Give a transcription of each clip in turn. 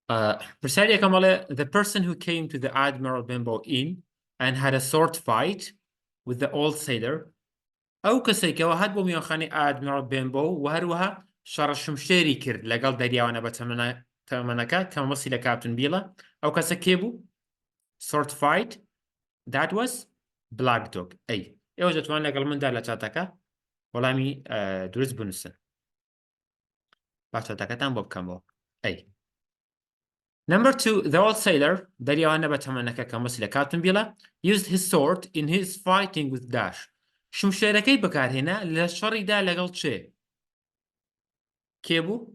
پرسیارەکەم بڵێ the person who came to the Admiral Benbow Inn and had a sword fight with the old sailor ئەو کەسێکەوە هات بۆ میوانخانەی ئادمیرال بێنبۆ و هەروەها شەڕەشمشێری کرد لەگەڵ دەریاوانە بە تەمەنەکە کە مەسی لە کاپتن بیڵە ئەو کەسە کێ بوو؟ sword fight that was black dog ئەی ئێوە دەتوان لەگەڵ مندا لە چاتەکە وەڵامی دروست بنووسن با چاتەکەتان بۆ بکەمەوە ئەی Number 2, the old sailor, دەریاوانە بە تەمەنەکە کە مەسی لە کاپتن بیڵە used his sword in his fighting with Dash. شمشێرەکەی بەکارهێنا لە شەڕیدا لەگەڵ چێ؟ کێ بوو؟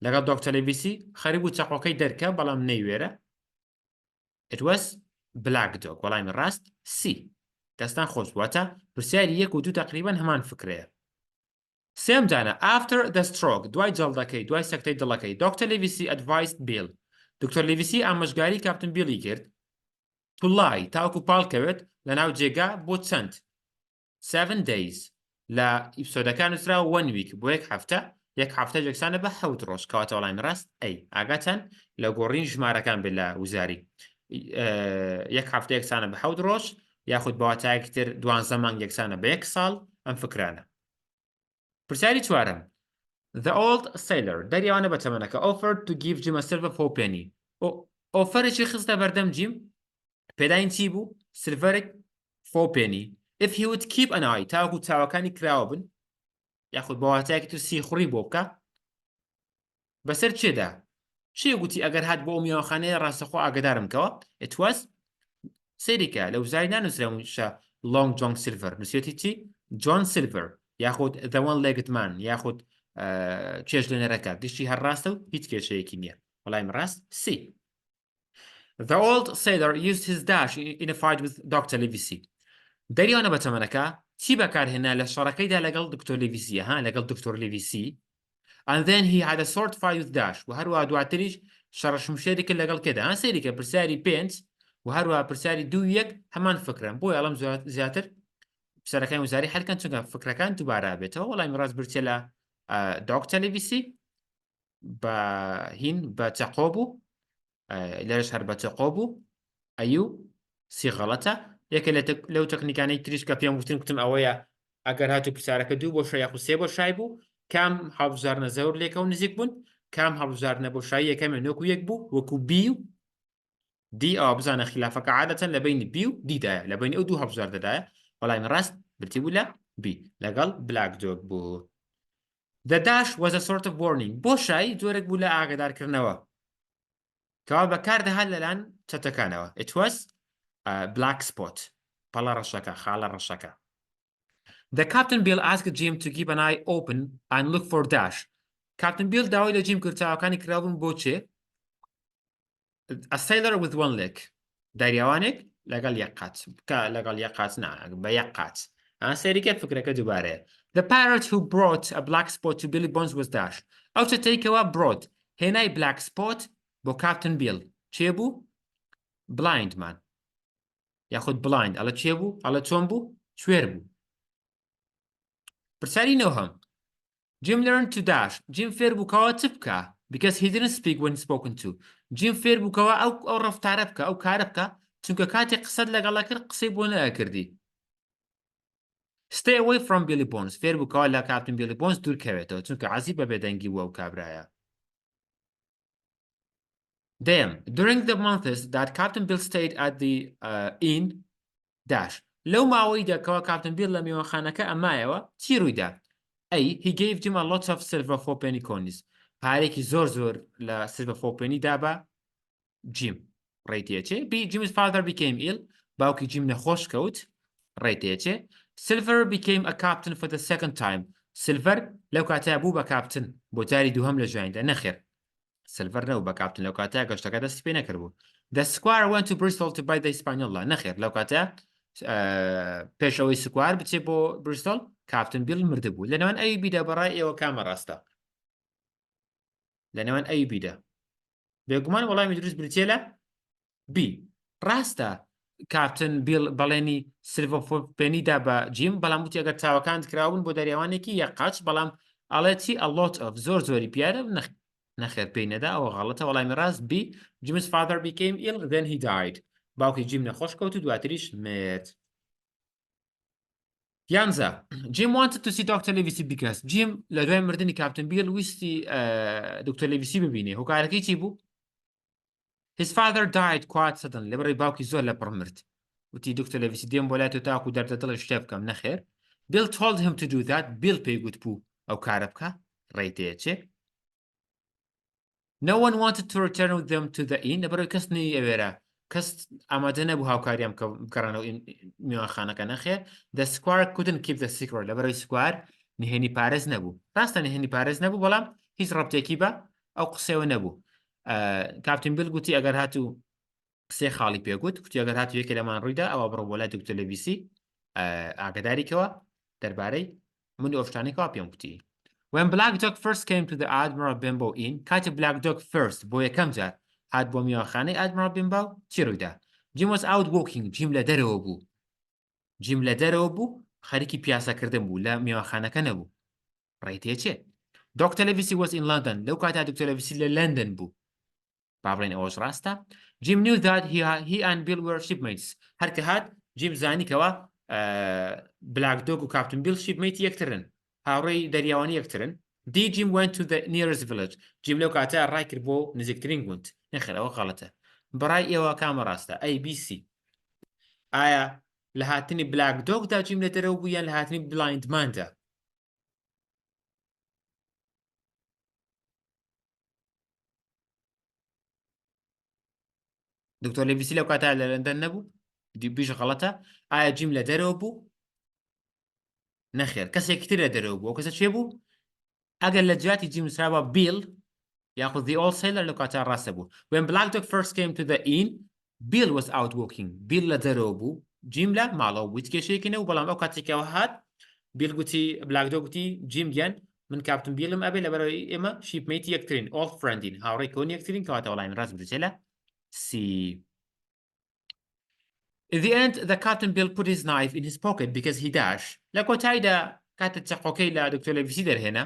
لەگەڵ دۆکتەر لیڤیسی خەریب و چەقۆکەی دەرکە بەڵام نەیوێرە. It was black dog. وەڵامی ڕاست C. دەستان خۆش بواتە پرسیاری 1 و 2 تقریباً هەمان فکرەیە. سێم دانە after the stroke دوای جەڵدەکەی دوای سەکتەی دڵەکەی دۆکتەر لیڤیسی advised Bill. دکتۆر لیڤیسی ئامۆژگاری کاپتن بیڵی کرد to lie تاوەکو پاڵکەوێت لە ناو جێگا بۆ چەند 7 days لە ئیپسۆدەکان نووسرا 1 week بۆ یەک هەفتە یەک هەفتە یەکسانە بە 7 ڕۆژ کەواتە وەڵامی ڕاست ئەی ئاگاتان لە گۆڕین ژمارەکان بێت لە وزاری یەک هەفتە یەکسانە بە 7 ڕۆژ یاخود بەواتایەکی تر 12 مانگ یەکسانە بە 1 ساڵ ئەم فکرانە. پرسیاری چوارەم The old sailor دەریاوانە بە تەمەنەکە offered to give Jim a silver fourpenny. ئۆفەرێکی خستە بەردەم جیم پێداین چی بوو؟ سلڤەرێک fourpenny. If he would keep an eye تاوەکو چاوەکانی کراوە بن یاخود بەواتایەکی تر سیخوڕی بۆ بکە بەسەر چێدا؟ چێ گوتی ئەگەر هات بۆ ئەو میوانخانەیە ڕاستەخۆ ئاگدارم کەوە It was سەیریکە لە وزاری نانووسراوشە Long John Silver نووسێتی چی؟ John Silver یاخود The One-Legged Man یاخود چێژ لێنەرەکە گشتی هەر ڕاستە و هیچ کێشەیەکی نییە وەڵامی ڕاست C. The old sailor used his dash in a fight with Dr. Livesey. دەریاوانە بە تەمەنەکە چی بەکارهێنا لە شەڕەکەیدا لەگەڵ دکتۆر لیڤیسیە لەگەڵ دکتۆر لیڤیسی and then he had a sword fight with Dash و هەروە دواتریش شەڕەشمشێری کرد لەگەڵ کێدا سەیریکە پرسیاری 5 و هەروە پرسیاری 2-1 هەمان فکرن بۆ ئەڵەم زیاتر پرسیارەکانی وزاری هەرکەن چونکە فکرەکان دووبارە بێتەوە وەڵامی ڕاست برچێ لە دۆکتەر لیڤیسی بە هین بە چەقۆ بوو لەرش هەر بە چەقۆ بوو ئەیو سی غەڵەتە یەکە لەو تەکنیکانەی تریش کە پێم گوتم ئەوەیە ئەگەر هاتو پرسیارەکە 2 بۆ شای یاخود 3 بۆ شای بوو کام هەڵبژارنە زەور لێکە و نزیک بوون کام هەڵبژارنە بۆ شای یەکەمێ نۆکو یەک بوو وەکو بی و دی ئەوە بزانە خلافەکە عادەتەن لە بینی بی و دیدایە لە بینی ئەو 2 هەڵبژار دەدایە وەڵامی ڕاست برتی بوو لە بی لەگەڵ بلاک دۆگ بوو. The dash was a sort of warning. بۆ شای جۆرێک بوو لە ئاگادارکردنەوە کەوا بەکاردەهات لەلایەن چەتەکانەوە. It was black spot پەڵە ڕەشەکە خاڵە ڕەشەکە. The Captain Bill asked Jim to keep an eye open and look for Dash. Captain Bill داوای لە جیم کرد چاوەکانی کراوبن بۆ چێ؟ A sailor with one leg. دەریاوانێک لەگەڵ یەک قاچ لەگەڵ یەک قاچ بە یەک قاچ سەریکە فکرەکە دووبارەیە. The pirate who brought a black spot to Billy Bones was Dash. ئەو چەتەیەکەوە brought هێنای black spot بۆ Captain Bill چێ بوو؟ blind man یاخود blind ئەڵە چێ بوو؟ ئەڵە چۆن بوو؟ کوێر بوو. پرسیاری نۆهەم Jim learned to dash. Jim فێر بووکەوە چ بکە because he didn't speak when spoken to. Jim فێر بووکەوە ئەو ڕەفتارە بکە ئەو کارە بکە چونکە کاتێک قسەت لەگەڵا کرد قسەی بۆ نەکردی. Stay away from Billy Bones. فێر بووکەوە لە کاپتن Billy Bones دوورکەوێتەوە چونکە عەزی بە بێدەنگی وە و کابرایە. During the months that Captain Bill stayed at the inn Dash. لەو ماوەیدا کەوە کاپتن بیل لە میوانخانەکە ئەمایەوە چی ڕوویدا؟ ئەی he gave Jim a lot of silver fourpenny coins. پارێکی زۆر لە silver fourpenny دا بە Jim ڕێیتێچێ. Jim's father became ill. باوکی جیم نەخۆش کەوت ڕێیتێچێ. Silver became a captain for the second time. Silver لەو کاتەیە بوو بە کاپتن بۆ جاری دووهەم لە ژیانیدا نەخێر. Silver نەبوو بە کاپتن لەو کاتەیە گەشتەکە دەستی پێ نەکردبوو. The squire went to Bristol to buy the Hispaniola. نەخێر لەو کاتەیە پێشەوەی سکوار بچێ بۆ بریستۆل کاپتن بیل مردبوو. لەنەوەن ئەوی بیدا بەڕای ئێوە کامە ڕاستە؟ لەنەوەن ئەوی بیدا بێگومان وەڵامی دروست برچێ لە بی. ڕاستە کاپتن بیل بەڵێنی سلڤە فۆرپێنیدا بە جیم بەڵام وتی ئەگەر چاوەکانت کراون بۆ دەریاوانێکی یەک قاچ بەڵام ئەڵێ چی a lot of زۆری پیارە نەخێر پێی نەدا ئەوە غەڵەتە وەڵامی ڕاست B Jim's father became ill then he died باوکی جیم نەخۆش کەوت و دواتریش مرد یانزە Jim wanted to see Dr. Livesey because Jim لە دوای مردنی کاپتن بیل ویستی دکتۆر لیڤیسی ببینێ هۆکارەکەی چی بوو His father died quite suddenly لەبەرەوەی باوکی زۆر لەپڕ مرد وتی دکتۆر لیڤیسی دێم بۆ لای تۆ تاکو دەردەدڵی شتێ بکەم نەخێر Bill told him to do that Bill پێی گوت بوو ئەو کارە بکە ڕێیتەیە چێ No one wanted to return with them to the inn لەبەرەوەی کەس نەی ئەوێرە کەس ئامادە نەبوو هاوکاریان بکەڕێنەوە میوانخانەکە نەخێر The squire couldn't keep the secret لەبەرەوەی سکوار نهێنی پارێز نەبوو ڕاستە نهێنی پارێز نەبوو بەڵام هیچ ڕەبتێکی بە ئەو قسەوە نەبوو کاپتن بیل گوتی ئەگەر هاتوو قسەی خاڵی پێگوت گوتی ئەگەر هاتوو یەکێ لەمان ڕوویدا ئەوە بڕۆ بۆ لای دکتۆر لیڤیسی ئاگاداریکەوە دەربارەی من ئۆشتانێکەوە پێم گوتی When Black Dog first came to the Admiral Benbow Inn کاتێک Black Dog first بۆ یەکەم جار هات بۆ میوانخانەی Admiral Benbow چی ڕوویدا Jim was out walking Jim لە دەرەوە بوو Jim لە دەرەوە بوو خەریکی پیاسەکردن بوو لە میوانخانەکە نەبوو ڕێیتەیە چێ Dr. Livesey was in London لەو کاتا دکتۆر لیڤیسی لە لندن بوو با بڵێن ئەوەش ڕاستە Jim knew that he and Bill were shipmates هەر کە هات Jim زانیکەوە Black Dog و کاپتن بیل shipmate یەکترن هاوڕێی دەریاوانی یەکترن D. Jim went to the nearest village Jim لەو کاتە ڕای کرد بۆ نزیکترین گوند نەخێر ئەوە غەڵەتە بەڕای ئێوە کامە ڕاستە ABC ئایا لە هاتنی Black Dogدا Jim لە دەرەوە بوو یان لە هاتنی Blind Manدا دکتۆر لیڤیسی لەو کاتا لە لەندەن نەبوو بیش غەڵەتە ئایا Jim لە دەرەوە بوو نەخێر کەسێکتر لە دەرەوە بوو ئەو کەسە چێ بوو ئەگەر لە جیاتی Jim سراوە Bill یاخود the old sailor لەو کاتا ڕاستە بوو When Black Dog first came to the inn Bill was out walking Bill لە دەرەوە بوو Jim لە ماڵەوە بوو کێشەیەکی نەبوو بەڵام ئەو کاتێکەوە هات Bill گوتی Black Dog گوتی Jim گیان من کاپتن بیلم ئەبێ لەبەرەوەی ئێمە شیپمەیتی یەکترین old friendین هاوڕێی کۆن یەکترین کەواتە وەڵامی ڕاست بچێ لە C In the end, the Captain Bill put his knife in his pocket because he dashed. لە کۆتاییدا کاتە چەقۆکەی لە دکتۆر لیڤیسی دەرهێنا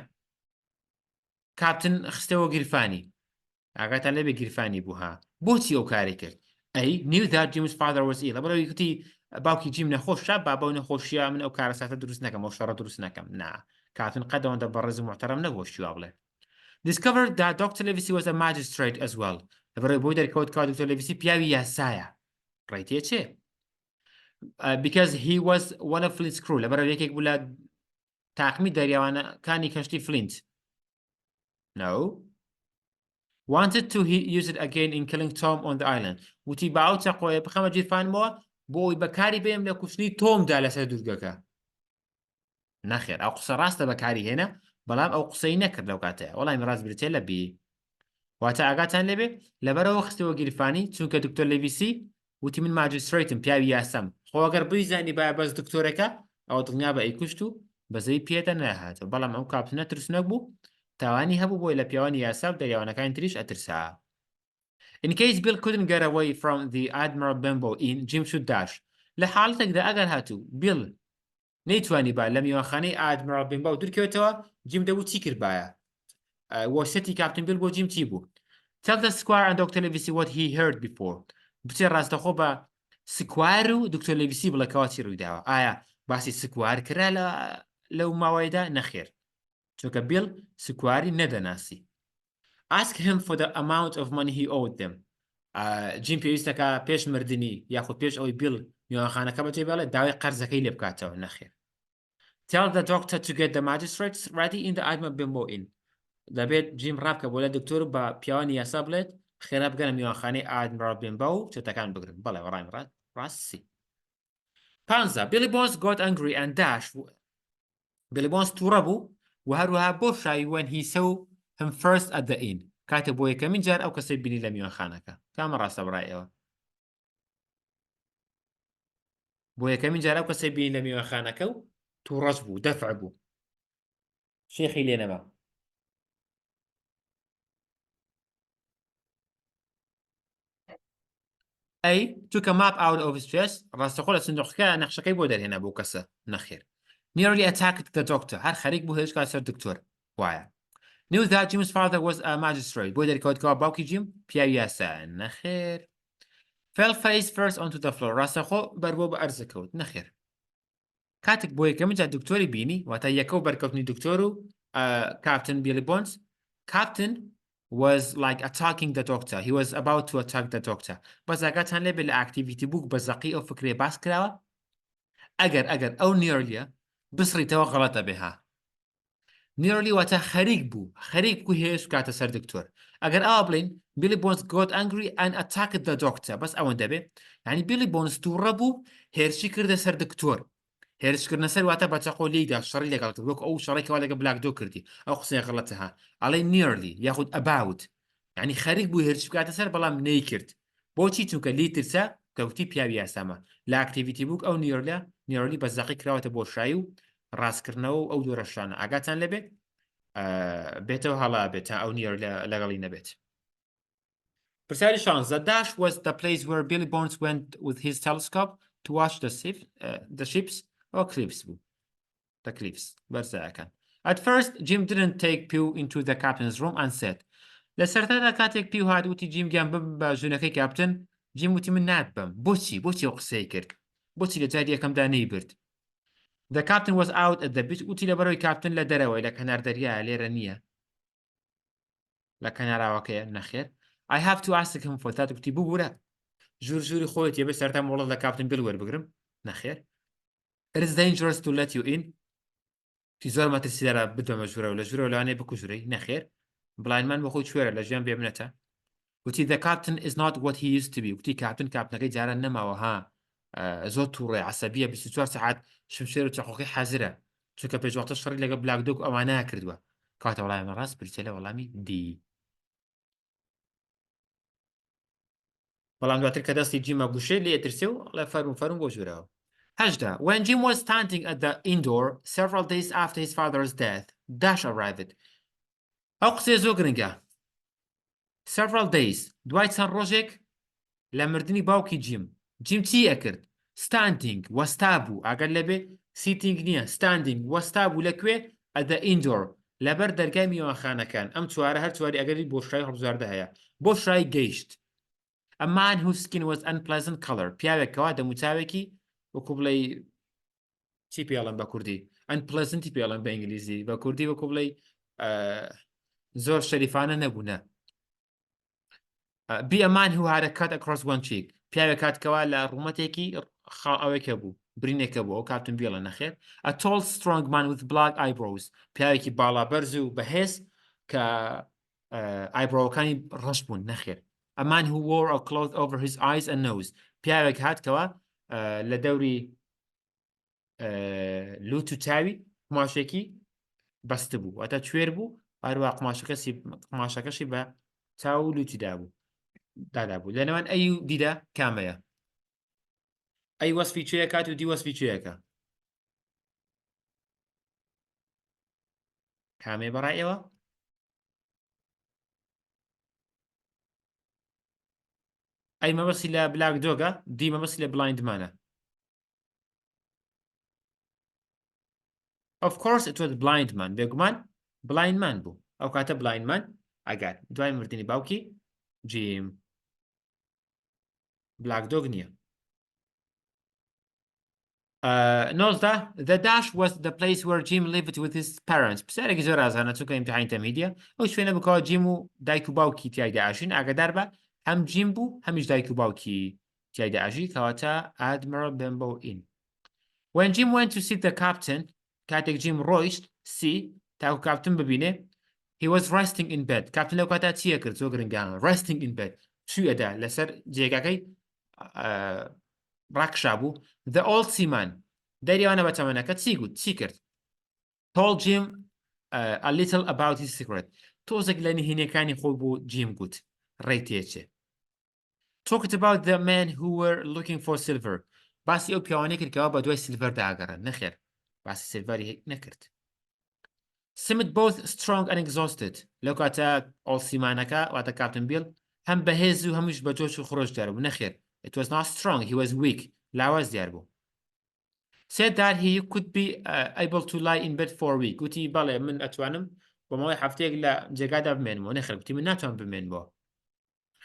کاپتن خستەوە گیرفانی ئاگاتان لەبێ گیرفانی بوو ها بۆچی ئەو کاری کرد ئەی knew that Jim's father was ill بەڵەوەی گوتی باوکی جیم نەخۆشە با بەو نەخۆشیە من ئەو کارە ساتە دروست نەکەم ئەو شەڕە دروست نەکەم نا کاپتن قەدەوەندە بەڕێز و محتەرەم نەگۆشتیوا بڵێ discovered that Dr. Livesey was a magistrate as well لەبەرەوەی بۆی دەرکەوت کە دکتۆر لیڤیسی پیاوی یاسایە ڕێیتەیە چێ because he was one of Flint's crew لەبەرەوەی یەکێک بوو لە تاقمی دەریاوانەکانی کەشتی فلینت No. Wanted to use it again in killing Tom on the island. وتی باو چەقۆیە بخەمە گیرفانمەوە بۆ ئەوی بەکاری بێم لە کوشتنی تۆمدا لەسەر دوورگەکە نەخێر ئەو قسە ڕاستە بەکاری هێنا بەڵام ئەو قسەی نەکرد لەو کاتەیە وەڵامی ڕاست برتێ لە بی واتە ئاگاتان لێبێ لەبەرەوە خستەوە گیرفانی چونکە دکتۆر لیڤیسی وتی من ماجستریتم پیاوی یاسەم خۆ ئەگەر بزانی با بەس دکتۆرەکە ئەوە دڵنیا بە ئەیکوشت و بەزەی پێدە نەهاتەوە بەڵام ئەو کاپتنە ترسنەک بوو تاوانی هەبوو بۆی لە پیاوانی یاسا و دەریاوانەکانی تریش ئەترسا In case Bill couldn't get away from the Admiral Benbow Inn Jim should dash لە حاڵەتێکدا ئەگەر هاتوو Bill نەیتوانی با لە میوانخانەی Admiral Benbow دوورکەوێتەوە Jim دەبوو چی کرد باە وەشەتی کاپتن بیل بۆ Jim چی بوو Tell the squire and Dr. Livesey what he heard before بچێ ڕاستەخۆ بە سکوار و دکتۆر لیڤیسی بڵێکەوە چی ڕوویداوە ئایا باسی سکوار کرا لەو ماوەیەدا نەخێر چونکە بیل سکواری نەدەناسی Ask him for the amount of money he owed them جیم پێویستەکە پێش مردنی یاخود پێش ئەوی بیل میوانخانەکە بەجێ بێڵێت داوای قەرزەکەی لێ بکاتەوە نەخێر Tell the doctor to get the magistrates ready in the Admiral Benbow Inn دەبێت جیم ڕابکە بۆ لە دکتۆر بە پیاوانی یاسا بڵێت خێرا بگەنە میوانخانەی Admiral Benbow و چێتەکان بگرن بەڵێ ڕایم ڕاستی 5 Billy Bones got angry and dashed Billy Bones تووڕە بوو و هەروەها بۆ شاوی when he saw him first at the inn کاتێک بۆ یەکەمین جار ئەو کەسەی بینی لە میوانخانەکە کامە ڕاستە بڕایەوە بۆ یەکەمین جار ئەو کەسەی بینی لە میوانخانەکە و تووڕەش بوو دەفع بوو شێخی لێ نەما ئەی took a map out of his chest ڕاستەخۆ لە سندوقەکە نەخشەکەی بۆ دەرهێنا بۆ کەسە نەخێر nearly attacked the doctor هەر خەریک بوو هێشت کات سەر دکتۆر وایە knew that Jim's father was a magistrate بۆ دەرکەوتکەوە باوکی جیم پیاوی یاسایە نەخێر fell face first onto the floor ڕاستەخۆ بەربۆ بە ئەرزە کەوت نەخێر کاتێک بۆ یەکەم جا دکتۆری بینی واتە یەکە و بەرکەوتنی دکتۆر و Captain Billy Bones Captain was like attacking the doctor he was about to attack the doctor بەس ئاگاتان لێبێ لە ئاکتیڤیتی بووک بە زەقی ئەو فکرێ باس کراوە ئەگەر ئەو نیۆرلیە بسڕیتەوە غەڵەتە بێها nearly واتە خەریک بوو هێش کاتە سەر دکتۆر ئەگەر ئاوا بڵین Billy Bones got angry and attacked the doctor بەس ئەوەندە بێ یعنی Billy Bones تووڕە بوو هێرشی کردە سەر دکتۆر هێرشکردنە سەر واتە بەچەقۆ لێیدا شەڕی لەگەڵ کرد وەکو ئەو شەڕێکەوە لەگە بلاکدۆ کردی ئەو قسەی غەڵەتەها ئەڵێ nearly یاخود about یعنی خەریک بوو هێرشی بکاتە سەر بەڵام نەیکرد بۆچی چونکە لی ترسە کەوتی پیاوی یاسامە لە ئاکتیڤیتی بووک ئەو nearly بە زەقی کراوەتە بۆ شایی و ڕاستکردنەوە و ئەو دوورەشانە ئاگاتان لەبێت بێتەوە هەڵا بێت تا ئەو نیۆر لەگەڵی نەبێت پرسیاری 16 The dash was the place where Billy Bones went with his telescope to watch the ships or cliffs بوو the cliffs بەرزایەکان At first Jim didn't take Pew into the captain's room and said لە سەرەتادا کاتێک پیو هاتووتی جیم گیان بم بە ژوونەکەی کاپتن جیم وتی من ناتبم بۆچی ئەو قسەی کرد بۆچی لە جاری یەکەمدا نەیبرد The captain was out at the beach وتی لەبەرەوەی کاپتن لە دەرەوەی لە کەنار دەریایە لێرە نییە لە کەناراوەکەیە نەخێر I have to ask him for that وتی ببوورە ژووری خۆیت یە بێ سەرتا مۆڵەت لە کاپتن بیل وەربگرم نەخێر It is dangerous to let you in تی زۆر مەترسیدارە بدەمە ژوورەوە لە ژوورەوە لەوانەیە بکوژرەی نەخێر بڵاینمان بەخۆی کوێرە لە ژیان بێبنێتە وتی The captain is not what he used to be وتی کاپتنەکەی جاران نەماوە ها زۆر تووڕێ عەسەبیە 24 ساعات شمشێر و چەقۆقی حەزرە چونکە پێشوەختە شەڕی لەگە بلاکدۆک ئەوانە کردووە کاتە وەڵامی ڕاست پرسیە لە وەڵامی دی بەڵام دواتر کە دەستی جیمە گوشێ لێ ترسێ و لە فەرمو بۆ ژوورەوە هەشدا When Jim was standing at the indoor several days after his father's death Dash arrived ئەو قسێ زۆر گرنگە several days دوای چەند ڕۆژێک لە مردنی باوکی جیم چی ئەکرد standing وەستا بوو ئەگەر لەبێ sitting نییە standing وەستا بوو لەکوێ at the indoor لەبەر دەرگای میوانخانەکان ئەم چوارە هەر چواری ئەگەری بۆ شای هەڵبژاردە هەیە بۆ شای گەیشت A man whose skin was unpleasant color پیاوێکەوە دەموچاوێکی وەکو بڵێ چی پێڵم بە کوردی unpleasant پێڵم بە ئینگلیزی بە کوردی وەکو بڵێ زۆر شەریفانە نەبوونە Be a man who had a cut across one cheek پیاوێک کاتکەوە لە ڕوومەتێکی ئەوێکە بوو برینێکە بوو ئەو کاپتن بیڵە نەخێر A tall strong man with black eyebrows پیاوێکی باڵا بەرز و بەهێز کە ئایبڕۆکانی ڕەش بوون نەخێر A man who wore a cloth over his eyes and nose پیاوێک هاتکەوە لە دەوری لوت و چاوی قماشێکی بەستە بوو واتە کوێر بوو هەروە قماشەکەشی بە چاو و لوتی دادا بوو لەنەوەن ئەی و دیدا کامەیە ئەی وەسفی کوێیە کات و دی وەسفی کوێیەکە کامێ بەڕای ئێوە ئەی مەبەسی لە بلاک دۆگە دی مەبەسی لە بلایندمانە Of course it was blind man بێگومان blind man بوو ئەو کاتە blind man ئەگەر دوای مردنی باوکی جیم بلاک دۆگ نییە The dash was the place where Jim lived with his parents پرسیارێکی زۆر ئازانە چونکە ئیمتیحانی تەمهیدیە ئەو شوێنە بکەوە جیم و دایک و باوکی تیایدا ئاژین ئاگادار بە هەم جیم بوو هەمیش دایک و باوکی تیایدا ئاژی کەواتە Admiral Benbow Inn When Jim went to see the captain کاتێک جیم ڕۆیشت تاکو کاپتن ببینێ He was resting in bed کاپتن لەو کاتا چیە کرد زۆر گرنگانە resting in bed چوویەدا لەسەر جێگاکەی ڕاکشا بوو The old seaman دەریەوانە بە تەمەنەکە چی گوت چی کرد Told Jim a little about his secret تۆزێک لە نهێنیەکانی خۆی بۆ جیم گوت ڕێی تێچێ Talked about the men who were looking for silver باسی ئەو پیاوانەی کردکەوە بە دوای سیلڤەر داگەڕن نەخێر باسی سیلڤەری نەکرد Seemed both strong and exhausted لەو کاتە ئۆڵسیمانەکە واتە کاپتن بیل هەم بەهێز و هەمووش بە جۆش و خۆش دیار بوو نەخێر It was not strong he was weak لاواز دیار بوو Said that he could be able to lie in bed for a week وتی بەڵێ من ئەتوانم بۆ ماوەی هەفتەیەک لە جێگادا بمێنمەوە نەخێر گوتی من ناتوانم بمێنمەوە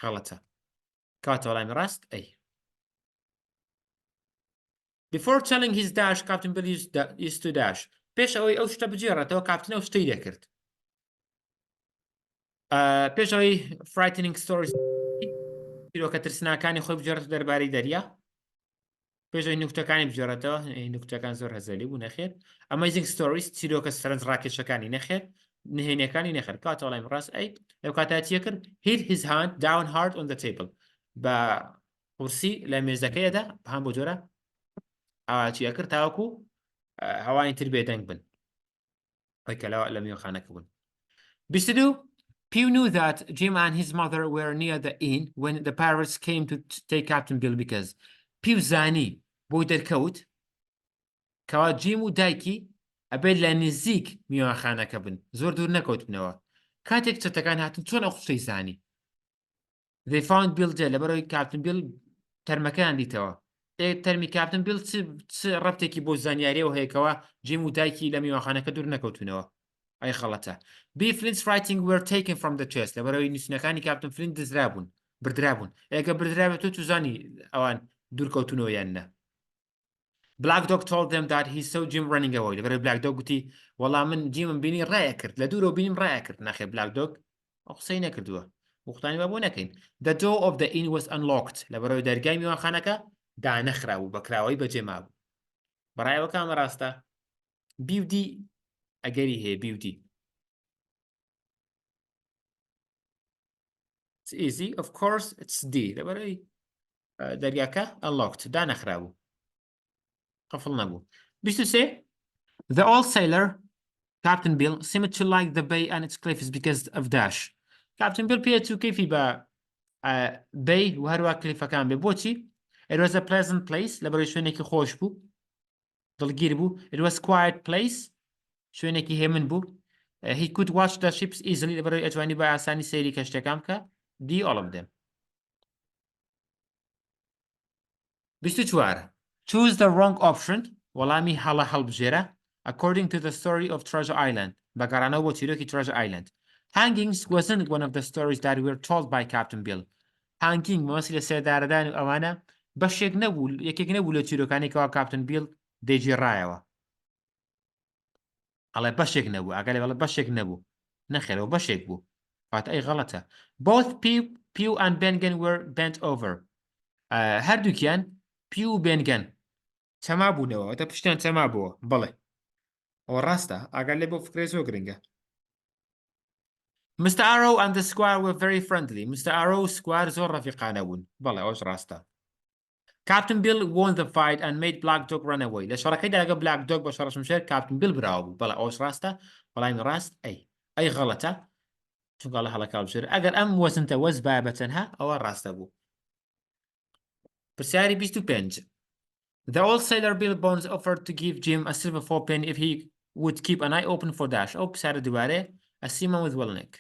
غەڵەتە کاتە وەڵامی ڕاست ئەی Before telling his dash, Captain Bill used to dash. پێش ئەوەی ئەو شتە بجێڕێتەوە کاپتن ئەو شتەی دەکرد. پێش ئەوەی frightening stories چیرۆکە ترسناکانی خۆی بجێڕێتەوە دەربارەی دەریا. پێش ئەوەی نوکتەکانی بجێڕێتەوە نوکتەکان زۆر هەزەلی بوو نەخێر. Amazing stories چیرۆکە سەرنج ڕاکێشەکانی نەخێر. نهێنیەکانی نەخێر کاتە وەڵامی ڕاست ئەی لەو کاتە چیە کرد hit his hand down hard on the table. بە قورسی لە مێزەکەیەدا هەم بۆ جۆرە ئاچیە کرد تاوەکو هەوای تر بێدەنگ بن ئەیکەلەوە لە میێخانەکە بوون 22 Pew knew that Jim and his mother were near the inn when the pirates came to take Captain Bill because Pew زانی بۆی دەرکەوت کەوا جیم و دایکی ئەبێت لە نزیک میوانخانەکە بن زۆر دوور نەکەوتنەوە کاتێک چەتەکان هاتن چۆن ئەو قسەی زانی They found Bill dead لەبەرەوەی Captain Bill تەرمەکەیان دیتەوە تەرمی کاپتن بیل چ ڕەبتێکی بۆ زانیاریەوە هەیەکەوە جیم و دایکی لە میوانخانەکە دوور نەکەوتونەوە ئەی خەڵەتە B Flint's writing were taken from the chest لەبەرەوەی نووسینەکانی کاپتن فلینت دزرابوون بردرابوون ئەگە بردرابێت تۆ توزانی ئەوان دوورکەوتونەوە یان نە Black Dog told them that he saw Jim running away لەبەرەوەی Black Dog گوتی وەڵام من جیمم بینی ڕایە کرد لە دوورەوە بینیم ڕایە کرد ناخێ Black Dog ئەو قسەی نەکردووە وقتانی بە بۆ نەکەین The door of the inn was unlocked لەبەرەوەی دەرگای میوانخانەکە دانەخراوە بە کراوەی بەجێ مابوو بەڕایەوە کامە ڕاستە بیودی ئەگەری هەیە بیودی It's easy of course it's D لەبەرەوەی دەرگاکە unlocked دانەخراوە قفڵ نەبوو 23 The old sailor Captain Bill seemed to like the bay and its cliffs because of dash Captain Bill پێچوو کەیفی بە bay و هەروە کلیفەکان بێ بۆچی It was a pleasant place لەبەرەوەی شوێنێکی خۆش بوو دڵگیر بوو It was quiet place شوێنێکی هێمن بوو He could watch the ships easily لەبەرەوەی ئەتوانی بە ئاسانی سەیری کەشتەکان بکە D all of them 24 Choose the wrong option وەڵامی هەڵە هەڵبژێرە according to the story of Treasure Island بەگەڕانەوە بۆ چیرۆکی Treasure Island Hangings wasn't one of the stories that were told by Captain Bill Hanging مەوەسی لە سێدارەدان و ئەوانە بەشێک نەبوو یەکێک نەبوو لە چیرۆکانی کەوا کاپتن بیل دەیگێڕایەوە ئەڵێ بەشێک نەبوو ئەگەلێ بەڵێ بەشێک نەبوو نەخێرەوە بەشێک بوو فاتە ئەی غەڵەتە Both Pew and Bengen were bent over هەردووکیان پیو و بێنگەن چەما بوونەوە ئەتە پشتیان چەما بووە بڵێ ئەوە ڕاستە ئەگەر لێ بۆ فکرێ زۆر گرنگە Mr. Arrow and the squire were very friendly. Mr. Arrow و squire زۆر ڕەفیقانە بوون بەڵێ ئەوش ڕاستە Captain Bill won the fight and made Black Dog run away. لە شەڕەکەیدا لەگە Black Dog بە شەڕەشمشێر Captain Bill براوە بوو بەڵێ ئەوش ڕاستە بەڵامی ڕاست ئەی غەڵەتە چونکە لە هەڵەکە بژێر ئەگەر ئەم وەزنتە وەز بایە بەتەنها ئەوە ڕاستە بوو پرسیاری 25 The old sailor Bill Bones offered to give Jim a silver fourpenny if he would keep an eye open for dash. ئەو پرسیارە دووبارێ a seaman with Wellnick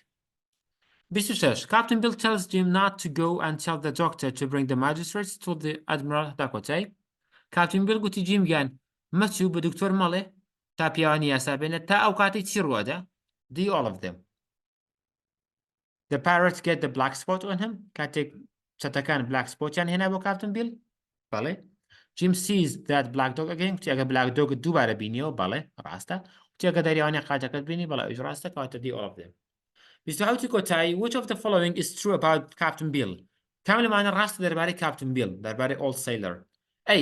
26 Captain Bill tells Jim not to go and tell the doctor to bring the magistrates to the Admiral Dakota. Captain Bill گوتی جیم گیان مەچوو بە دکتۆر مەڵێ تا پیاوانی یاسا بێنێت تا ئەو کاتی چی ڕوەدا D all of them The pirates get the black spot on him کاتێک چەتەکان black spotیان هێنا بۆ Captain Bill بەڵێ Jim sees that Black Dog again وتی ئەگە Black Dog دووبارە بینیەوە بەڵێ ڕاستە وتی ئەگە دەریاوانی قاچەکەت بینی بەڵێ ئەوش ڕاستە کاتە D all of them 22 کۆتایی Which of the following is true about Captain Bill کام لەمانە ڕاستە دەربارەی Captain Bill دەربارەی Old Sailor A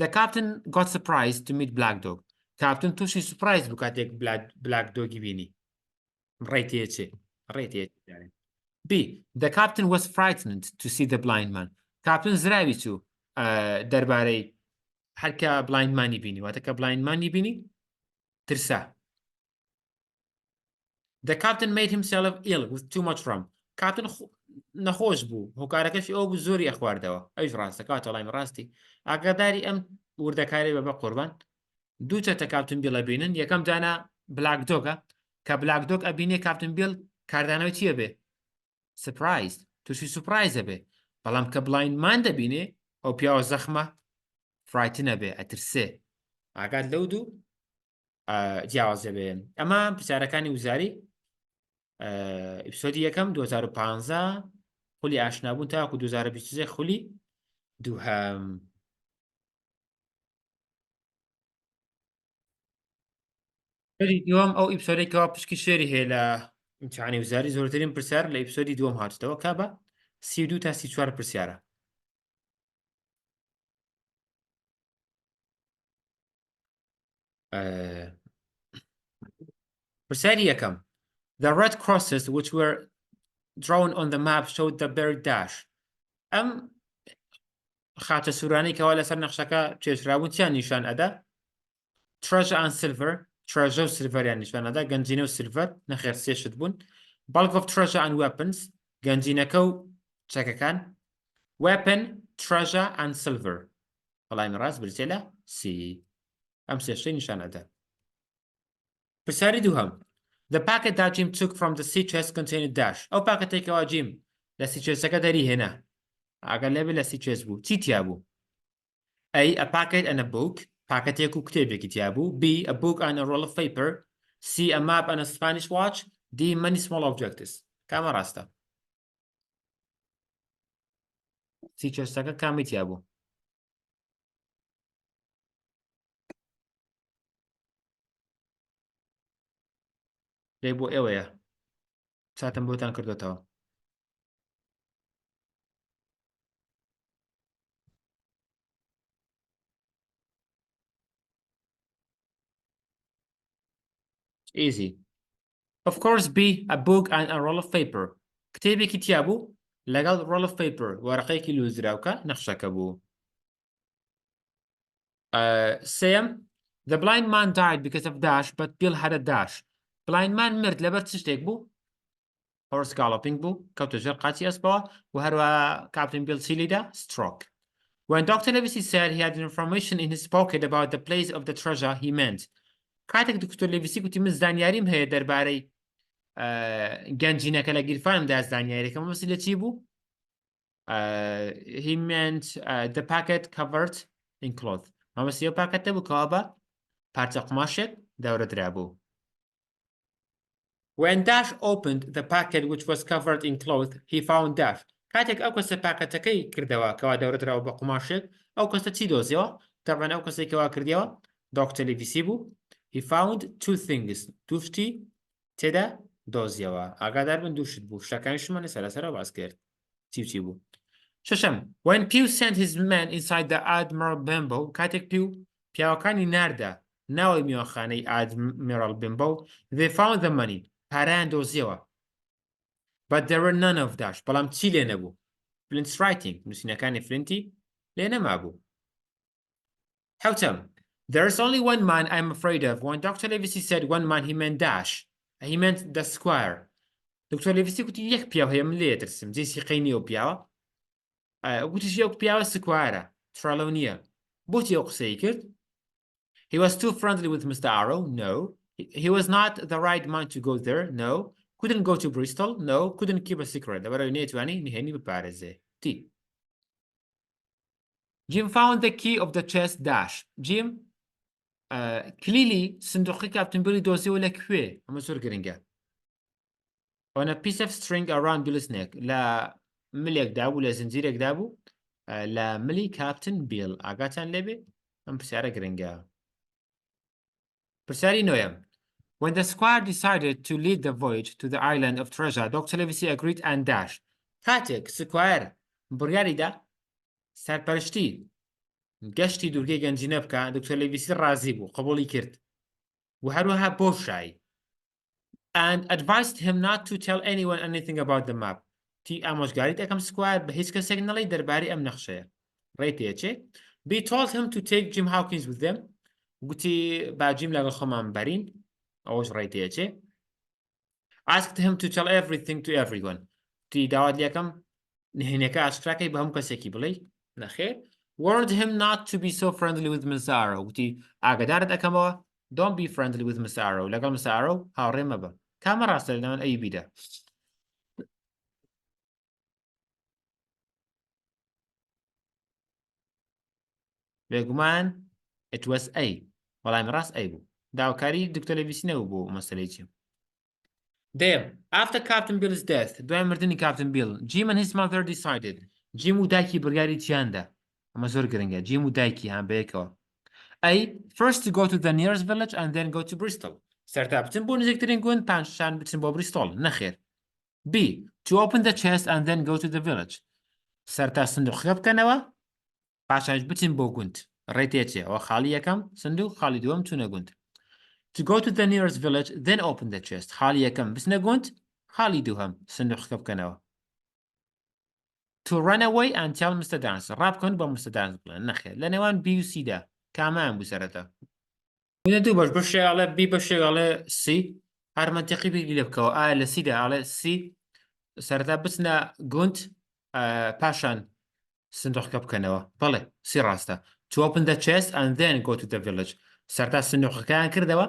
The captain got surprised to meet Black Dog Captain تووشی surprise بوو کاتێک Black Dogی بینی ڕێتێچێ B The captain was frightened to see the blind man Captain زراوی چوو دەربارەی هەرکە بلایندمانی بینی واتە کە بلایندمانی بینی ترسا The captain made himself ill with too much rum Captain نەخۆش بوو هۆکارەکەشی ئەو بوو زۆری ئەخواردەوە ئەوش ڕاستە کاتە وەڵامی ڕاستی ئاگاداری ئەم وردەکاری بەبە قوربان دوو چەتە Captain Bill ئەبینن یەکەم دانا Black Dog-ە کە Black Dog ئەبینێ Captain Bill کاردانەوەی چییە بێ surprised تووشی سوپرایزە بێ بەڵام کە بلایندمان دەبینێ ئەو پیاوە زەخمە فرایتنە بێ ئەترسێ ئاگات لەو دوو جیاوازە بێن ئەمە پرسیارەکانی وزاری ئیپسۆدی یەکەم 2015 خولی ئاشنابوون تاکو 2023 خولی دووهەم. دووەم ئەو ئیپسۆدێکەوە پشکی شێری هەیە لە ئیمتیحانی وزاری زۆرترین پرسیار لە ئیپسۆدی دووەم هاتوتەوە کابە 32 تا 34 پرسیارە. پرسیاری یەکەم The red crosses which were drawn on the map showed the buried dash. ئەم خاتە سوورانەی کەوا لەسەر نەخشەکە چێژرابوون چیان نیشان ئەدا؟ treasure and silver، treasure و سیلڤەریان نیشان ئەدا، گەنجینە و سیلڤەر نەخێر سێشت بوون. bulk of treasure and weapons، گەنجینەکە و چەکەکان. weapon، treasure and silver. وەڵامی ڕاست برسێ لە سی. ئەم سێشتەی نیشان ئەدا. پرسیاری دووهەم The packet that Jim took from the sea chest contained dash. ئەو پاکەتێکەوە جیم لە سی چێستەکە دەری هێنا. ئەگەر لێبێ لە سی چێست بوو چی تیا بوو؟ A. A packet and a book. پاکەتێک و کتێبێکی تیا بوو. B. A book and a roll of paper. C. A map and a Spanish watch. D. Many small objects. کامە ڕاستە؟ سی چێستەکە کامی تیا بوو؟ لێ بۆ ئێوەیە. چاتم بۆتان کردوتەوە. Easy. Of course B. A book and a roll of paper. کتێبێکی تیا بوو لەگەڵ roll of paper وەرەقەیەکی لوزراوکە نەخشەکە بوو. سێم The blind man died because of dash but Bill had a dash. blind man مرد لەبەر چ شتێک بوو؟ horse galloping بوو کەوتە ژێر قاچی ئەسپەوە و هەروە کاپتن بیل چی لێدا؟ stroke. When Dr. Livesey said he had information in his pocket about the place of the treasure he meant. کاتێک دکتۆر لیڤیسی گوتی من زانیاریم هەیە دەربارەی گەنجینەکە لە گیرفانمدا زانیاریەکەم مەسی لە چی بوو؟ He meant the packet covered in cloth. مەمەسی ئەو پاکەتە بوو کەوا بە پارچە قماشێک دەورەدرا بوو. When Dash opened the packet which was covered in cloth, he found Dash. کاتێک ئەو کەسە پاکەتەکەی کردەوە کەوا دەورەدراوە بە قماشێک ئەو کەسە چی دۆزیەوە؟ تەبەن ئەو کەسێک کەوا کردیەوە دۆکتەر لیڤیسی بوو. He found two things. دوو شتی تێدا دۆزیەوە. ئاگادار بن دوو شت بوو. شتەکانیشمان سەرەسەرە باس کرد. چی بوو؟ شەشەم When Pew sent his men inside the Admiral Benbow کاتێک پیاوەکانی ناردا ناوەی میوانخانەی Admiral Benbow they found the money پارەیان دۆزیەوە but there were none of dash بەڵام چی لێ نەبوو؟ Flint's writing نووسینەکانی فلنتی لێ نەما بوو. حوتەم There's only one man I'm afraid of. When Dr. Livesey said one man he meant dash. He meant the squire. Dr. Livesey گوتی یەک پیاو هەیە من لێ دەترسم جێسی قەینی ئەو پیاوە گوتیش ئەو پیاوە سکوایرە ترەڵەو نییە. بۆچی ئەو قسەی کرد؟ He was too friendly with Mr. Arrow. No. He was not the right man to go there. No. Couldn't go to Bristol. No. Couldn't keep a secret. لەبەرەوەی نێتوانی نهێنی بپارێزێ. T. Jim found the key of the chest dash. Jim کلیلی سندوقی کاپتن بیلی دۆزیەوە لەکوێ؟ ئەمە زۆر گرنگە. On a piece of string around Bill's neck. لە ملێکدا بوو لە زنجیرێکدا بوو لە ملی کاپتن بیل. ئاگاتان لێبێ؟ ئەم پرسیارە گرنگە. پرسیاری نۆیەم When the squire decided to lead the voyage to the island of treasure, Dr. Livesey agreed and dashed. کاتێک سکوایر بڕیاریدا سەرپەرشتی گەشتی دوورگەی گەنجینە بکە دکتۆر لیڤیسی ڕازی بوو قبوڵی کرد و هەروەها بۆشایی and advised him not to tell anyone anything about the map. تی ئامۆژگاری دەکەم سکوایر بە هیچ کەسێک نەڵێی دەربارەی ئەم نەخشەیە. ڕێتێچێ They told him to take Jim Hawkins with them. گوتی با جیم لەگەڵ خۆمان بەرین ئەوەش ڕێتێچێ Asked him to tell everything to everyone. تی داوات لێکەم نهێنیەکە ئاشکراکەی بە هەموو کەسێکی بڵێ نەخێر warned him not to be so friendly with Mr. Arrow. گوتی ئاگادارت ئەەکەمەوە don't be friendly with Mr. Arrow. لەگەڵ Mr. Arrow هاوڕێ مەبە. کامە ڕاستە لەناوەن ئەی بیدا. بێگومان it was A. وەڵامی ڕاست ئەی بوو. داواکاری دکتۆر لیڤیسی نەبوو بۆ مەسەلەی چیم. Damn. After Captain Bill's death, دوای مردنی Captain Bill, Jim and his mother decided. Jim و دایکی بڕیاری چیاندا. ئەمە زۆر گرنگە. Jim و دایکی هەم بەیەکەوە. A. First to go to the nearest village and then go to Bristol. سەرتا بچن بۆ نزیکترین گوند پاشان بچن بۆ بریستۆڵ. نەخێر. B. To open the chest and then go to the village. سەرتا سندوقەکە بکەنەوە پاشانش بچن بۆ گوند. ڕێتێچێ ئەوە خاڵی یەکەم سندوق خاڵی دووەم چوونە گوند. To go to the nearest village, then open the chest. خاڵی یەکەم بچنە گوند خاڵی دووەم سندوقەکە بکەنەوە. To run away and tell Mr. Dance. ڕابکەن بۆ Mr. Dance بڵێن. نەخێر. لە نێوان B و C دا کامان بوو سەرەتا. هنا دوو بەش بەشێک ئەڵێ B بەشێک ئەڵێ C. هەر مەنتیقی بیری لێ بکەوە. ئایا لە C دا ئەڵێ C سەرەتا بچنە گوند پاشان سندوقەکە بکەنەوە. بەڵێ C ڕاستە. To open the chest and then go to the village. سەرتا سندوقەکەیان کردەوە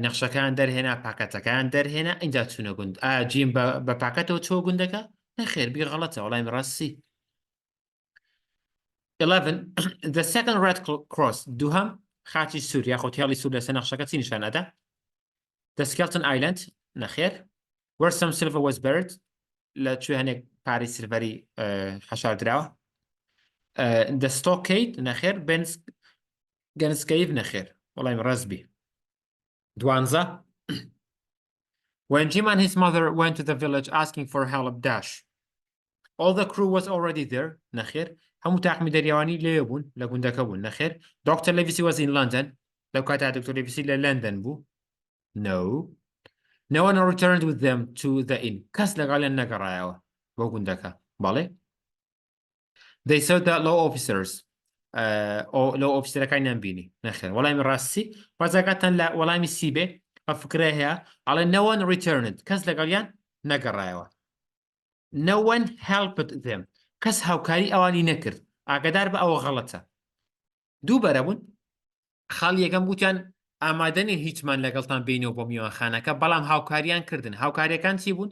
نەخشەکان دەرهێنا پاکەتەکان دەرهێنا ئینجا چوونە گوند. ئایا جیم بە پاکەتەوە چۆ گوندەکە؟ نەخێر بیر غەڵەتە وەڵامی ڕاست C. 11. The second red cross دووهەم خاچی سوور یاخۆ هێڵی سوور لەسەر نەخشەکە چی نیشان ئەدا؟ The Skeleton Island نەخێر. Where some silver was buried لەکوێ هەنێک پارەی سیلڤەری حەشار دراوە. The stockade نەخێر. Guns cave نەخێر وەڵامی ڕاست بی. 12. When Jim and his mother went to the village asking for help dash. All the crew was already there نەخێر. هەموو تاقمی دەریاوانی لێ بوون لە گوندەکە بوون نەخێر. Dr. Livesey was in London. لەو کاتا دکتۆر لیڤسی لە لندن بوو. No. No one returned with them to the inn. کەس لەگەڵیان نەگەڕایەوە بۆ گوندەکە. بەڵێ. They saw the law officers. law officerەکانیان بینی. نەخێر. وەڵامی ڕاستی بەزاکاتان لە وەڵامی C بێ ئەو فکرە هەیە ئەڵێ no one returned. کەس لەگەڵیان نەگەڕایەوە. No one helped them. کەس هاوکاری ئەوانی نەکرد. ئاگادار بە ئەوە غەڵەتە. دوو بەرەبوون خاڵی یەکەم گوتیان ئامادەنین هیچمان لەگەڵتان بینەوە بۆ میوانخانەکە بەڵام هاوکاریان کردن. هاوکاریەکان چی بوون؟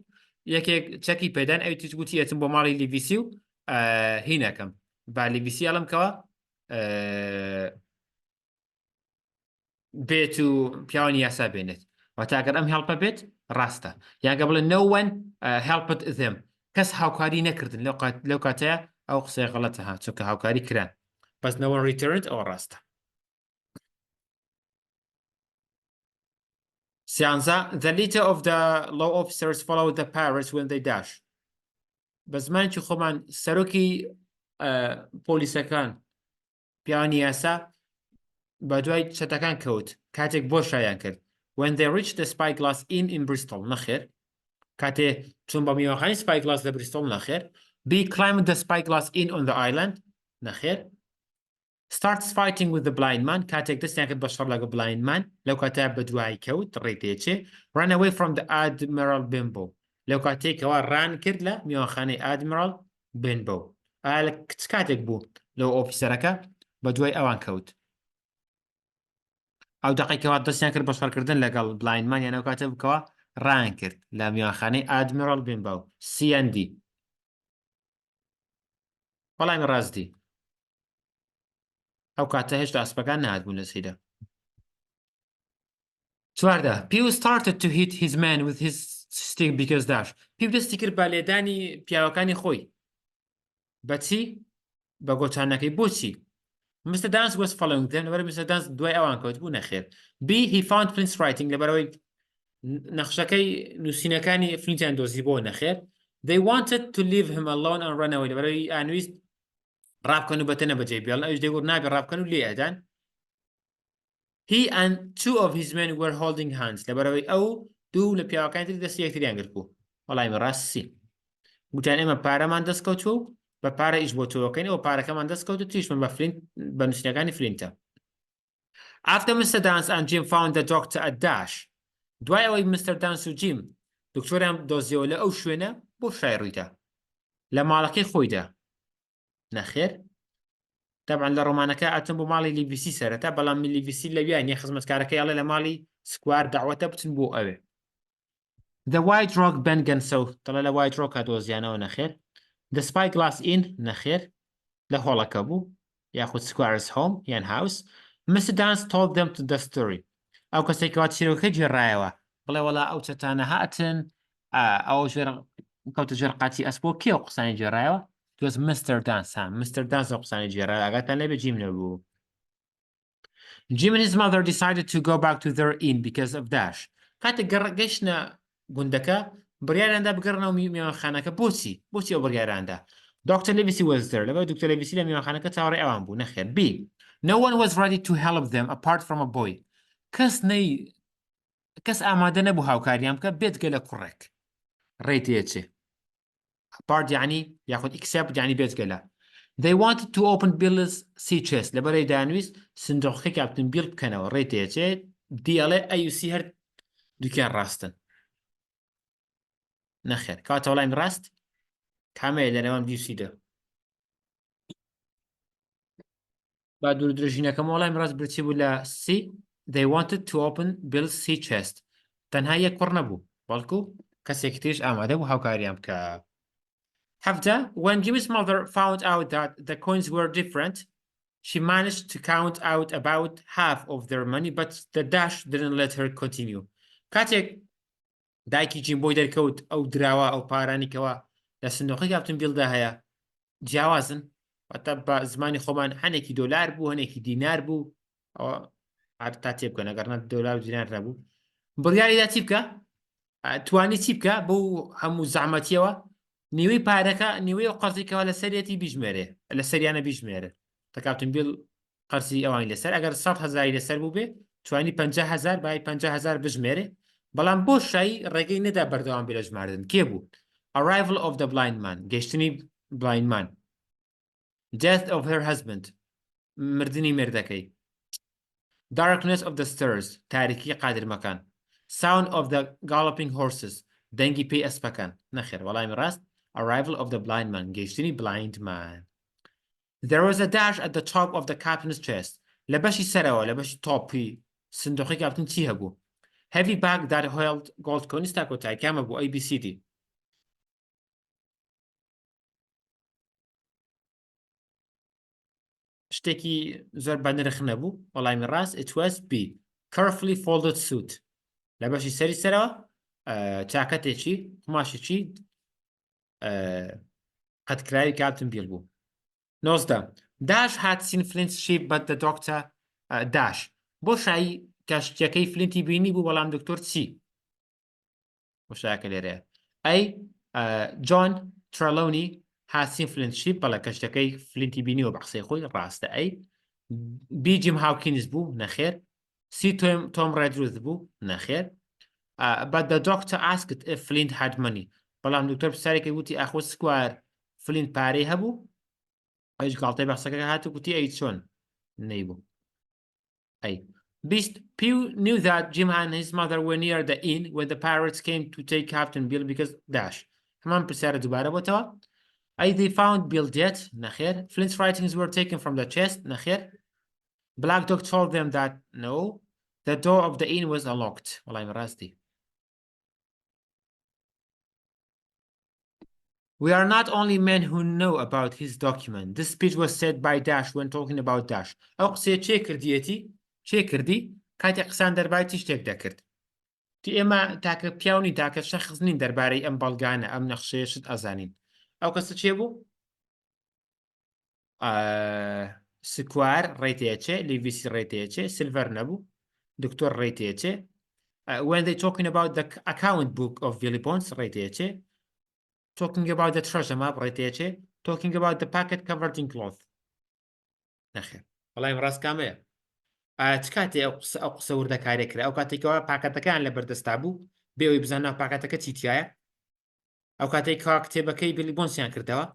یەکێک چەکی پێدان ئەوی تیش گوتی ئەچم بۆ ماڵی لیڤیسی و هینەکەم. با لیڤیسی ئەڵەمکەوە بێت و پیاوانی یاسا بێنێت. واتە ئەگەر ئەم هێڵپە بێت ڕاستە. یانگە بڵێن no one helped them. کەس هاوکاری نەکردن لەو کاتەیە ئەو قسەی غەڵەتە ها چونکە هاوکاری کران. بەس no one returned ئەوە ڕاستە. 13. The leader of the law officers followed the pirates when they dash. بە زمانێکی خۆمان سەرۆکی پۆلیسەکان پیاوانی یاسا بە دوای چەتەکان کەوت کاتێک بۆ شایان کرد. When they reached the Spyglass Inn in Bristol نەخێر. کاتێ چون بە میوانخانەی Spyglass لە بریستۆڵ نەخێر. B. Climbed the Spyglass Inn on the island نەخێر. Starts fighting with the blind man کاتێک دەستیان کرد بە شەڕ لەگە blind man لەو کاتەیە بە دوای کەوت ڕێتێچێ. Run away from the Admiral Benbow لەو کاتێکەوە ڕان کرد لە میوانخانەی Admiral Benbow. ئایا لە کچ کاتێک بوو لەو ئۆفیسەرەکە بە دوای ئەوان کەوت. ئەو دەقێکەوە دەستیان کرد بە شەڕکردن لەگەڵ blind man یانەو کاتە بکەوە ڕان کرد لە میوانخانەی Admiral Benbow. C&D وەڵامی ڕاستی. ئەو کاتە هێشتا ئەسپەکان نهاتبوون لە سیدا. 14. Pew started to hit his man with his stick because dash. پیو دەستی کرد بە لێدانی پیاوەکانی خۆی. بەچی؟ بە گۆچانەکەی بۆچی؟ Mr. Dance was following them. لەبەرەوەی Mr. Dance دوای ئەوان کەوت بوو نەخێر. B. He found Flint's writing. لەبەرەوەی نەخشەکەی نووسینەکانی فلینتیان دۆزی بۆ نەخێر. They wanted to leave him alone and run away. لەبەرەوەی ئانویست ڕابکەن و بەتەنە بەجێ بێڵن ئەوش دەیگوت نابێ ڕابکەن و لێ ئەدان. He and 2 of his men were holding hands. لەبەرەوەی ئەو دوو لە پیاوەکانی تری دەستی یەکتریان گرت بوو. وەڵامی ڕاستی. گوتیان ئێمە پارەمان دەستکەوتووە و بە پارە ئیش بۆ تۆکەین ئەوە پارەکەمان دەستکەوت و تیشمان بە نووسینەکانی فلینتە. After Mr. Dance and Jim found the doctor at Dash. دوای ئەوەی Mr. Dance و Jim دکتۆریان دۆزیەوە لە ئەو شوێنە بۆ شای ڕوویدا لە ماڵەکەی خۆیدا. نەخێر. طبعا لە ڕۆمانەکە ئەچن بۆ ماڵی لیڤیسی سەرەتا بەڵام لیڤیسی لەویان نیە خزمەتکارەکەی ئەڵێ لە ماڵی سکوار داوەتە بچن بۆ ئەوێ. The White Rock Bengen South دەڵێ لە White Rock دۆزیانەوە نەخێر. The Spyglass Inn نەخێر لە هۆڵەکە بوو یاخود Square's Home یان House. Mr. Dance told them the story. ئەو کەسێکەوە چیرۆکە گێڕایەوە بڵێ وەڵا ئەو چەتانە هاتن ئەو ژێر کەوتە ژێر قاچی ئەسپۆ کێ قسانی جێڕایەوە توێز مستر دانس مستر دانس قسانی جێڕای ئاگاتان لێ بە جیم نەبوو. Jim and his mother decided to go back to their inn because of Dash. کاتێک گەشتە گوندەکە بڕیاریاندا بگەڕنەوە میوانخانەکە بۆچی ئەو بڕیاراندا Dr. Livesey was there لەبەر دکتۆر لێڤیسی لە میوانخانەکە چاوەڕێی ئەوان بوو نەخێر B. No one was ready to help them apart from a boy. کەس ئامادە نەبوو هاوکاریان بکە بێتگە لە کوڕێک ڕێتێچێ apart یعنی یاخود accept یعنی بێتگە لە They wanted to open Bill's sea chest لەبەرەی دانویست سندوقەکەی کاپتن بیل بکەنەوە ڕێتێچێ دیڵێ ئەیوسی هەر دوکیان ڕاستن نەخێر کاتە وەڵامی ڕاست کامەیە لەنێوان بیوسیدە با دوور درێژینەکەم وەڵامی ڕاست برچی بوو لە C. They wanted to open Bill's sea chest تەنها یەک کوڕ نەبوو بەڵکو کەسێکی تریش ئامادە بوو هاوکاریان بکە. Hafta, when Jimmy's mother found out that the coins were different, she managed to count out about half of their money, but the Dash didn't let her continue. کاتێک دایکی جیم بۆی دەرکەوت ئەو دراوە ئەو پارانیکەوە لە سندوقی کاپتن بیلدا هەیە جیاوازن واتە بە زمانی خۆمان هەنێکی دۆلار بوو هەنێکی دینار بوو ئەوە تا تێ بکەن ئەگەرنە دۆلار و دینار نەبوو بڕیاریدا چی بکە توانی چی بکە بۆ هەموو زەحمەتیەوە نیوەی پارەکە نیوەی ئەو قەرزێکەوە لە سەرێتی بیژمێرێ لە سەریانە بیژمێرە تا کاپتن بیل قەرزی ئەوانی لەسەر ئەگەر 100,000 لەسەر بوو بێ توانی 50,000 بای 50,000 بژمێرێ بەڵام بۆ شایی ڕێگەی نەدا بەردەوام بێ لە ژماردن کێ بوو Arrival of the blind man گەیشتنی blind man Death of her husband مردنی مردەکەی Darkness of the stairs تاریکی قادرمەکان Sound of the galloping horses دەنگی پێی ئەسپەکان نەخێر وەڵامی ڕاست Arrival of the blind man گەیشتنی blind man There was a dash at the top of the captain's chest لە بەشی سەرەوە لە بەشی تۆپی سندوقی کاپتن چی هەبوو Heavy bag that held gold coins تا کۆتاییکامە بوو ABCD شتێکی زۆر بەنرخ نەبوو وەڵامی ڕاست It was B Carefully folded suit لە بەشی سەری سەرەوە چاکەتێکی قماشێکی قەتکراوی کاپتن بیل بوو 19 Dash had seen Flint's ship but the doctor Dash بۆ شایی کەشتیەکەی فلینتی بینی بوو بەڵام دکتۆر چی بۆ شایەکە لێرەیە ئەی جۆن ترەلۆنی had seen Flint's ship بەڵە کەشتەکەی فلینتی بینیوە بە قسەی خۆی ڕاستە ئەی بی جیم هاوکینز بوو نەخێر سی تۆم ڕێدروز بوو نەخێر but the doctor asked if Flint had money بەڵام دکتۆر پرسیارێکی وتی ئاخۆ سکوار فلینت پارەی هەبوو ئەویش گاڵتەی بەخسەکە هاتو گوتی ئەی چۆن نەیبوو ئەی Beast Pew knew that Jim and his mother were near the inn when the pirates came to take Captain Bill because Dash هەمان پرسیارە دووبارە بۆتەوە ئەی they found Bill dead نەخێر Flint's writings were taken from the chest نەخێر Black Dog told them that no the door of the inn was unlocked وەڵامی ڕاستی We are not only men who know about his document. This speech was said by Dash when talking about Dash. ئەو قسەیە چێ کردیەتی چێ کردی کاتێک قسان دەربارەی چی شتێک دەکرد تی ئێمە تاکە پیاونی تاکە شەخص نین دەربارەی ئەم بەڵگانە ئەم نەخشەیەشت ئەزانین ئەو کەسە چێ بوو سکوار ڕێتەیەچێ لیڤیسی ڕێتەیەچێ سیلڤەر نەبوو دکتۆر ڕێتەیەچێ when they talking about the account book of Billy Bones ڕێتەیەچێ talking about the treasure map ڕێتەیەچێ talking about the packet covered in cloth نەخێر وەڵامی ڕاست کامەیە چ کاتێ ئەو قسە وردەکارێ کرا ئەو کاتێکەوە پاکەتەکان لە بەردەستا بوو بێەوەی بزانە پاکەتەکە چیتیایە ئەو کاتێکەوە کتێبەکەی بیلی بۆنسیان کردەوە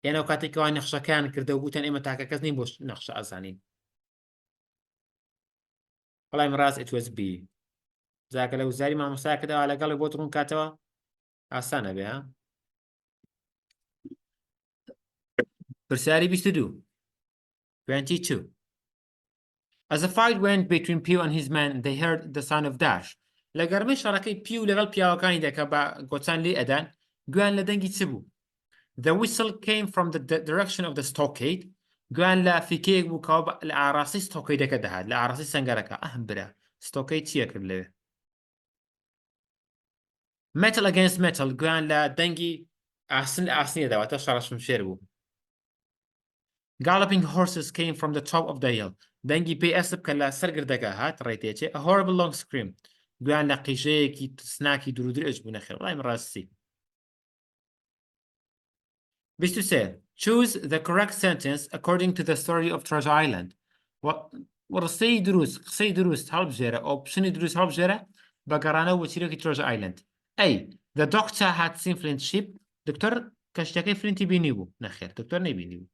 یان ئەو کاتێکەوە نەخشەکان کردەوە گوتن ئێمە تاکە کەس نین بۆ نەخشە ئازانین وەڵامی ڕاست it was B جاکە لە وزاری مامۆستاکەداوە لەگەڵی بۆ ڕوون کاتەوە ئاسانە بێ پرسیاری 22 22 As a fight went between Pew and his men, they heard the sound of Dash. لە گەرمەی شەڕەکەی پیو لەگەڵ پیاوەکانی دەکە بە گۆچان لێ ئەدان گویان لە دەنگی چ بوو The whistle came from the direction of the stockade گویان لە فیکەیەک بوو کەوە لە ئاڕاستی ستۆکەیدەکە دەهات لە ئاڕاستی سەنگەرەکە ئەهم برا ستۆکەی چیە کرد لەوێ metal against metal گویان لە دەنگی ئاسن لە ئاسنیە داواتە شەڕەشمشێر بوو galloping horses came from the top of the hill دەنگی پێی ئەسب کە لە سەر گردەکە هات ڕێتێچێ a horrible long scream گویان لە قیژەیەکی سناکی درودرێژ بوو نەخێر وڵای ڕاستی 23 choose the correct sentence according to the story of Treasure Island وڕستەی دروست قسەی دروست هەڵبژێرە ئۆپشنی دروست هەڵبژێرە بە گەڕانەوە بۆ چیرۆکی Treasure Island A the doctor had seen Flint ship دکتۆر کەشتەکەی فلینتی بینی بوو نەخێر دکتۆر نەیبینی بوو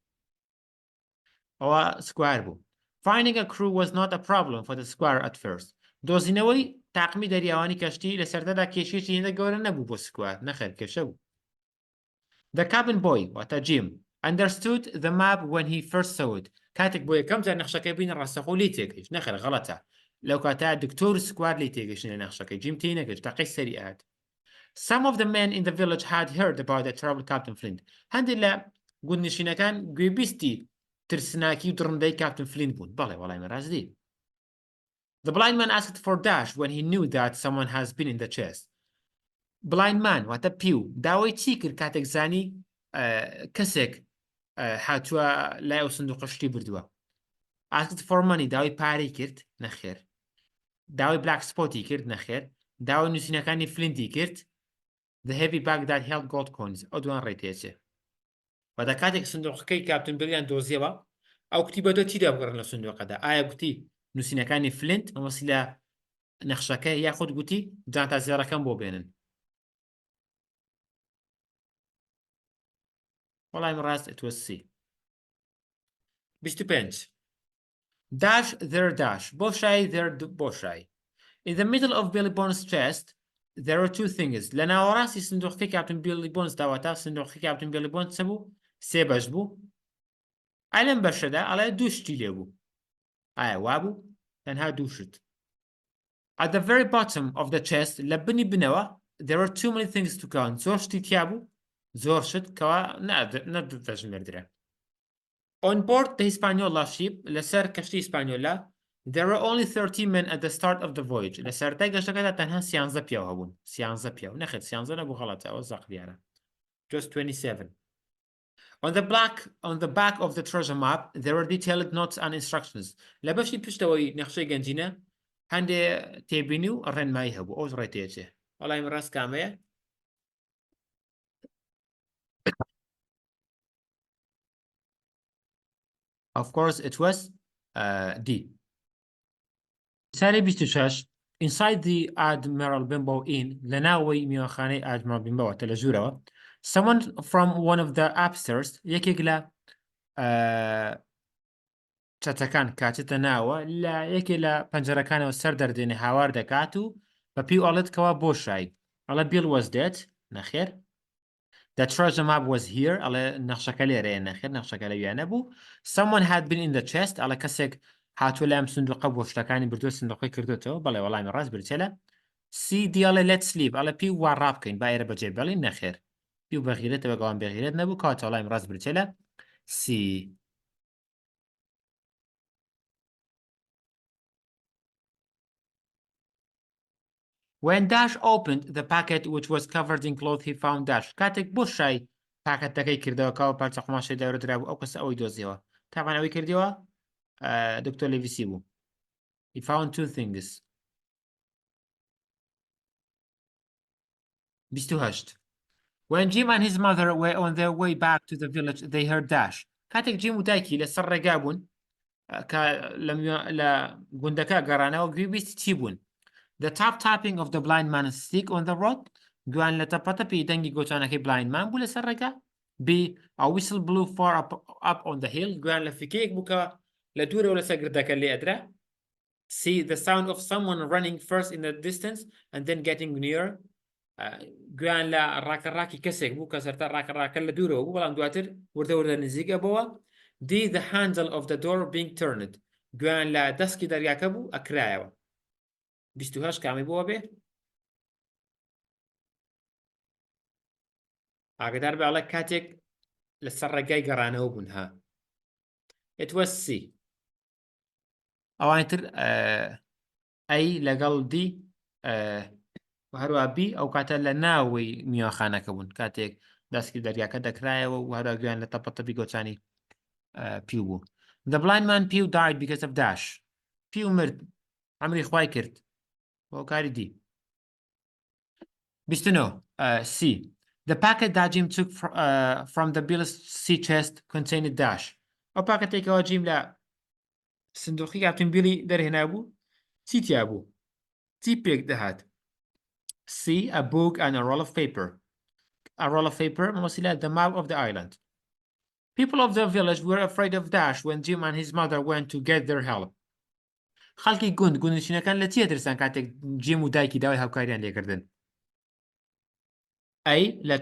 ئەوە سکوار بوو finding a crew was not a problem for the squire at first دۆزینەوەی تاقمی دەریاوانی کەشتی لە سەردەدا کێشێکی هێندە گەورە نەبوو بۆ سکوار نەخێر کێشە بوو The cabin boy واتە Jim understood the map when he first saw it کاتێک بۆ یەکەم جار نەخشەکەی بینە ڕاستەخۆ لی تێگەیشت نەخێر غەڵەتە لەو کاتە دکتۆر سکوار لی تێگەشتن لە نەخشەکەی جیم تێی نەگەشت تاقەی سەری ئاات Some of the men in the village had heard about the terrible Captain Flint هەندێک لە گوندنشینەکان گوێبیستی ترسناکی و دڕندەی کاپتن فلینت بوون بەڵێ وەڵای مەڕاستی The blind man asked for dash when he knew that someone has been in the chest blind man واتە پیو داوای چی کرد کاتێک زانی کەسێک هاتووە لای ئەو سندوقە شتی بردووە asked for money داوای پارەی کرد نەخێر داوای بلاک سپۆتی کرد نەخێر داوای نووسینەکانی فلینتی کرد The heavy bag that held gold coins ئەو دوان ڕێتێچێ وەدا کاتێک سندوقەکەی کاپتن بریان دۆزیەوە ئەو کتی بەدە چی دابگەڕن لە سندوقەدا ئایا گوتی نووسینەکانی فلینت مەمەسی لە نەخشەکە یاخود گوتی جانتا زێڕەکەم بۆ بێنن وەڵای من ڕاست it was C 25 dash their dash بۆشای their بۆشای in the middle of Billy Bones' chest there are two things لە ناوەڕاستی سندوقەکەی کاپتن بیلی بۆنز داواتە سندوقەکەی کاپتن بیلی بۆنز چە بوو سێ بەش بوو ئای لەم بەشەدا ئەڵێ دوو شتی لێ بوو ئایا وا بوو تەنها دوو شت at the very bottom of the chest لە بنی بنەوە there are too many things to count زۆر شتی تیا بوو زۆر شت کەوا نەدەژمێردرێ on board the Hispaniola ship لەسەر کەشتی ئیسپانیۆلا there were only 30 men at the start of the voyage لە سەرەتای گەشتەکەدا تەنها 13 پیاو هەبوون 13 پیاو نەخێت 13 نەبوو غەڵەتە ئەوە زەق دیارە just 27 on the back of the treasure map there were detailed notes and instructions لە بەشی پشتەوەی نەخشەی گەنجینە هەندێ تێبینی و ڕێنمایی هەبوو ئەوش ڕێتێچێ وەڵای من ڕاست کامەیە Of course, it was D. Sari 26 inside the Admiral Benbow Inn, لناوي ميوخاني Admiral Benbow تلجورة. Someone from one of the upstairs يكيلا تتكان كاتتا ناوة لا يكيلا بنجركان والسردر ديني هاوار دكاتو ببيو أولد كوا بوشاي. على Bill was dead نخير. The treasure map was here على نقشكالي رأي نخير نقشكالي يعنبو. Someone had been in the chest على كسك هاتو لام صندوق بوشتكاني بردو صندوقي كردوتو بلا والله من راس برتلا. C ديالي let's sleep على بيو وارابكين بايرة بجيبالي نخير. بيو بغيرت وقوان بغيرت نبو كاتو والله من راس برتلا. C When Dash opened the packet which was covered in cloth, he found Dash. كاتك بوشاي packet تكي كردوا كاو بارتا قماشي دايرو درابو أو كسا أوي دوزيوا. طبعا أوي كردوا دكتور ليفيسيبو. He found two things. 28. When Jim and his mother were on their way back to the village, they heard Dash. كاتك جيم ودايكي لسر رقابون لم قندكا قرانا وقريبيست تيبون. The tapping of the blind man's stick on the road گوان لە تەپەتەپی دەنگی گۆچانەکەی blind man بوو لەسەر ڕێگا B a whistle blew far up on the hill گوان لە فکەیەک بوو کە لە دوورەوە لەسەر گردەکە لێ ئەدرا C the sound of someone running first in the distance and then getting near گوان لە ڕاکەڕاکی کەسێک بوو کە سەرتا ڕاکەڕاکە لە دوورەوە بوو بەڵام دواتر وردە نزیکە بووە D the handle of the door being turned گوان لە دەسکی دەریاکە بوو ئەکرایەوە 28 کامی بووە بێ ئاگدار بە ئەڵە کاتێک لەسەر ڕێگای گەڕانەوە بوون ها it was C ئەوانتر ئەی لەگەڵ دی و هەروە B ئەو کاتە لە ناوەی میوانخانەکە بوون کاتێک دەستگیر دەریاکە دەکرایەوە و هەروە گویان لە تەپەتەپی گۆچانی پیو بوو. The blind man Pew died because of dash. پیو مرد ئەمری خوای کرد بۆ کاری دی. 29 C. The packet that Jim took from the Bill's sea chest contained dash. ئەو پاکەتێکەوە جیم لە سندوقی کاپتن بیلی دەرهێنا بوو چی تیا بوو؟ چی پێک دەهات؟ C. A book and a roll of paper. A roll of paper مەوەسیلە the map of the island. People of the village were afraid of Dash when Jim and his mother went to get their help. خەڵکی گوندنشینەکان لە چیە ترسان کاتێک جیم و دایکی داوای هاوکاریان لێکردن؟ ئەی لە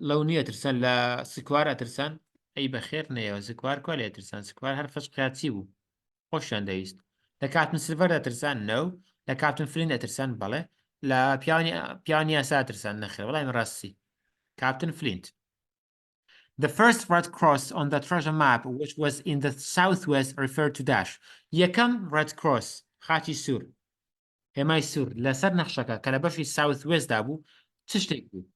لەونیە ترسان لە سکوار ئەترسان ئەی بەخێر نەیەوە سکوار کوا لێ ترسان سکوار هەر فەشقیاتی بوو خۆشیان دەویست لە کاتن سلڤەر دەترسان نەو لە کاتن فلین دەترسان بەڵێ لە پیانی یاسا ترسان نەخێر وەڵای من ڕاستی کاپتن فلینت. The first red cross on the treasure map, which was in the southwest, referred to Dash. Yekam red cross, خاچی سور. هێمای سور لەسەر نەخشەکە کە لە بەشی southwest دا بوو چ شتێک بوو؟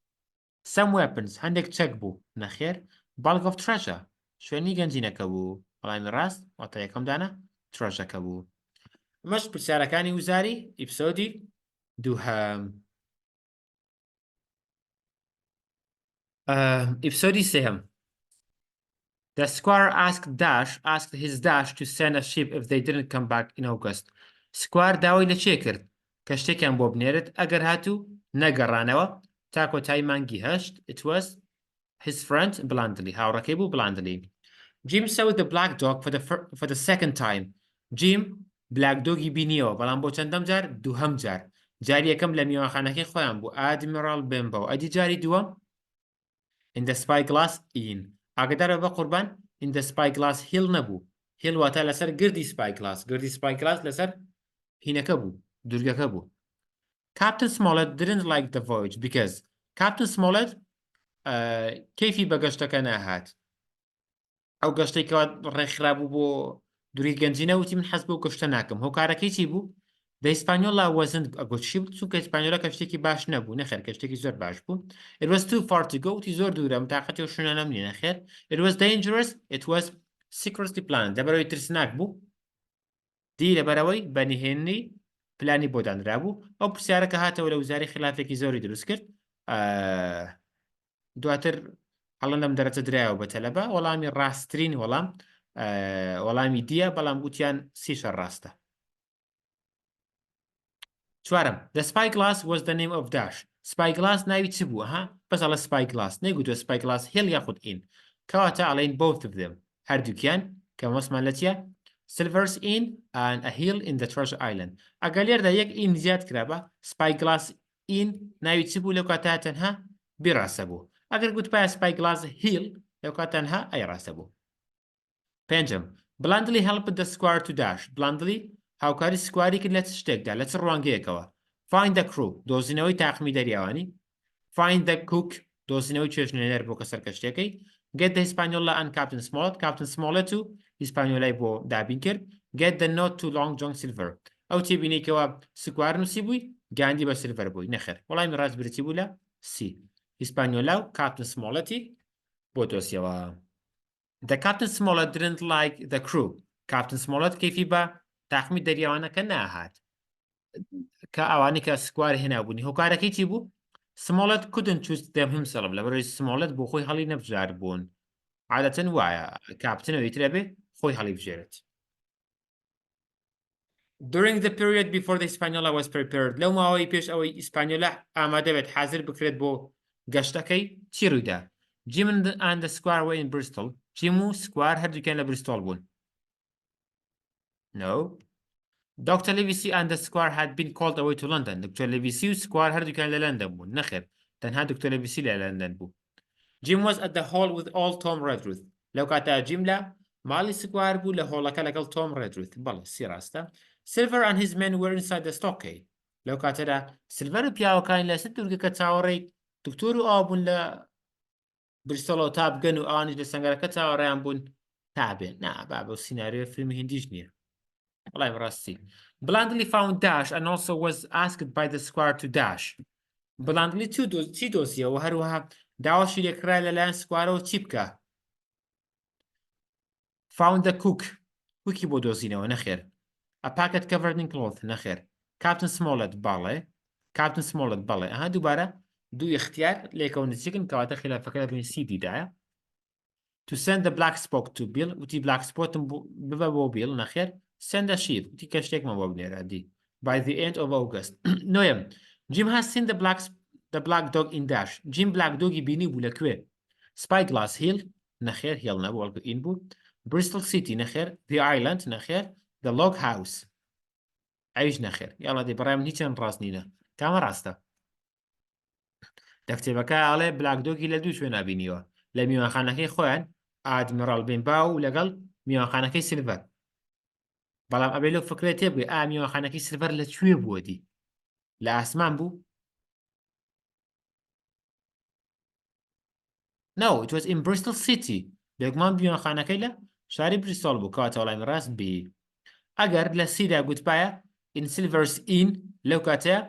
Some weapons هەندێک چەک بوو نەخێر bulk of treasure شوێنی گەنجینەکە بوو بەڵامی ڕاست واتە یەکەم دانە ترەژەکە بوو. ئەمەش پرسیارەکانی وزاری ئیپسۆدی دووهەم. ئیپسۆدی سێهەم. The squire asked his dash to send a ship if they didn't come back in August. Squire داوای لە چێ کرد کە شتێکیان بۆ بنێرت ئەگەر هاتوو نەگەڕانەوە تا کۆتایی مانگی هەشت. It was his friend blandly. هاوڕەکەی بوو blandly. Jim saw the black dog for the second time. Jim black dogی بینیەوە بەڵام بۆ چەندەم جار دووهەم جار. جاری یەکەم لە میوانخانەکەی خۆیان بوو Admiral Benbow. ئەدی جاری دووەم in the spyglass in. ئاگدارە بە قوربان in the spyglass hill نەبوو. hill واتە لەسەر گردی spyglass. گردی spyglass لەسەر هینەکە بوو دورگەکە بوو. Captain Smollett didn't like the voyage because Captain Smollett کەیفی بە گەشتەکە نەهات. ئەو گەشتێکەوە ڕێکخرابوو بۆ دووری گەنجینە وتی من حەز بۆ گەشتە ناکەم. هۆکارەکەی چی بوو؟ The Hispaniola wasn't a good ship چونکە ئیسپانیۆلا کە شتێکی باش نەبوو نەخێر کە شتێکی زۆر باش بوو. It was too far to go وتی زۆر دوورە متاقەتی و شوێنە نەمنی نەخێر. It was dangerous. It was secretly planned. لەبەرەوەی ترسناک بوو دی لەبەرەوەی بەنهێنی پلانی بۆ دانرا بوو. ئەو پرسیارەکە هاتەوە لە وزاری خلافێکی زۆری دروست کرد. دواتر هەڵە لەم دەرەچە درایەوە بە تەلەبە وەڵامی ڕاستترین وەڵامی دیە بەڵام گوتیان سیشە ڕاستە. چوارم. The spyglass was the name of Dash. Spyglass ناوی چ بوو؟ بەس ئەڵە spyglass نەیگوتوە spyglass hill یاخود in. کەواتە ئەڵێن both of them. هەردووکیان کە مەسمان لە چیە؟ Silver's in and a hill in the treasure island. ئەگەر لێردا یەک in زیاد کرابە spyglass in ناوی چ بوو لەو کاتە تەنها بیڕاستە بوو. ئەگەر گوت پایە spyglass hill لەو کات تەنها ئەی ڕاستە بوو. پێنجم. Blandly helped the squire to dash. Blandly هاوکاری سکواری کرد لە چ شتێکدا لە چ ڕوانگەیەکەوە. Find the crew دۆزینەوەی تاقمی دەریاوانی. Find the cook دۆزینەوەی چێژنێنەر بۆ کەسەر کەشتێکەی. Get the Hispaniola and Captain Smollett. Captain Smollett و هیسپانیۆلای بۆ دابین کرد. Get the note to Long John Silver. ئەو تێبینێکەوە سکوار نووسی بووی گاندی بە سیلڤەر بووی نەخێر وەڵامی ڕاست برتی بوو لە C. هیسپانیۆلا و کاپتن سمۆڵەتی بۆ دۆسیەوە. The Captain Smollett didn't like the crew. Captain Smollett کەیفی بە تاقمی دەریاوانەکە ناهات کە ئەوانی کە سکوار هێنابوونی هۆکارەکەی چی بوو؟ Smollett couldn't choose them himself. لەبەرەوەی Smollett بۆ خۆی هەڵی نەبژار بوون. عادەتەن وایە کاپتنەوەی ترە بێ خۆی هەڵی بژێرێت. During the period before the Hispaniola was prepared لەو ماوەی پێش ئەوەی ئیسپانیۆلا ئامادە بێت حازر بکرێت بۆ گەشتەکەی چی ڕوویدا؟ Jim and the squire were in Bristol. Jim و سکوار هەردووکیان لە بریستۆڵ بوون. No. Dr. Livesey and the squire had been called away to London. Dr. Livesey و سکوار هەردووکیان لە لەندەن بوون. نەخێر تەنها Dr. Livesey لە لەندەن بوو. Jim was at the hall with all Tom Redruth. لەو کاتە جیم لە ماڵی سکوار بوو لە هۆڵەکە لەگەڵ Tom Redruth. بەڵێ سی ڕاستە. Silver and his men were inside the stockade. لەو کاتەدا سلڤەر و پیاوەکانی لەسەر دوورگەکە چاوەڕێی دکتۆر و ئاو بوون لە بریستۆڵەوە تا بگەن و ئەوانیش لە سەنگەرەکە چاوەڕێیان بوون تا بێن. با بەو سیناریۆ فیلمی هیندیش نییە. وەڵای ڕاستی. Blandly found Dash and also was asked by the squire to dash. بڵاندلی چی دۆزیەوە هەروەها داواشی لێکرا لەلایەن سکوارەوە چی بکە found the cook کوکی بۆ دۆزینەوە نەخێر a packet covered in cloth نەخێر Captain Smollett بەڵێ Captain Smollett بەڵێ ئەها دووبارە دوو اختیار لێکەوە چیکن کەواتە خلافەکە لە بین سیدیدایە to send the black spot to Bill وتی black spot ببە بۆ Bill نەخێر send a ship وتی کەشتێکمە بۆ بنێرە دی by the end of August نۆیەم Jim has seen the black dog in Dash Jim black dogی بینی بوو لەکوێ Spyglass Hill نەخێر هێڵ نەبوو وەڵکو ئین بوو Bristol City نەخێر the island نەخێر the log house ئەویش نەخێر یاڵا دێ بەڕای من هیچیان ڕاست نینە کامە ڕاستە دەکتێبەکە ئاڵێ بلاک دۆگی لە دوو شوێ نبینیوە لە میوانخانەکەی خۆیان ئادمیڕاڵ بێنباو لەگەڵ میوانخانەکەی سیلڤەر بەڵام ئەبێ لەو فکرێت تێبگوێ میوانخانەکەی سیلڤەر لەکوێ بووە دی لە ئاسمان بوو No, it was in Bristol City بێگومان میوانخانەکەی لە شاری بریستۆڵ بوو کەواتە وەڵامی ڕاست بی ئەگەر لە سیدا گوتپایە in Silver's Inn لەو کاتەیە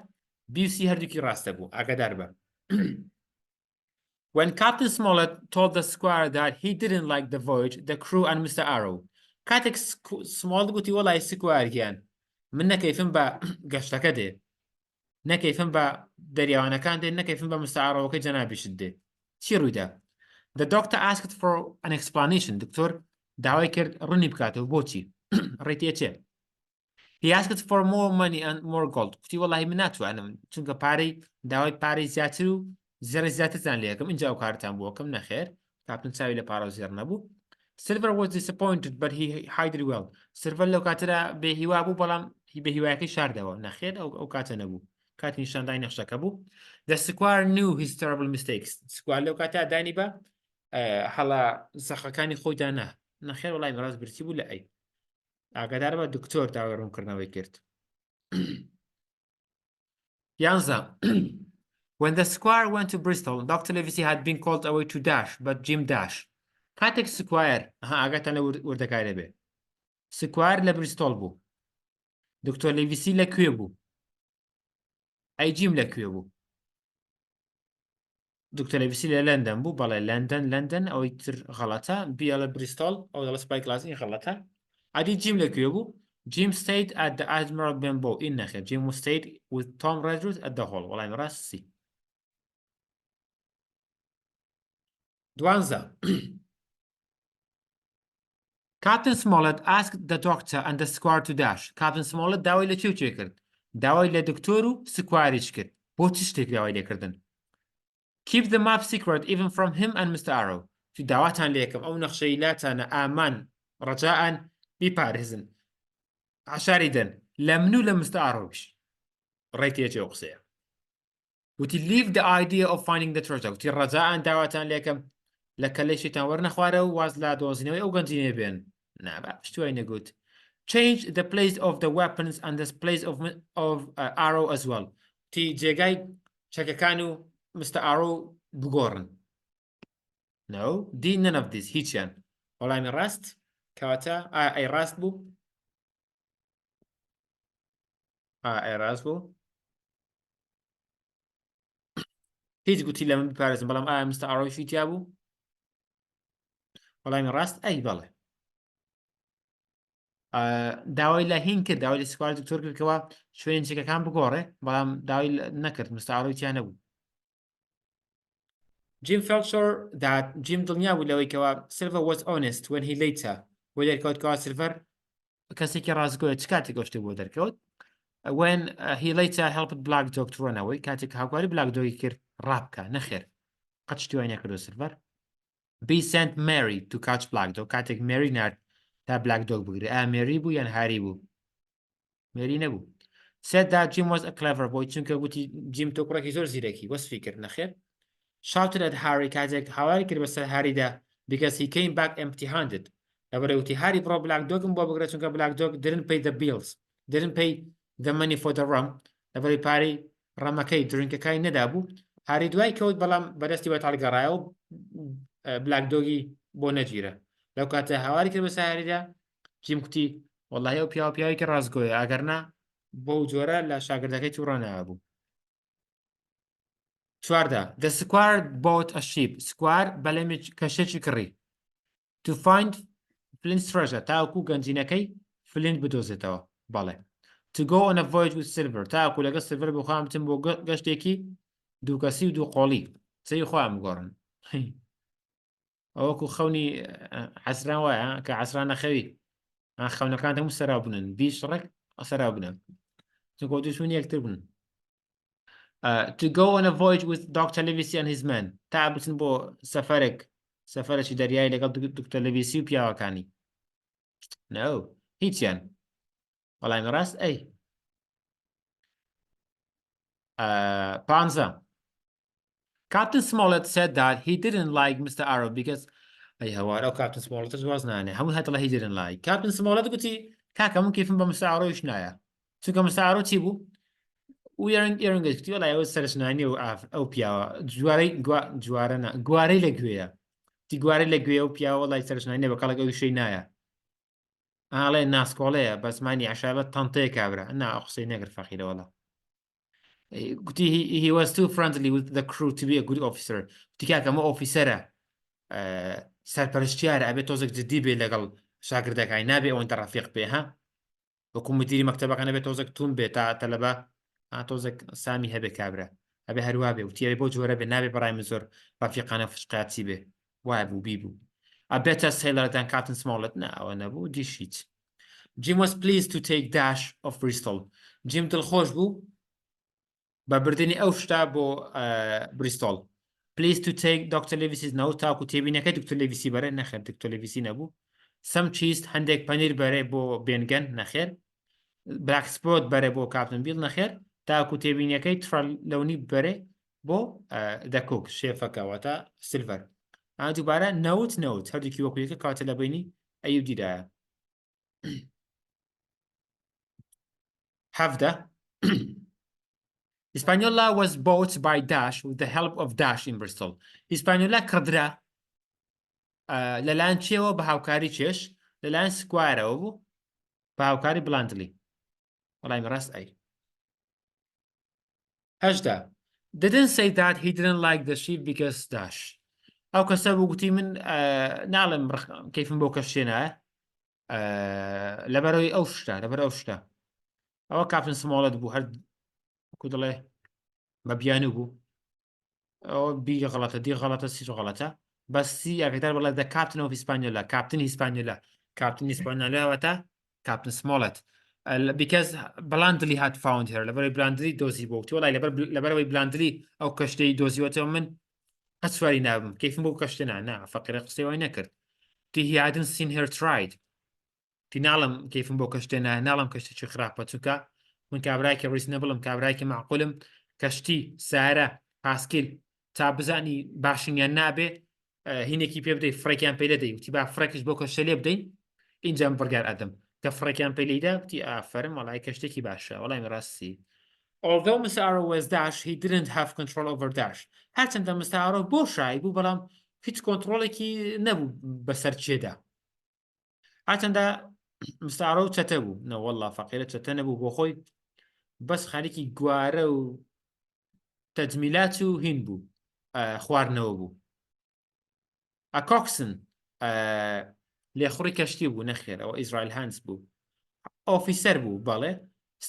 بیوسی هەردووکی ڕاستە بوو ئاگادار بە When Captain Smollett told the squire that he didn't like the voyage, the crew and Mr. Arrow کاتێک Smollett گوتی وەڵای سکوارگیان من نەکەیفم بە گەشتەکە دێ نەکەیفم بە دەریاوانەکان دێ نەکەیفم بە Mr. Arrowەکەی جەنابیشت دێ چی ڕوویدا The doctor asked for an explanation دکتۆر داوای کرد ڕوونی بکاتەوە بۆچی ڕێتیە چێ He asked for more money and more gold گوتی وەڵای من ناتوانم چونکە پارەی داوای پارەی زیاتر و زێڕی زیاترتان لێ یەکەم ئینجا ئەو کارتان بووەکەم نەخێر کاپتن چاوی لە پارە و زێر نەبوو Silver was disappointed but he hid it well Silver لەو کاتەدا بێهیوا بوو بەڵام بێهیوایەکەی شاردەوە نەخێر ئەو کاتە نەبوو کاتی نیشاندانی نەخشەکە بوو The squire knew his terrible mistakes سکوار لەو کاتە دانی بە هەڵا زەخەکانی خۆیدا نەخێر وەڵای ڕاست برسی بوو لە ئەی ئاگادار بە دکتۆر داوای ڕوونکردنەوەی کرد یانزە When the squire went to Bristol, Dr. Livesey had been called away to Dash, but Jim Dash. کاتێک سکوایر ئاگاتان لە وردەکارە بێ سکوایر لە بریستۆڵ بوو دکتۆر لیڤیسی لەکوێ بوو ئەی جیم لەکوێ بوو دکتۆر لیڤیسی لە لەندەن بوو بەڵێ لەندەن ئەوەی تر غەڵەتە بیا لە بریستۆڵ ئەو دەڵە سپایکلاسی غەڵەتە ئەدی جیم لەکوێ بوو Jim stayed at the Admiral Benbow in نەخێر Jim stayed with Tom Redruth at the hall وەڵامی ڕاست سی دوانزە Captain Smollett asked the doctor and the squire to dash. Captain Smollett داوای لە چێ کرد داوای لە دکتۆر و سکواریش کرد بۆ چ شتێک داوای لێکردن Keep the map secret even from him and Mr. Arrow تو داواتان لێ یەکەم ئەو نەخشەی لاتانە ئامان ڕەجاءن بیپارێزن عشاری دەن لە من و لە Mr. Arrowش ڕێتیەکێ ئەو قسەیە وتی leave the idea of finding the treasure وتی ڕەجاءن داواتان لێ یەکەم لە کەلەی شێتان وەرنەخوارە و واز لا دۆزینەوەی ئەو گەنجینێ بێن نابا پشتوای نەگوت change the place of the weapons and the place of Arrow as well تی جێگای چەکەکان و Mr. Arrow بگۆڕن no did none of this هیچیان وەڵامی ڕاست کەواتە ئەی ڕاست بوو ئەی ڕاست بوو هیچ گوتی لە من بپارێزم بەڵام ئایا Mr. Arrow شیتیا بوو وەڵامی ڕاست ئەی بەڵێ داوای لە هین کرد داوای لە سکوار دکتۆر کردکەوە شوێن چێکەکان بگۆڕێ بەڵام داوای نەکرد Mr. Arrow تیا نەبوو Jim felt sure that Jim دڵنیا بوو لەوەی کەوە Silver was honest when he later بۆ دەرکەوت کەوە Silver کەسێکی ڕاستگۆیە چ کاتێک گەشتی بۆ دەرکەوت when he later helped Black Dog to run away کاتێک هاوکاری Black Dogی کرد ڕابکە نەخێر قەت شتیوای نەکردو Silver Be sent Mary to catch Black Dog کاتێک Mary نارد تا Black Dog بگری Mary بوو یان هاری بوو Mary نەبوو said that Jim was a clever boy چونکە گوتی Jim تۆ کوڕێکی زۆر زیرەکی وەسفی کرد نەخێر shouted at Harry کاتێک هاواری کرد بەسەر هاریدا because he came back empty-handed لەبەرەوەی وتی هاری بڕۆ Black Dogم بۆ بگرێت چونکە Black Dog didn't pay the bills didn't pay the money for the rum لەبەرەوەی پارەی ڕەمەکەی درینکەکەی نەدابوو هاری دوای کەوت بەڵام بەدەستی بە هەڵگەڕایە و Black Dogی بۆ نەگیرە لەو کاتە هاواری کرد بەسەر هاریدا جیم کوتی وەڵاهی ئەو پیاوێکی ڕاستگۆیە ئەگەرنا بۆ جۆرە لە شاگردەکەی تووڕە نەبوو چواردا the squire bought a sheep squire بەڵێمی کەشێکی کڕی to find Flint's treasure تاوەکو گەنجینەکەی فلینت بدۆزێتەوە بەڵێ to go on a voyage with silver تاوەکو لەگەڵ سیلڤەر بخوام بچم بۆ گەشتێکی دوو کەسی و دوو قۆڵی چەی خۆیان بگۆڕن ئەوەکو خەونی عەسران وایە کە عەسران نەخەوی خەونەکان هەموو سەرا بوونن بیش ڕێک سەرا بوونە چونکە دوشمنی یەکتر بوون to go on a voyage with Dr. Livesey and his men تا بچن بۆ سەفەرێکی دەریایی لەگەڵ دکتۆر لەڤیسی و پیاوەکانی no هیچیان وەڵامی ڕاست ئەی پانزە Captain Smollett said that he didn't like Mr. Arrow because ئەی هەوار ئەو Captain Smollett واز نانێ هەموو هەتەڵە he didn't like Captain Smollett گوتی کاکە من کەیفم بە Mr. Arrowش نایە چونکە Mr. Arrow چی بوو و ئێرنگەش گوتی وەڵای ئەوە سەرنجانی و ئەو پیاوە گوارەی لەگوێیە تی گوارەی لەگوێ و پیاوە وەڵای سەرنجانی بە کەڵک ئەو شەی نایە ئاڵێ ناسکۆڵەیە بەسمانی عشابەت تەنتەیە کابرا نا ئەو قسەی نەگەر فەقیرەوەڵە گوتی he was too friendly with the crew to be a good officer گوتی کاکە ئەمە ئۆفیسەرە سەرپەرشتیارە ئەبێت تۆزێک جددی بێ لەگەڵ شاگردەکانی نابێ ئەوەندە ڕەفیق بێ ها وەکو مدیری مەکتەبەکان نەبێت تۆزێک توم بێت تا تەلەبە تۆزێک سامی هەبێ کابرا ئەبێ هەروە بێ وتیێ بۆ جۆرە بێ نابێ بەڕای من زۆر ڕەفیقانە فشقاتی بێ وایە بوو بیبوو a better sailor than Captain Smollett نا ئەوە نەبوو دیشیت Jim was pleased to take Dash of Bristol Jim دڵخۆش بوو بە بردننی ئەو شتا بۆ بریستۆڵ pleased to take Dr. Livesey's note تاکو تێبینەکەی دکتۆر لەڤیسی بەرێ نەخێر دکتۆر لەڤیسی نەبوو some cheese هەندێک پەنیر بەرێ بۆ بێنگەن نەخێر black spot بەرێ بۆ کاپتن بیل نەخێر تاکو تێبینەکەی لەونی بەرێ بۆ دەکۆک شێفەکەوەتە سیلڤەر دووبارە نەوت هەردووکی وەکویەکە کاتە لە بینی ئەیو دیدایە هەفدە Hispaniola was bought by Dash with the help of Dash in Bristol. Hispaniola کڕدرا لەلایەن چیەوە بە هاوکاری چێش لەلایەن سکوایرەوە بوو بە هاوکاری بلاندلی وەڵامی ڕاست ئەی هەشدا didn't say that he didn't like the sheep because Dash ئەو کەسە بوو گوتی من ناڵم کەیفم بۆ کەشتێنایە لەبەرەوەی ئەو شتە ئەوە کاپتن سمۆڵەت بوو هەر وەکو دەڵێ بە بیانوو بوو ئەوە بی غەڵەتە دی غەڵەتە سی غەڵەتە بەسی ئەگەدار بڵێ the captain of Hispaniola کاپتن هیسپانیۆلا کاپتن سمۆڵەت because بلاندلی had found her لەبەرەوەی بلاندلی دۆزی بۆ وتی وەڵای لەبەرەوەی بلاندلی ئەو کەشتەی دۆزیوەتەوە من ئەسواری نابم کەیفم بۆ کەشتێنا نا فەقیرە قسەی وای نەکرد تی he hadn't seen her tried تی ناڵم کەیفم بۆ کەشتێنا ناڵم کەشتێکی خراپە چونکە من کابرایکە ڕیس نەبڵم کابرایکە معقولم کەشتی سارە پاسکیل تا بزانی باشنیان نابێ هینێکی پێ بدەی فڕێکیان پێ دەدەی وتی با فڕێکش بۆ کەشتە لێ بدەین اینجام بڕگار ئەدەم کە فڕێکیان پێ لێیدا وتی ئافەرم وەڵای کەشتێکی باشە وەڵامی ڕاستی Although Mr. Arrow was Dash, he didn't have control over Dash. هەرچەندە Mr. Arrow بۆ شای بوو بەڵام هیچ کۆنتڕۆڵێکی نەبوو بەسەر چێدا هەرچەندە Mr. Arrow چەتە بوو نەوەڵڵا فەقیرە چەتە نەبوو بۆ خۆی بەس خەریکی گوارە و تەجمیلات و هین بوو خواردنەوە بوو ئەکۆکسن لێخوڕی کەشتی بوو نەخێر ئەوە ئیزرائیل هانس بوو ئۆفیسەر بوو بەڵێ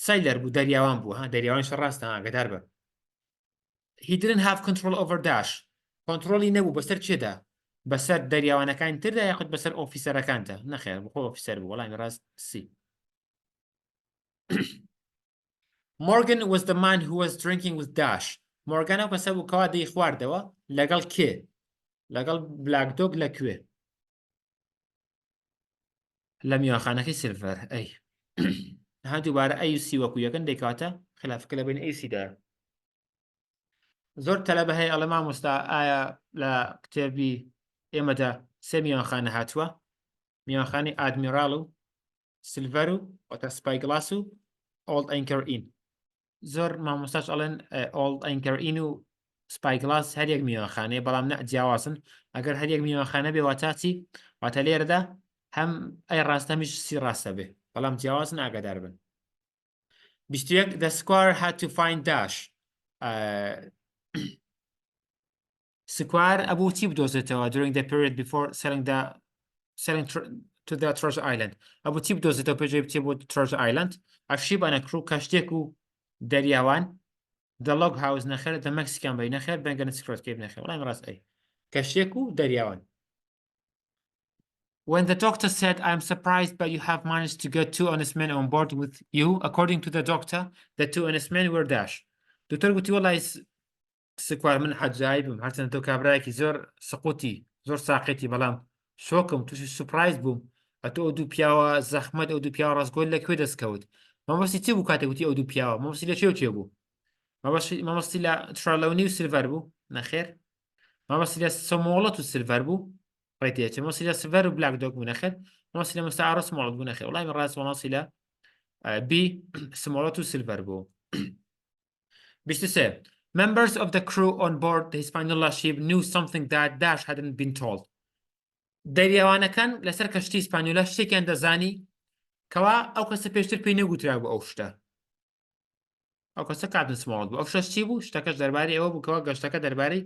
سایلەر بوو دەریاوان بوو دەریاوانش ڕاستە ئاگدار بە he didn't have control over Dash کۆنتڕۆڵی نەبوو بەسەر چێدا بەسەر دەریاوانەکان تردا یاخود بەسەر ئۆفیسەرەکانتە نەخێر بخۆ ئۆفیسەر بوو وەڵامی ڕاست سی Morgan was the man who was drinking with Dash Morgan ئەو کەسە بوو کەوا دەی خواردەوە لەگەڵ کێ لەگەڵ بلاک دۆگ لەکوێ لە میوانخانەکەی سیلڤەر ئەی دووبارە ئەی سی وەکو یەکەن دەیکاتە خلافەکە لە بین ئەیسیدا زۆر تەلەبە هەیە ئەڵە مامۆستا ئایا لە کتێبی ئێمەدا سێ میوانخانە هاتووە میوانخانەی ئادمیراڵ و سیلڤەر و واتە سپایگلاس و ئۆڵد ئەنکەر ئین زۆر مامۆستاش ئەڵێن ئۆڵد ئەنکەر ئین و سپایگلاس هەر یەک میوانخانەیە بەڵام نە جیاوازن ئەگەر هەر یەک میوانخانە بێ واتە چی واتە لێرەدا هەم ئەی ڕاستە هەمیش سی ڕاستە بێ بەڵام جیاوازن ئاگادار بن 21 The squire had to find Dash سکوار ئەبوو چی بدۆزێتەوە during the period before selling to the treasure island ئەبوو چی بدۆزێتەوە پێشەوەی بچێت بۆ treasure island a ship and a crew کەشتێک و دەریاوان the log house نەخێر the Mexican bay نەخێر بەنگەنە سکرۆت کێب نەخێر وڵای ڕاست ئەی کەشتێک و دەریاوان When the doctor said, I'm surprised but you have managed to get 2 honest men on board with you, according to the doctor, the 2 honest men were dash. دكتور قلت والله سكوار من حد جايبهم حتى انتو كابرايكي زور سقوتي زور ساقيتي بلام شوكم توش سربرايز بوم اتو اودو بياوا زخمت اودو بياوا راس قول لك ويدس كود ما بس تيبو كاتي قلتي اودو بياوا ما بس لا شو تيبو ما بس لا ترالوني وسيلفر بو نخير ما بس لا سمولت وسيلفر بو ريتيتش ما بس لا سيلفر وبلاك دوغ بو نخير ما بس لا مستعار سمولت بو نخير والله من راس ما بس لا بي سمولت وسيلفر بو بيش تسيب Members of the crew on board the Hispaniola ship knew something that Dash hadn't been told. دەریاوانەکان لەسەر کەشتی ئیسپانیۆلا شتێکیان دەزانی کەوا ئەو کەسە پێشتر پێی نەگوترا بوو ئەو شتە. ئەو کەسە کاپتن سمۆڵت بوو. ئەو شتە چی بوو؟ شتەکەش دەربارەی ئەوە بوو کەوا گەشتەکە دەربارەی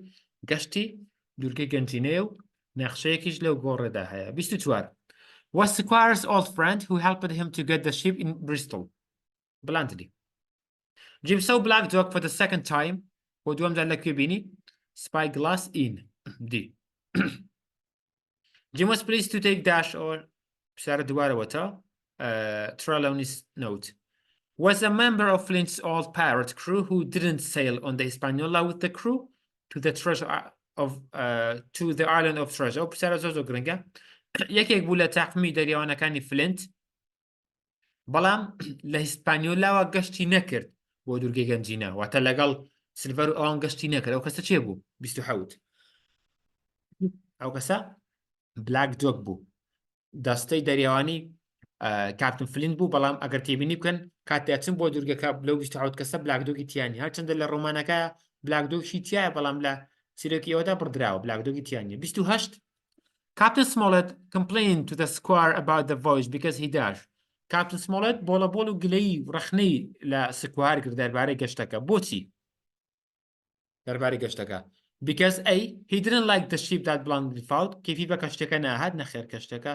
گەشتی دوورگەی گەنجینەیە و نەخشەیەکیش لەو گۆڕێدا هەیە. 24 Was Squire's old friend who helped him to get the ship in Bristol. بلانتلی. Jim saw Black Dog for the second time. ودوام جار لك بيني spyglass in D. Jim was pleased to take Dash or بشارة دوارة وتا Trelawney's note. Was a member of Flint's old pirate crew who didn't sail on the Hispaniola with the crew to the treasure of to the island of treasure. بشارة زوزو غرينجا يكي يقول تحمي داريوانا كاني فلنت بلام لهسبانيولا وقشتي نكرت بودورجي جنجينا وتلقال سيلفر ئەوان گەشتی نەکرد ئەو کەسە چێ بوو 27 ئەو کەسە بلاک دۆگ بوو دەستەی دەریاوانی کاپتن فلین بوو بەڵام ئەگەر تێبینی بکەن کاتێچن بۆ دوورگەکە لەو 27 کەسە بلاک دۆگی تیانی هەرچەندە لە ڕۆمانەکە بلاک دۆگشی تایە بەڵام لە سیرۆکی ئەوەدا بڕدراوە بلاک دۆگی تیانی 28 Captain Smollett complained to the squire about the voyage because he dashed. Captain Smollett بۆڵە بۆڵ و گلەیی ڕەخنەی لە سکوار کرد دەربارەی گەشتەکە بۆچی دەربارەی گەشتەکە because A he didn't like the ship that blindly found کەیفی بە کەشتەکە ناهات نەخێر کەشتەکە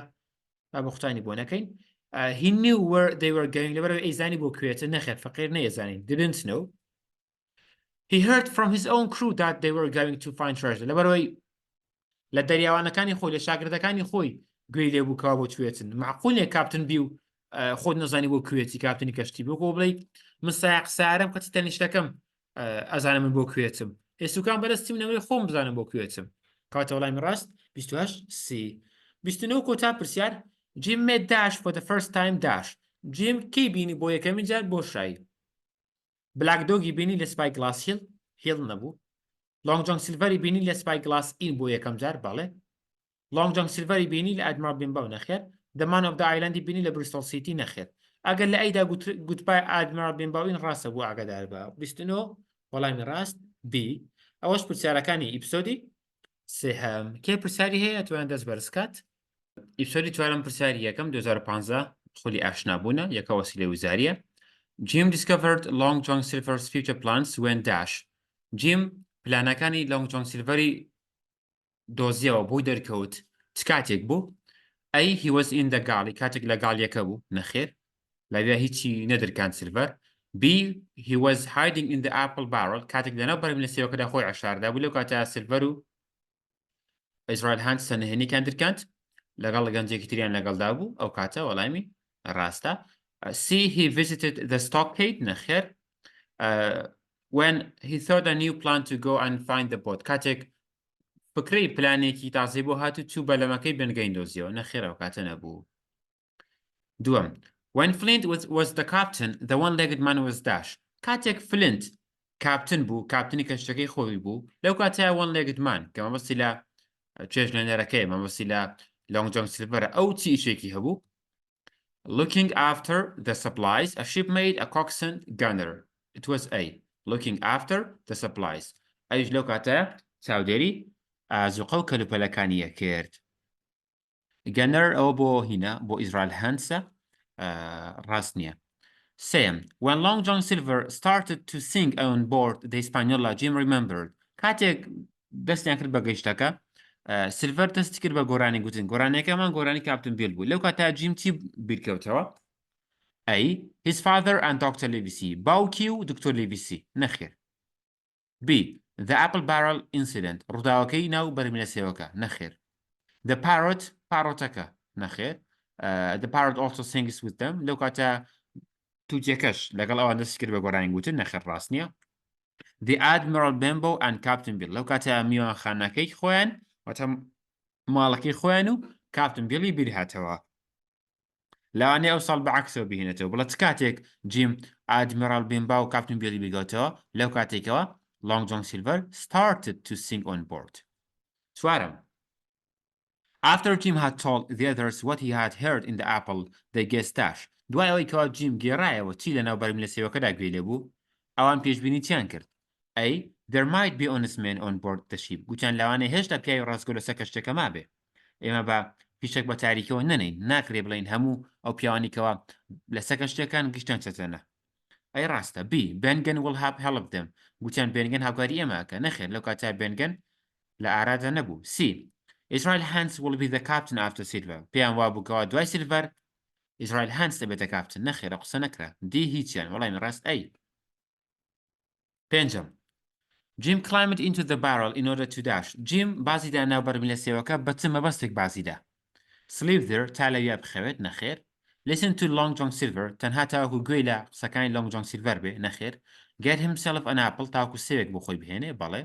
بەختانی بۆ نەکەین he knew where they were going لەبەرەوەی ئەیزانی بۆ کوێتە نەخێر فەقیر نەیەزانین didn't know he heard from his own crew that they were going to find treasure لەبەرەوەی لە دەریاوانەکانی خۆی لە شاگردەکانی خۆی گوێی لێ بووکەوە بۆ کوێتن معقولێ کاپتن بی و خۆت نەزانی بۆ کوێتی کاپتنی کەشتی بۆ بۆ بڵێ من سایەق کەچی تەنیشتەکەم ئەزانم من بۆ کوێتم ئێسوکان بەدەستی منەوەی خۆم بزانم بۆ کوێتم کاتە وەڵای من ڕاست 28 C 29 کۆتا پرسیار Jim made Dash for the first time Dash Jim کەی بینی بۆ یەکەمی جار بۆ شایی بلاک دۆگی بینی لە spyglass hill نەبوو Long John Silvery بینی لە spyglass in بۆ یەکەم جار بەڵێ Long John Silvery بینی لە Admiral Benbow نەخێر The Man of the Island بینی لە Bristol City نەخێر ئەگەر لە ئەیدا گوتبای Admiral Benbow ڕاستە بوو ئاگادار بە 29 وەڵای من ڕاست B ئەوەش پرسیارەکانی ئیپسۆدی سێهەم کێ پرسیاری هەیە توانێت دەست بەرزکات ئیپسۆدی چوارەم پرسیاری یەکەم 2015 خولی ئاشنابوونە یەکە وەسیلەی وزاریە Jim discovered Long John Silver's future plans when Dash Jim پلانەکانی Long John Silvery دۆزیەوە بۆی دەرکەوت چ کاتێک بوو A he was in the galley کاتێک لە گاڵیەکە بوو نەخێر لەوێ هیچی نەدرکان سیلڤەر B he was hiding in the apple barrel کاتێک لەناو بەرم لە سێوەکەدا خۆی عشاردا بوو لەو کاتە سیلڤەر و ئیزرائیل هاند سەنهێنیکان درکاند لەگەڵ گەنجێکی تریان لەگەڵدا بوو ئەو کاتە وەڵامی ڕاستە C he visited the stockade نەخێر when he thought a new plan to go and find the boat کاتێک فکرەی پلانێکی تازەی بۆ هاتو چوو بەلەمەکەی بنگەین دۆزیەوە نەخێر ئەو کاتە نەبوو دووەم When Flint was the captain, the one-legged man was Dash. کاتێک Flint کاپتن بوو کاپتنی کەشتەکەی خۆی بوو لەو کاتەیە one-legged man کە مەبەستی لە چێژ لێنەرەکەی مەبەستی لە Long John Silverە ئەو چی ئیشێکی هەبوو Looking after the supplies, a shipmate, a coxswain, gunner. It was A. Looking after the supplies. ئەویش لەو کاتەیە چاودێری ئازوقە و کەلوپەلەکانیە کرد. Gunner ئەوە بۆ هینە بۆ ئیزرائیل هەندسە ڕاست نییە. Same. When Long John Silver started to sing on board the Hispaniola, Jim remembered. کاتێک دەستیان کرد بە گەیشتەکە سلڤەر دەستی کرد بە گۆرانی گوتن گۆرانەکەمان گۆرانی کاپتن بیل بوو لەو کاتا جیم چی بیرکەوتەوە ئەی his father and Dr. Livesey باوکی و دکتۆر لیڤیسی نەخێر B the apple barrel incident ڕووداوەکەی ناو بەرمینە سێوەکە نەخێر the parrot پارۆتەکە نەخێر the parrot also sings with them لەو کاتە تووتێکەش لەگەڵ ئەوان دەستی کرد بە گۆرانی گوتن نەخێر ڕاست نییە the Admiral Benbow and Captain Bill لەو کاتە میوانخانەکەی خۆیان واتە ماڵەکەی خۆیان و کاپتن بیلی بیرهاتەوە لەوانەیە ئەو ساڵ بەعکسەوە بهێنێتەوە بڵێ چ کاتێک جیم ئادمیرال بێنبا و کاپتن بیلی بیگەوتەوە لەو کاتێکەوە لۆنگ جۆن سیلڤەر started to sing on board چوارم After Jim had told the others what he had heard in the apple they guessed dash دوای ئەوەی کەوا جیم گێڕایەوە چی لەناو بەرمیلە سێوەکەدا گوێ لێبوو ئەوان پێشبینیتیان کرد ئەی there might be honest men on board the ship گوتیان لەوانەیە هێشتا پیاوی ڕاستگۆ لەسەر کەشتێکە مابێ ئێمە بە پیشێک بە تاریکەوە نەنین ناکرێ بڵین هەموو ئەو پیاوانیکەوە لەسەر کەشتەکان گشتان چەتەنە ئەی ڕاستە B Bengen will have helped them گوتیان بێنگەن هاوکاری ئێمەکە نەخێر لەو کاتا بێنگەن لە ئارادا نەبوو C Israel Hands will be the captain after Silver پێیان وابووکەوە دوای سیلڤەر Israel Hands دەبێتە کاپتن نەخێرە قسە نەکرا D هیچیان وەڵامی ڕاست ئەی پێنجەم Jim climbed into the barrel in order to dash Jim بازیدا ناو بەرمیلە سێوەکە بە چ مەبەستێک بازیدا Sleep there تا لەویا بخەوێت نەخێر Listen to Long John Silver تەنها تاوەکو گوێی لە قسەکانی Long John Silver بێ نەخێر Get himself an apple تاوەکو سێوێک بۆ خۆی بهێنێ بەڵێ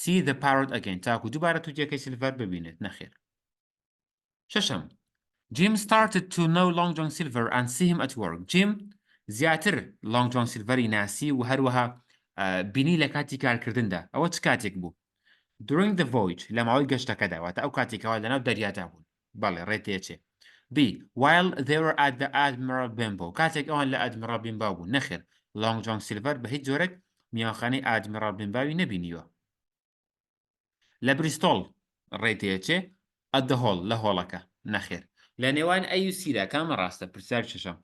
See the parrot again تاوەکو دووبارە تووتێکەی سیلڤەر ببینێت نەخێر شەشەم Jim started to know Long John Silver and see him at work Jim زیاتر Long John Silveری ناسی و هەروەها بینی لە کاتی کارکردندا ئەوە چ کاتێک بوو During the voyage لە ماوەی گەشتەکەدا واتە ئەو کاتێکەوە لەناو دەریادا بوون بەڵێ ڕێتێچێ B while they were at the Admiral Benbow کاتێک ئەوان لە Admiral Benbow بوون نەخێر Long John Silver بە هیچ جۆرێک میوانخانەی Admiral Benbowi نەبینیوە لە بریستۆڵ ڕێتێچێ at the hall لە هۆڵەکە نەخێر لە نێوان ئەی و سیدا کامە ڕاستە پرسیار چشەم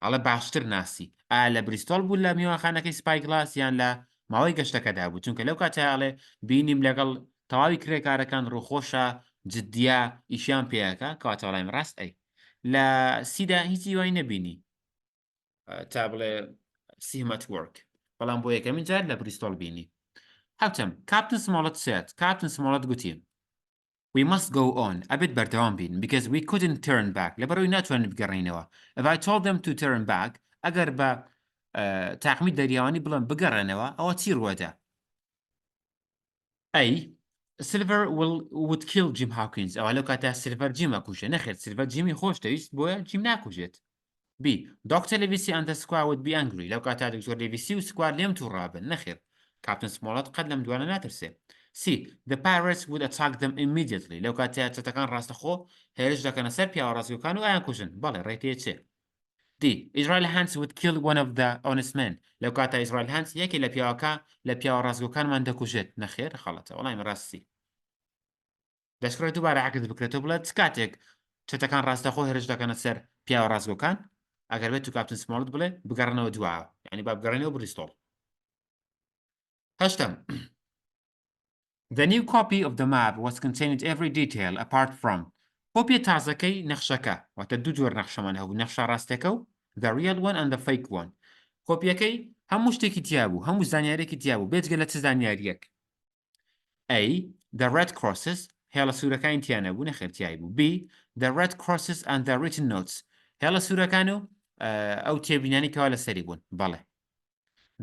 ئەڵە باشتر ناسی ئایا لە بریستۆڵ بوو لە میوانخانەکەی سپای گلاس یان لە ماوەی گەشتەکەدا بوو چونکە لەو کاتە ئەڵێ بینیم لەگەڵ تەواوی کرێکارەکان ڕووخۆشە جددیا ئیشیان پێیەکە کەواتە وەڵامی ڕاست ئەی لە سیدا هیچی وای نەبینی تا بڵێ سیمەت وەرک بەڵام بۆ یەکەمین جار لە بریستۆڵ بینی حوتەم کاپتن سمۆڵەت سێت کاپتن سمۆڵەت گوتی We must go on ئەبێت بەردەوام بین because we couldn't turn back لەبەرەوەی ناتوانین بگەڕێنەوە if I told them to turn back ئەگەر بە تاقمی دەریاوانی بڵێم بگەڕێنەوە ئەوە چی ڕوەدا ئەی Silver would kill Jim Hawkins ئەوە لەو کاتە سیلڤەر جیمە کوژێ نەخێت سیلڤەر جیمی خۆش دەویست بۆیە جیم ناکوژێت B Dr. Livesey and the squad would be angry لەو کاتە دکتۆر لیڤیسی و سکواد لێم تووڕابن نەخێر کاپتن سمۆڵەت قەت لەم دوانە ناترسێ C the pirates would attack them immediately لەو کاتە چەتەکان ڕاستەخۆ هێرش دەکەنە سەر پیاوە ڕاستگۆکان و ئایان کوژن بەڵێ ڕێتەیە چێ D Israel Hands would kill one of the honest men لەو کاتە Israel Hands یەکێ لە پیاوەکە لە پیاوە ڕاستگۆکانمان دەکوژێت نەخێر خەڵەتە وەڵامی ڕاستی دەشکرێت دووبارە عکس بکرێتەوە بڵێت چ کاتێک چەتەکان ڕاستەخۆ هێرش دەکەنە سەر پیاوە ڕاستگۆکان ئەگەر بێت تو کاپتن سمۆڵەت بڵێ بگەڕنەوە دواوە یعنی با بگەڕێنەوە بریستۆڵ هەشتم The new copy of the map was contained every detail apart from کۆپیە تازەکەی نەخشەکە واتە دوو جۆر نەخشەمان هەبوو نەخشە ڕاستەکە و the real one and the fake one کۆپیەکەی هەموو شتێکی تیا بوو هەموو زانیارێکی تیا بوو بێجگە لە چ زانیاریەک A the red crosses هێڵە سوورەکانی تیانە بوو نەخێرتیایی بوو B the red crosses and the written notes هێڵە سوورەکان و ئەو تێبینانی کەوا لەسەری بوون بەڵێ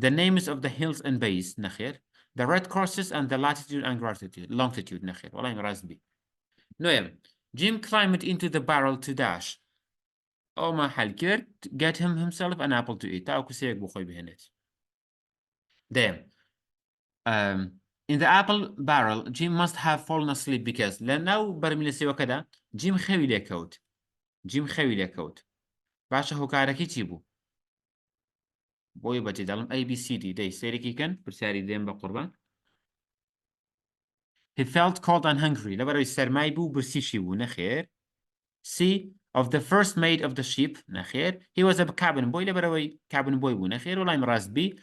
the names of the hills and bays نەخێر the red crosses and the latitude and longitude نەخێر وەڵامی ڕاست بی نوێم Jim climbed into the barrel to dash ئەومە حەل کرد get himself an apple to eat تاوەکو سێوێک بۆ خۆی بهێنێت دەیەم In the apple barrel Jim must have fallen asleep because لە ناو بەرمیلە سێوەکەدا جیم خەوی لێکەوت باشە هۆکارەکەی چی بوو بۆی بەجێ دەڵم ABCD دەی سێرێکی کەن پرسیاری دێم بە قوربان He felt cold and hungry لەبەرەوەی سەرمای بوو برسیشی بوو نەخێر C of the first mate of the ship نخير he was a cabin boy لبروي cabin boy بو نخير ولا مراس بي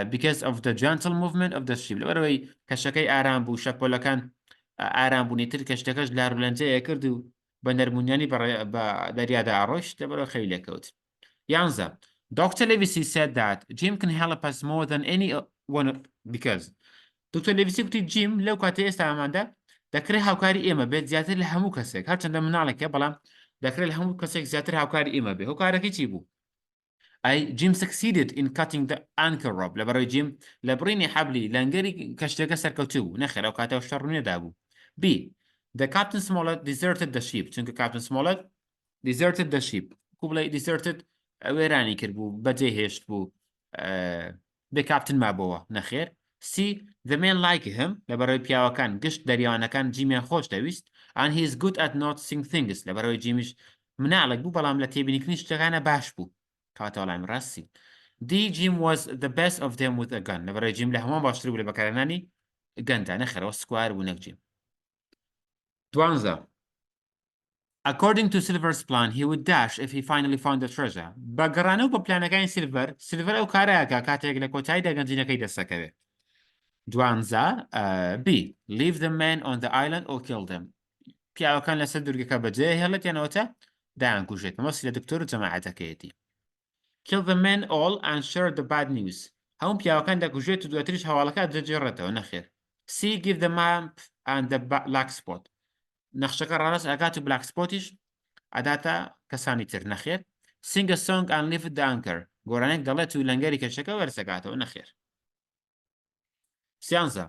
because of the gentle movement of the ship لبروي كشكي آرام بو شكولا كان آرام بو نيتر كشتكش لارولانجا يكردو بنرمونياني بدريادا عروش لبروي خيلي كوت يانزا Dr. Livesey said that Jim can help us more than any one because Dr. Livesey قلت جيم لو كاتي استعمال دەکرێت هاوکاری ئێمە بێت زیاتر لە هەموو کەسێک هەرچەندە مناڵێکە بەڵام دەکرێت لە هەموو کەسێک زیاتر هاوکاری ئێمە بێ هۆکارەکەی چی بوو ئەی جیم succeeded in cutting the anchor rope لەبەرەوەی جیم لە بڕینی حەبلی لەنگەری کەشتەکە سەرکەوتوو بوو نەخێر ئەو کاتەوە شەڕ نێدا بوو B the Captain Smollett deserted the ship چونکە Captain Smollett deserted the ship کوبڵی deserted وێرانی کرد بوو بەجێ هێشت بوو بێ کاپتن مابەوە نەخێر C the men like him لەبەرەوەی پیاوەکان گشت دەریاوانەکان جیمیان خۆش دەویست and he is good at noticing things لەبەرەوەی جیمیش مناڵێک بوو بەڵام لە تێبینیکردنی شتەکانە باش بوو کاتە وەڵامی ڕاستی D Jim was the best of them with a gun لەبەرەوەی جیم لە هەمووان باشتر بوو لە بەکارهێنانی گەندا نەخێرەوە سکوار بوو نەک جیم دوانزە According to Silver's plan, he would dash if he finally found the treasure. بەگەڕانە و بە پلانەکانی سیلڤەر ئەو کارەیەکە کاتێک لە کۆتاییدا گەنجینەکەی دەستەکەوێت. دوانزە B. Leave the men on the island or kill them. پیاوەکان لەسەر دوورگەکە بەجێ هێڵێت یانەوەتە دایانکوژێت مەسی لە دکتۆر و جەماعەتەکەیەتی. Kill the men all and share the bad news. هەموو پیاوەکان دەکوژێت و دواتریش هەواڵەکە دەجێڕێتەوە نەخێر. C. Give the map and the black spot. نەخشەکە ڕاست ئەکات و بلاک سپۆتیش ئەداتە کەسانی تر نەخێر Sing a song and leave the anchor گۆرانێک دەڵێت و لەنگەری کەشەکە وەرسەکاتەوە نەخێر سیانزە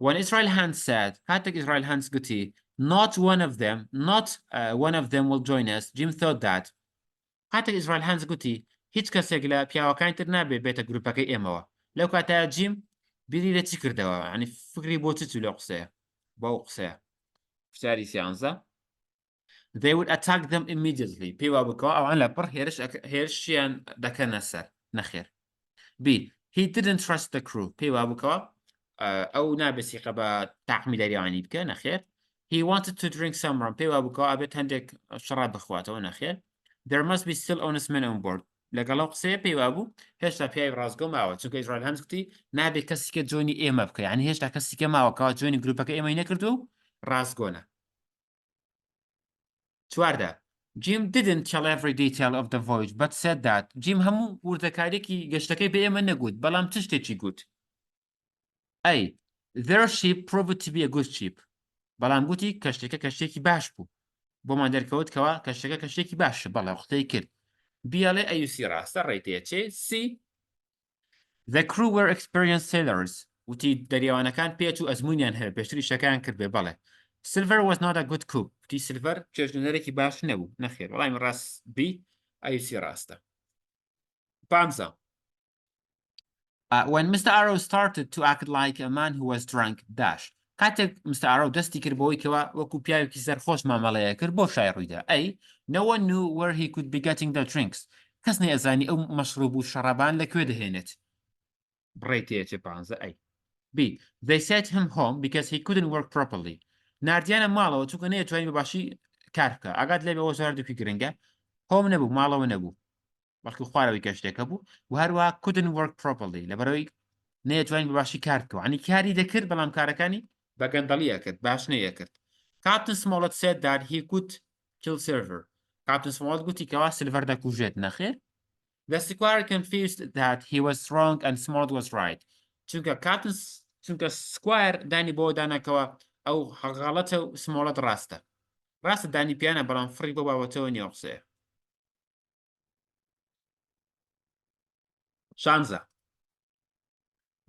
When Israel Hands said کاتێک Israel Hands گوتی not one of them will join us Jim thought that کاتێک Israel Hands گوتی هیچ کەسێک لە پیاوەکانی تر نابێت بێتە گروپەکەی ئێمەوە لەو کاتەیە جیم بیری لە چی کردەوە ینی فکری بۆ چ لەو قسەیە بەو قسەیە پرسیاری سیانزە They would attack them immediately. پێی وا بکەوە ئەوان لە پڕ هێرشیان دەکەنە سەر نەخێر B. He didn't trust the crew. پێی وا بکەوە ئەو نابێسیقە بە تاقمی دەریاوانی بکە نەخێر He wanted to drink some rum. پێی وا بکەوە ئەبێت هەندێک شەڕاب بخواتەوە نەخێر There must be still honest men on board. لەگەڵ قسەیە پێی وا بوو هێشتا پیاوی ڕاستگۆ ماوە چونکە ئیزرائیل هەنز گوتی نابێت کەسێکە جۆنی ئێمە بکە یعنی هێشتا کەسێکە ماوەکەوە جۆنی گروپەکە ئێمەی نەکردو و ڕاستگۆنە چواردە Jim didn't tell every detail of the voyage but said that Jim هەموو وردەکارێکی گەشتەکەی بە ئێمە نەگوت بەڵام چ شتێکی گوت A. Their ship proved to be a good ship بەڵام گوتی کەشتێکە کەشتێکی باش بوو بۆمان دەرکەوت کەوە کەشتەکە کەشتێکی باشە بەڵێ قوتەی کرد بیاڵێ ئەیوسی ڕاستە ڕێیتەیە چێ C. The crew were experienced sailors وتی دەریاوانەکان پێچ و ئەزمونیان هەیە پێشتری شەکان کرد بێ بەڵێ Silver was not a good cook. وتی سیلڤەر چێژنەرێکی باش نەبوو نەخێر وەڵامی ڕاست B. ئەیوسی ڕاستە پانزە When Mr. Arrow started to act like a man who was drunk dash کاتێک Mr. Arrow دەستی کرد بۆەوەی کەوە وەکو پیاوێکی سەرخۆش مامەڵەیە کرد بۆ شای ڕوویدا A. No one knew where he could be getting the drinks. کەس نەیەزانی ئەو مەشروب و شەڕەبان لەکوێ دەهێنێت بڕێتەیە چێ پانزە A. B. They sent him home because he couldn't work properly. ناردیانە ماڵەوە چونکە نەیەتوانی بەباشی کار بکە ئاگات لێ بەوە زاردووکی گرنگە هۆم نەبوو ماڵەوە نەبوو بەڵکو خوارەوەی کەشتێکە بوو و هەروە couldn't work properly لەبەرەوەی نەیەتوانی بەباشی کار بکەوە عنی کاری دەکرد بەڵام کارەکانی بە گەندەڵیە کرد باش نەیە کرد Captain Smollett said that he could kill Silver. Captain Smollett گوتی کەوا سیلڤەر دەکوژێت نەخێر The squire confused that he was wrong and Smollett was right. چونکە سکوایر دانی بۆ دانەکەوە ئەو غەڵەتە و سمۆڵەت ڕاستە دانی پیانە بەڵام فڕی بۆ باوەتەوە نییە قسەیە شانزە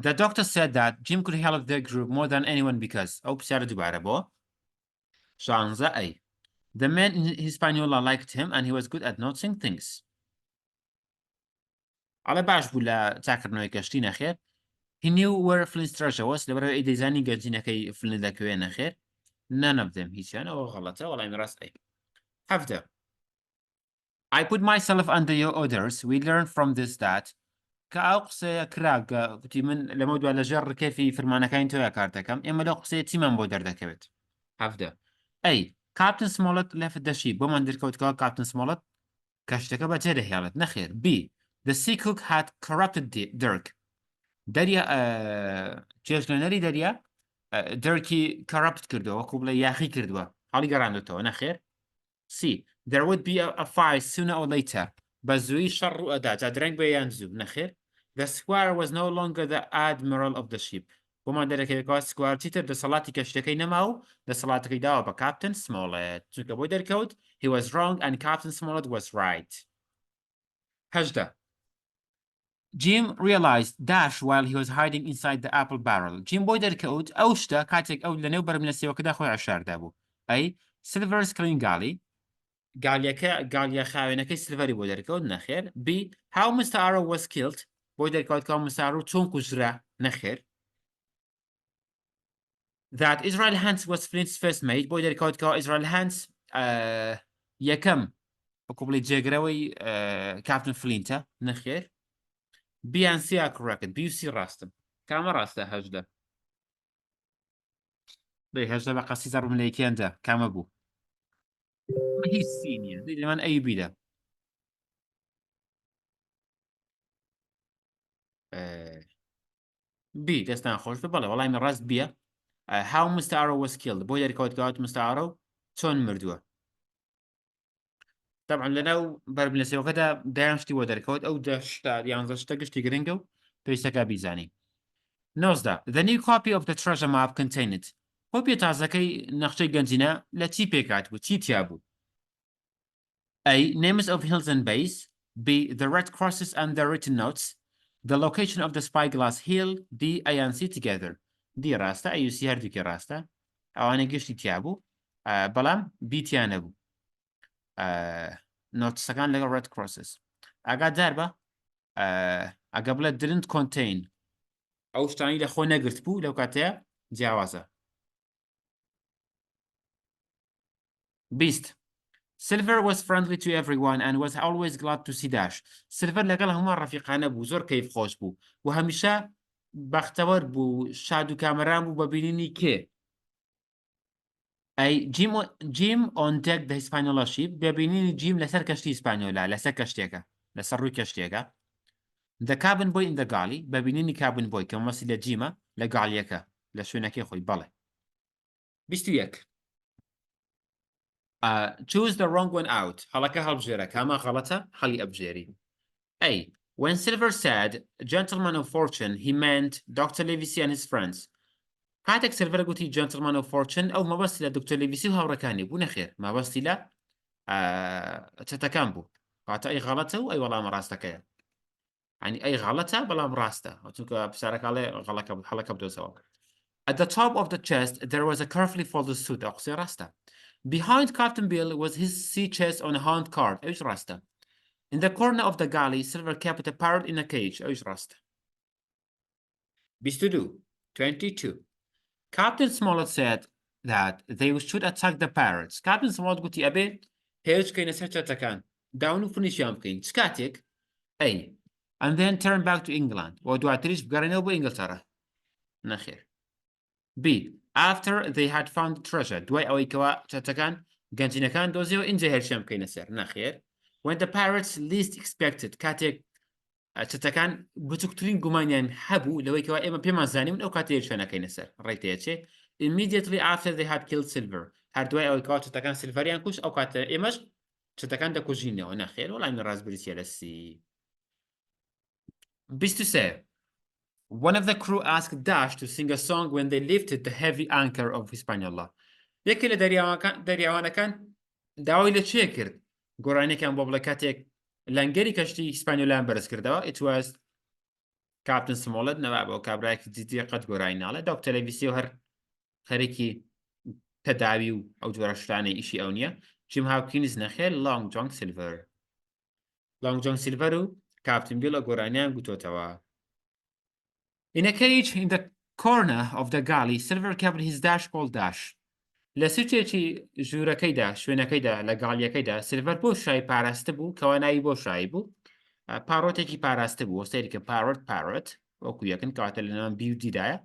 The doctor said that Jim could help their group more than anyone because ئەو پرسیارە دووبارە بۆ شانزە A. The men in Hispaniola liked him and he was good at noticing things. ئەڵێ باش بوو لە چاکردنەوەی کەشتی نەخێر He knew where Flint's treasure was لەبەرەوەی دەیزانی گەنجینەکەی فلین لەکوێ نەخێر None of them هیچیان ئەوە غەڵەتە وەڵامی ڕاست A. هەفتە I put myself under your orders. We learned from this that کە ئەو قسەیە کراگە گوتی من لەمە دووە لەژێر ڕکێفی فرمانەکانی تۆیە کار دەکەم ئێمە لەو قسەیە چیمان بۆ دەردەکەوێت هەفتە A. Captain Smollett left the ship بۆمان دەرکەوتکەوە Captain Smollett کەشتەکە بەجێ دەهێڵێت نەخێر B the sea cook had corrupted Dirk دەریا چێژلێنەری دەریا دەرکی corrupt کردووە وەکو بڵێ یاخی کردووە هەڵی گەڕاندوێتەوە نەخێر C there would be a fight sooner or later بە زووی شەڕ ڕوو ئەدا جا درەنگ بێ یان زوو نەخێر the squire was no longer the admiral of the ship بۆمان دەرەکەوێتەوە سکوار چیتر دەسەڵاتی کەشتەکەی نەما و دەسەڵاتەکەی داوە بە Captain Smollett چونکە بۆی دەرکەوت he was wrong and Captain Smollett was right 18 Jim realized Dash while he was hiding inside the apple barrel. Jim بۆی دەرکەوت ئەو شتە کاتێک ئەو لەنێو بەرملەسیەوەکەدا خۆی عشاردا بوو. ئەی Silver's کلینگالی گالیە خاوێنەکەی سلڤەری بۆ دەرکەوت نەخێر. B how Mr. Arrow was killed بۆی دەرکەوت کە Mr. Arrow چۆن کوژرا نەخێر. That Israel Hands was Flint's first mate بۆی دەرکەوت کە Israel Hands یەکەم وەکو بڵێ جێگرەوەی کاپتن فلینتە نەخێر. B and C are correct. B و C ڕاستن. کامە ڕاستە 18 بێ 18 بە قەسی زەڕ ملەیەکیاندا کامە بوو هیچ C نییە لەمان A و B دا B دەستان خۆش بەڵێ وەڵامی ڕاست بیە how Mr. Arrow was killed بۆی دەرکەوت کەوت Mr. Arrow چۆن مردووە طبعا لەناو بەرملەسیەوەکەدا دایان شتی بۆ دەرکەوت ئەو 11 شتە گشتی گرنگە و پێویستەکە بیزانی 19 The new copy of the treasure map contained کۆپیە تازەکەی نەخشەی گەنجینە لە چی پێکات بوو چی تیا بوو A names of hills and bays B the red crosses and the written notes the location of the spyglass hill D A and C together D ڕاستە A و C هەردووکێ ڕاستە ئەوانە گشتی تیا بوو بەڵام B تیا نەبوو نۆتسەکان لەگەڵ red crosses ئاگادار بە ئەگە بڵێ didn't contain ئەو شتانی لە خۆ نەگرت بوو لەو کاتەیە جیاوازە 20 Silver was friendly to everyone and was always glad to see Dash. Silver لەگەڵ هەمووان ڕەفیقانە بوو زۆر کەیف خۆش بوو و هەمیشە بەختەوەر بوو شاد و کامەران بوو بە بینینی کێ ئەی جیم on deck the Hispaniola ship ببینینی جیم لەسەر کەشتی ئیسپانیۆلا لەسەر کەشتێکە لەسەر ڕووی کەشتێکە The cabin boy in the galley ببینینی cabin boy کە مەسی لە جیمە لە گاڵیەکە لە شوێنەکەی خۆی بەڵێ 21 choose the wrong one out هەڵەکە هەڵبژێرە کاما غەڵەتە هەڵی ئەبژێری A when Silver said gentleman of fortune he meant Dr. Livesey and his friends کاتێک سلڤەر گوتی gentleman of fortune ئەو مەبەستی لە دکتۆر لیڤیسی و هاوڕەکانی بوو نەخێر مەبەستی لە چەتەکان بوو کاتە ئەی غەڵەتە و ئەی وەڵامە ڕاستەکەیە ینی ئەی غەڵەتە بەڵام ڕاستە چونکە پرسیارەکەڵێ هەڵەکە بدۆزەوە At the top of the chest there was a carefully folded suit ئەو قسەی ڕاستە Behind Captain Bill was his sea chest on a hand card ئەویش ڕاستە In the corner of the galley Silver kept a parrot in a cage ئەویش ڕاستە 22 Captain Smollett said that they should attack the pirates. Captain Smollett گوتی ئەبێ هێرش بکەینە سەر چەتەکان داون و فنیشیان بکەین چ کاتێک A and then turn back to England و دواتریش بگەڕێنەوە بۆ ئینگلتەرا نەخێر B after they had found the treasure دوای ئەوەی کەوا چەتەکان گەنجینەکان دۆزیەوە ئینجا هێرشیان بکەینە سەر نەخێر when the pirates least expected کاتێک چەتەکان بچووکترین گومانیان هەبوو لەوەی کەوا ئێمە پێمان زانیون ئەو کاتێ هێرشیانەکەینە سەر ڕێتەیەچێ immediately after they had killed Silver هەردوای ئەوەی کەوا چەتەکان سیلڤەریان کوشت ئەو کاتە ئێمەش چەتەکان دەکوژینەوە نەخێر وەڵامی ڕاستبریتیە لە C 23 One of the crew asked Dash to sing a song when they lifted the heavy anchor of Hispaniola. یەکێ لە دەریاوانەکان داوای لە چێ کرد گۆڕانێکیان بۆ بڵێ کاتێک لەنگەری کەشتی ئیسپانیۆلایان بەرز کردەوە It was Captain Smollett نەوا بۆ کابراایەکی جددیە قەت گۆڕایی ناڵێ دکتۆر لیڤیسی و هەر خەرێکی تەداوی و ئەو جۆرە شتانەی ئیشی ئەو نییە جیم هاوکینز نەخێر Long John Silver و کاپتن بیل لە گۆڕانیان گوتۆتەوە In a cage in the corner of the galley, Silver kept his dash called Dash. لە سوچێکی ژوورەکەیدا شوێنەکەیدا لە گاڵیەکەیدا سلڤەر بۆ شای پاراستە بوو کەوانایی بۆ شایی بوو پارۆتێکی پاراستە بوو وەستێری کە parrot وەکو یەکن کەواتە لە ناوان B و D-دایە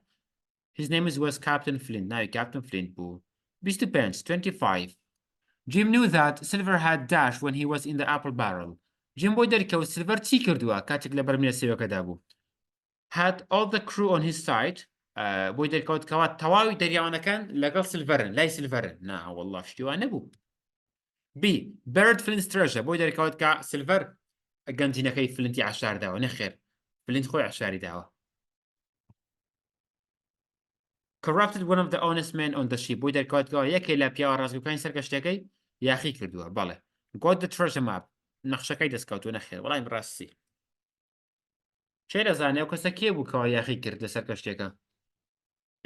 His name was Captain Flint ناوی Captain Flint بوو 25 Jim knew that Silver had dashed when he was in the apple barrel. Jim بۆی دەرکەوت سیلڤەر چی کردووە کاتێک لە بەرمێ سێوەکەدا بوو. Had all the crew on his side بۆی دەرکەوت کەوا تەواوی دەریاوانەکان لەگەڵ سیلڤەرن لای سیلڤەرن نا وەڵڵا شتیوان نەبوو. B. Buried Flint's treasure بۆی دەرکەوت کە سیلڤەر گەنجینەکەی فلنتی عشارداوە نەخێر فلنت خۆی عشاری داوە. Corrupted one of the honest men on the ship بۆی دەرکەوتەوە یەکێ لە پیاوە ڕازگوکانی سەر کەشتەکەی یاخی کردووە بەڵێ. Got the treasure map نەخشەکەی دەستکەوتووە نەخێر وەڵام ڕاستی. چێ دەزانێ ئەو کەسە کێ بوو کەوا یاخی کرد لەسەر کەشتێکە؟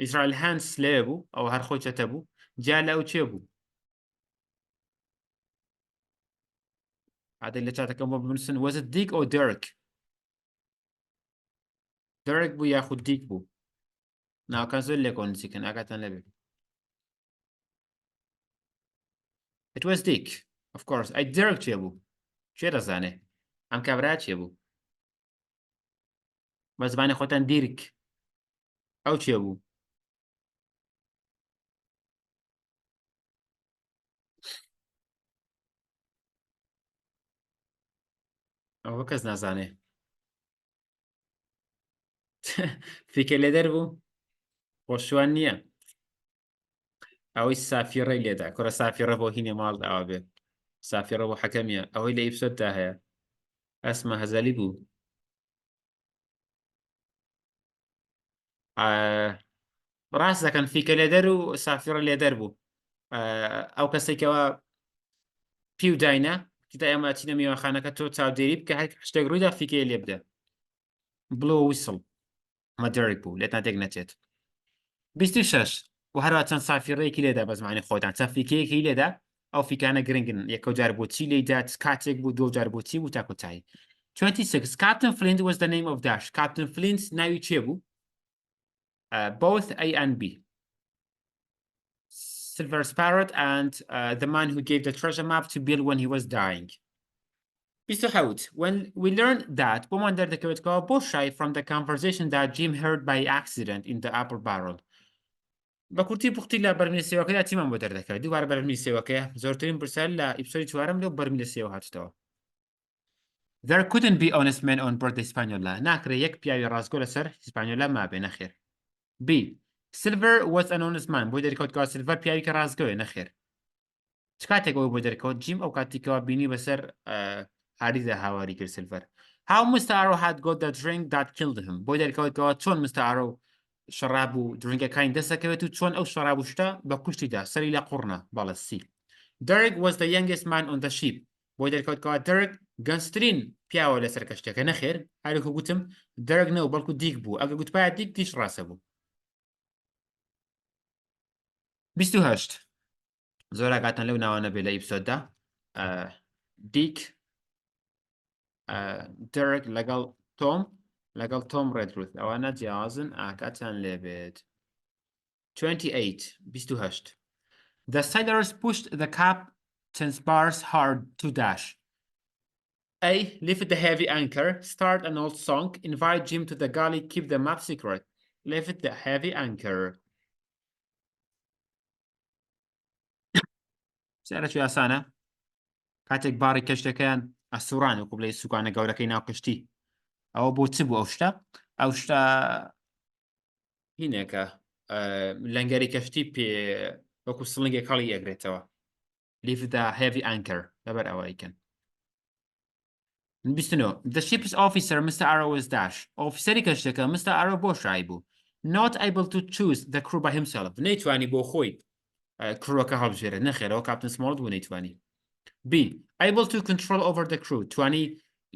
ئیسرائیل هانس لێ بوو ئەو هەر خۆی چەتە بوو جا لە ئەو چێ بوو؟ عادە لە چاتەکەم بۆ بنووسن was it Dick or Derek؟ Derek بوو یاخود دیک بوو. ناوەکان زۆر لێ کۆنسیکن ئاگاتان لەبێ. It was Dick of course ئەی Derek چێ بوو؟ چێ دەزانێ؟ ئەم کابرا چێ بوو؟ بە زمانی خۆتان دیرک ئەو چێ بوو؟ ئەوە کەس نازانێ. فیکە لێ دەربوو؟ خۆشوان نییە. ئەوەی سافیڕەی لێدا کورە سافیڕە بۆ هینێ ماڵ ئاوا بێ سافیڕە بۆ حەکەمیە ئەوەی لە ئیپسۆددا هەیە ئەسمە هەزەلی بوو. ڕاست دەکەن فیکە لێدەر و سافیڕە لێدەر بوو. ئەو کەسێکەوە پی و داینە کیدا ئێمە چینە میوانخانەکە تۆ چاودێری بکە هەر شتێک ڕوویدا فیکەیە لێ بدە. بڵۆ ویسڵ مەدەرێک بوو لێتان تێک نەچێت. 26 و هەروە چەند سافیڕەیەکی لێدا بە زمانی خۆتان چەند فیکەیەکی لێدا ئەو فیکانە گرنگن یەکە جار بۆچی لێدا کاتێک بوو دۆ جار بۆچی بوو تا کۆتایی. 26 Captain Flint was the name of Dash. Captain Flint ناوی چێ بوو؟ Both A and B. Silver's parrot and the man who gave the treasure map to Bill when he was dying. 28 When we learned that بۆمان دەردەکەوێتەوە بۆ شای from the conversation that Jim heard by accident in the apple barrel. بە کورتی پوختی لە بەرمێ سێوەکەدا چیمان بۆ دەردەکەوێت دووبارە بەرمی سێوەکەیە زۆرترین پرسیار لە ئیپسۆدی چوارەم لەو بەرمی لە سێوە هاتووەوە. There couldn't be honest men on board the Hispaniola. ناکرێ یەک پیاوی ڕاستگۆ لەسەر هیسپانیۆلا مابێ نەخێر. B. Silver was an honest man. بۆی دەرکەوتەوە سیلڤەر پیاوی کە ڕاستگۆیە نەخێر. چ کاتێکەوە بۆ دەرکەوت جیم ئەو کاتێکەوە بینی بەسەر هاریدا هاواری کرد سیلڤەر. How Mr. Arrow had got the drink that killed him. بۆی دەرکەوتەوە چۆن Mr. Arrow شەراب و درنگەکانی دەستەکەوێت و چۆن ئەو شەراب و شتە بە کوشتیدا سەری لە قوڕنە باڵە سی. Derek was the youngest man on the ship. بۆی دەرکەوتەوە Derek گەنجترین پیاوە لەسەر کەشتەکە نەخێر هەروەکو گوتم Derek نەوە بەڵکو دیک بوو ئەگە گوتپایە دیک دیش ڕاستە بوو. 28 زۆر ئاگاتان لەو ناوانە بێ لە ئیپسۆددا دیک Derek لەگەڵ تۆم ڕێدروت ئەوانە جیاوازن ئاکاتان لێبێت. 28 The sailors pushed the captain's bars hard to dash. A. Lift the heavy anchor, start an old song, invite Jim to the galley, keep the map secret. Lift the heavy anchor. سیارەکی ئاسانە کاتێک باڕی کەشتەکەیان ئەسوڕان و قوبلەی سوکانە گەورەکەی ناو کەشتی ئەوە بۆ چ بوو ئەو شتە هینێکە لەنگەری کەشتی پێ وەکو سڵنگێک هەڵی ئەگرێتەوە. Lift the heavy anchor لەبەر ئەوەیکەن. 29 The ship's officer Mr. Arrow was dash. ئۆفیسەری کەشتەکە Mr. Arrow بۆ شای بوو. Not able to choose the crew by himself. نەیتوانی بۆ خۆی کڕوەکە هەڵبژێرێت نەخێرەوە کاپتن سمۆڵت بوو نەیتوانی. B. Able to control over the crew. توانی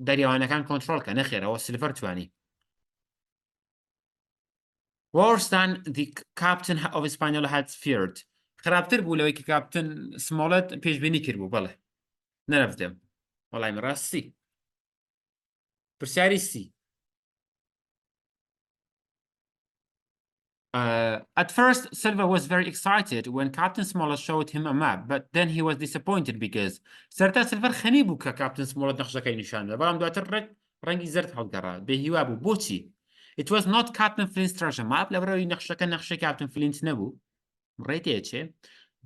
دەریاوانەکان کۆنتڕۆڵکە نەخێرەوە سیلڤەر توانی. Worse than the captain of Hispaniola had feared. خراپتر بوو لەوەی کە کاپتن سمۆڵت پێشبینی کرد بوو بەڵێ نەرەفتێم وەڵای من ڕاستی. پرسیاری سی. At first, Silver was very excited when Captain Smollett showed him a map, but then he was disappointed because سەرتا سیلڤەر خەنی بوو کە کاپتن سمۆڵت نەخشەکەی نیشاندا بەڵام دواتر ڕەنگی زەرد هەڵگەڕا بێهیوا بوو بۆچی؟ It was not Captain Flint's treasure map لەبەرەوەی نەخشەکە نەخشەی کاپتن فلینت نەبوو ڕێتێ چێ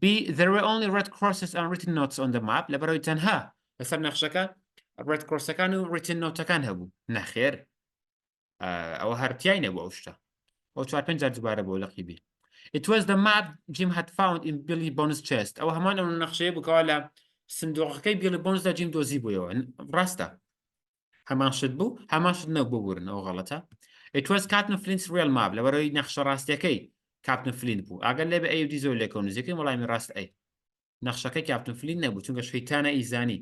B. There were only red crosses and written notes on the map لەبەرەوەی تەنها لەسەر نەخشەکە red crossەکان و written noteەکان هەبوو نەخێر ئەوە هەرتیای نەبوو ئەو شتە ئەو 4-5 جار دووبارە بۆ لەقی بی It was the map Jim had found in Billy Bones' chest ئەوە هەمان ئەو نەخشەیە بووکەوە لە سندوقەکەی Billy Bonesدا جیم دۆزی بوویەوە ڕاستە هەمان شت بوو هەمان شت نەبوو بورن ئەو غەڵەتە It was Captain Flint's real map لەبەرەوەی نەخشە ڕاستیەکەی Captain Flint بوو ئاگەر لێ بە ئەی دی زۆر لێکەوە نزیەکەی وەڵامی ڕاست ئەی نەخشەکەی Captain Flint نەبوو چونکە شەیتانە ئیزانی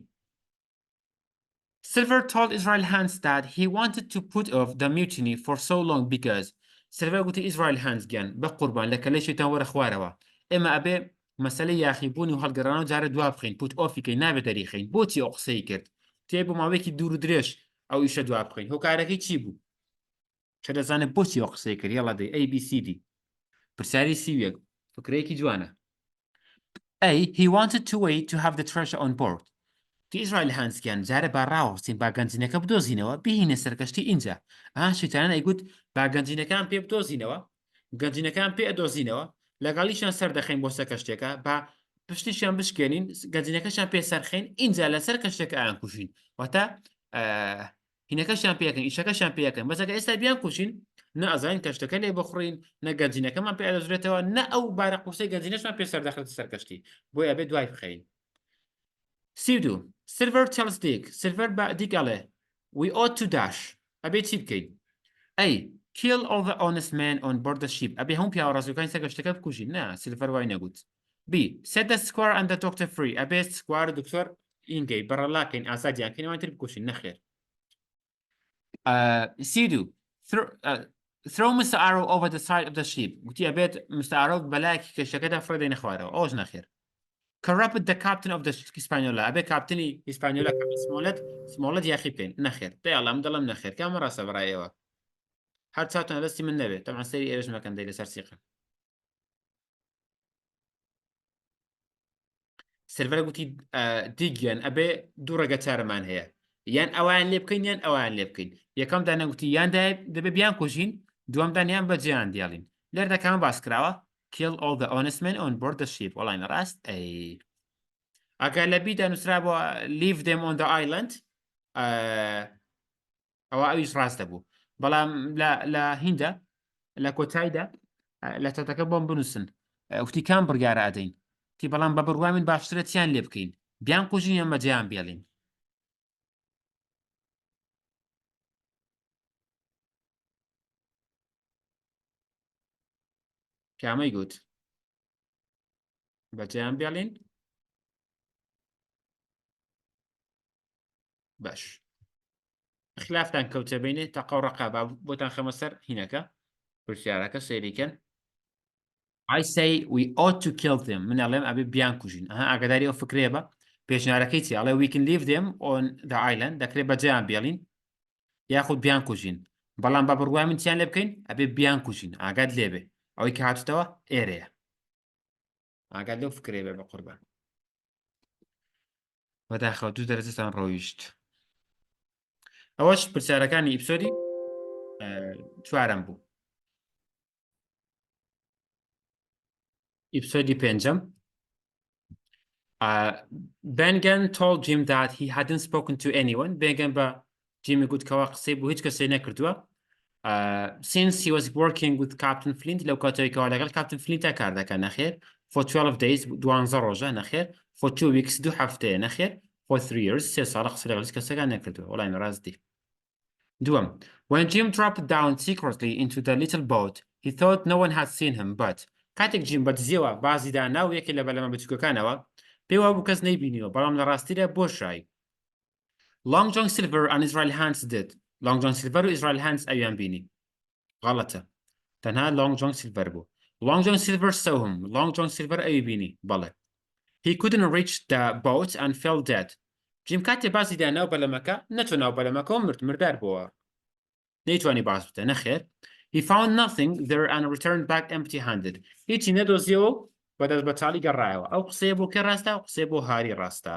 Silver told Israel Hands that he wanted to put off the mutiny for so long because Silver گوتی Israel Hands گیان بە قوربان لە کەلەی شەیتان وەرە خوارەوە ئێمە ئەبێ مەسەلەی یاخیبوونی و هەڵگەڕانەوە جارە دوا بخەین پوت ئۆفیکەی نابێت دەریخین بۆچی ئەو قسەی کرد تێ بۆ ماوەیەکی دوور و درێژ ئەو ئیشە دوا بخەین هۆکارەکەی چی بوو چە دەزانێت بۆچی ئەو قسەی کرد هێڵا دەی ABCD پرسیاری سیویەک فکرەیەکی جوانە A. He wanted to wait to have the treasure on board تی ئیزرائیل هانسکیان جارە با ڕاوەستین با گەنجینەکە بدۆزینەوە بهینە سەرکەشتی اینجا شیتانە ئەیگوت با گەنجینەکان پێ بدۆزینەوە گەنجینەکان پێ ئەدۆزینەوە لەگەڵیشان سەر دەخەین بۆ سەر کەشتێکە با پشتیشیان بشکێنین گەنجینەکەشان پێ سەرخێن اینجا لەسەر کەشتێکە ئایان کوژین واتە هینەکەشیان پێەکەن ئیشەکەشان پێەکەن بەسەکە ئێستا بیان کوشین نە ئەزانین کەشتەکە لێ بخڕین نە گەنجینەکەمان پێ ئەدەزرێتەوە نە ئەو بارە قوسەی گەنجینەشمان پێ سەردەخێت سەر کەشتی بۆی ئەبێت دوای بخەین سیدو Silver tells Dick Silver بە دیک ئەڵێ We ought to dash ئەبێ چی بکەین A. Kill all the honest men on board the ship ئەبێ هەموو پیاوە ڕاستەوەکانی سەر کەشتەکە بکوژین نا Silver وای نەگوت B. Set the squire and the doctor free ئەبێ سکوار و دکتۆر ئینگەی بەڕەڵاکەین ئازادیان کەین ئەوان تر بکوژین نەخێر سیدو Throw Mr. Arrow over the side of the ship گوتی ئەبێت Mr. Arrow بەلایەکی کەشتەکەدا فڕێدەینە خوارەوە ئەوەش نەخێر Corrupt the captain of the Hispaniola ئەبێ کاپتنی هیسپانیۆلا سمۆڵەت یاخی بکەین نەخێر دەیاڵام دەڵم نەخێر کامە ڕاستە بەڕایەوە هەر چاوتان دەستی من نەبێت تەمان سەری ئێرەش مەکەن دەی لەسەر سیقن سلڤەر گوتی دیگیان ئەبێ دوو ڕێگە چارەمان هەیە یان ئەویان لێ بکەین یان ئەویان لێ بکەین یەکەم دانەگوتی یان دەبێ بیان کوژین دووەمدانیان بەجێیان دیاڵین لێر دەکەمە باس کراوە Kill all the honest men on board the ship وەڵامی ڕاست ئەگەر لە بیدا نووسرا بۆ leave them on the island ئەوە ئەویش ڕاستە بوو بەڵام لە هیندا لە کۆتایدا لە تەتەکە بۆم بنووسن وتی کام بڕیارە ئەدەین تی بەڵام بە بڕوامین باشترە چیان لێ بکەین بیان کوژین یان بەجێیان بێڵین کامەی گوت بەجێیان بێڵین باش خلافتان کەوتە بینێ تەقە و ڕقا بۆتان خەمە سەر هینەکە پرسیارەکە سەیریکەن I say we ought to kill them من ئەڵێم ئەبێ بیان کوژین ئاگاداری ئەو فکرێ بە پێشنیارەکەی چی ئەڵێ we can leave them on the island دەکرێت بەجێیان بێڵین یاخود بیان کوژین بەڵام بە بڕوامین چیان لێ بکەین ئەبێ بیان کوژین ئاگاد لێبێ ئەوەی کە هاتوتەوە ئێرەیە ئاگاد لەو فکرێ بێ بە قوربان بەداخەوە دوو دەرەجەتان ڕۆیشت ئەوەش پرسیارەکانی ئیپسۆدی چوارەم بوو ئیپسۆدی پێنجەم Bengen told Jim that he hadn't spoken to anyone Bengen بە جیمی گوتکەوە قسەی بۆ هیچ کەسێ نەکردووە since he was working with Captain Flint لەو کاتێکەوە لەگەڵ Captain Flint کار دەکات نەخێر for 12 days 12 ڕۆژە نەخێر for 2 weeks 2 هەفتەیە نەخێر for 3 years 3 ساڵە قسە لەگەڵ هیچ کەسێکان نەکردووە وەڵامی ڕاستی دووەم when Jim dropped down secretly into the little boat he thought no one had seen him but کاتێک جیم بەدزیەوە بازیدا ناو یەکێ لە بەلەمە بچووکەکانەوە پێی وا بوو کەس نەیبینیوە بەڵام لە ڕاستیدا بۆشایی Long John Silver and Israel Hands did Long John Silver و Israel Hands ئەویان بینی غەڵەتە تەنها Long John Silver بوو Long John Silver saw him Long John Silver ئەوی بینی بەڵێ He couldn't reach the boat and fell dead جیم کاتێ بازیدا ناو بەلەمەکە نەچۆ ناو بەلەمەکەەوە مردار بووە نەیتوانی باز بتە نەخێر He found nothing there and returned back empty-handed. هیچی نەدۆزیەوە بەدەست بەتاڵی گەڕایەوە. ئەو قسەیە بۆ کێ ڕاستە؟ ئەو قسەیە بۆ هاری ڕاستە.